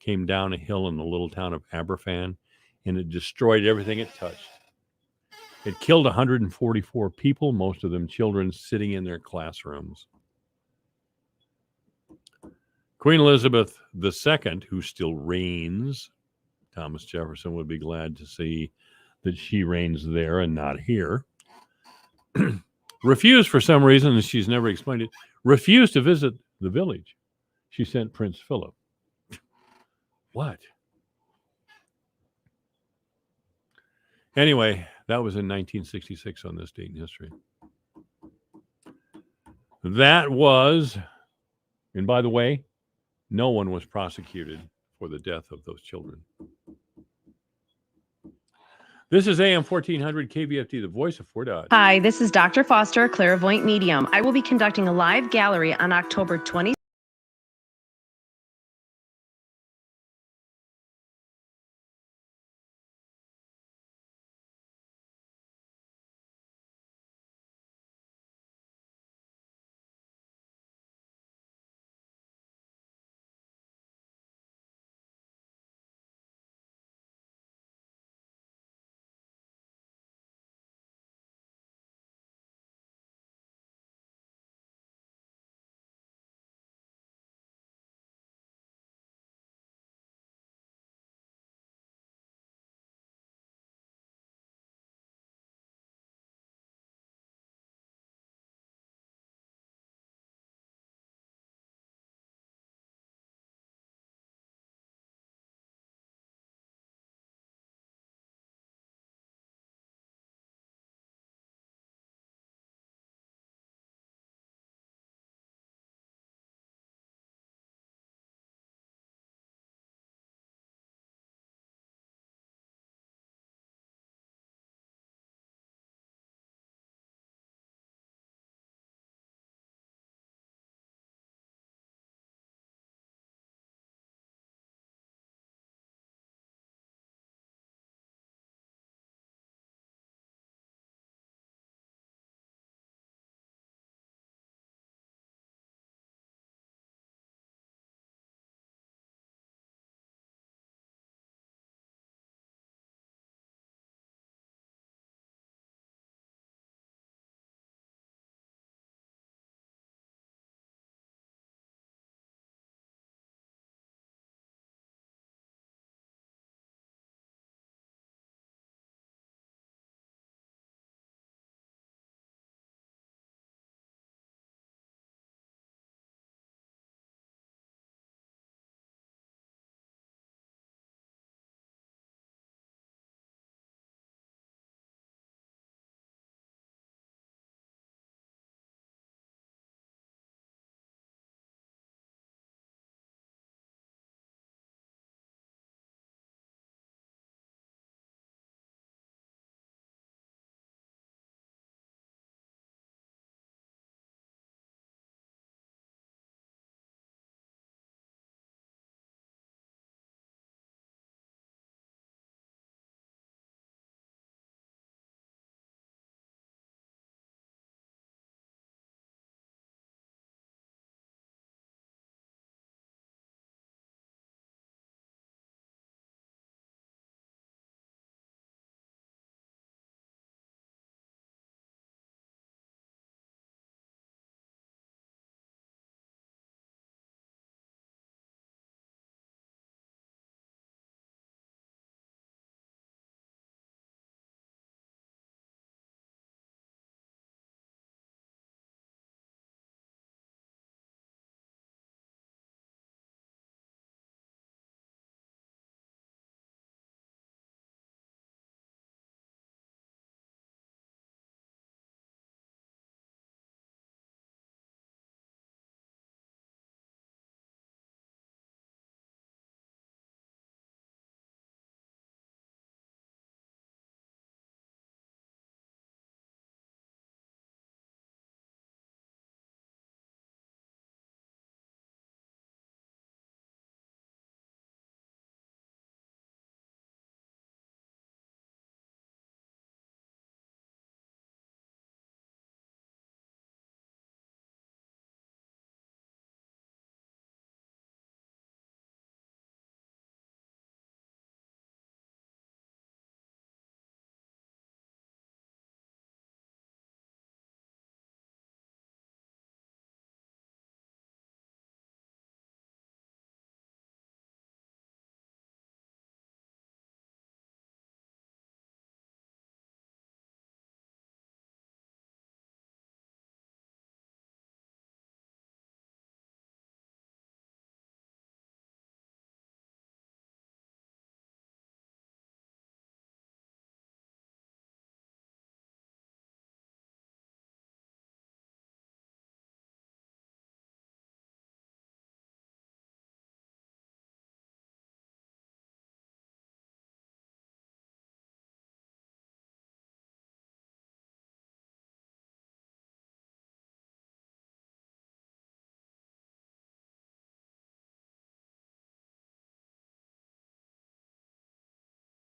came down a hill in the little town of Aberfan, and it destroyed everything it touched. It killed 144 people, most of them children sitting in their classrooms. Queen Elizabeth II, who still reigns, Thomas Jefferson would be glad to see that she reigns there and not here, refused for some reason, and she's never explained it, refused to visit the village. She sent Prince Philip. What? Anyway, that was in 1966 on this date in history. That was, and by the way, no one was prosecuted for the death of those children. This is AM 1400 KVFD, the voice of Fort Dodge. Hi, this is Dr. Foster, clairvoyant medium. I will be conducting a live gallery on October 20th.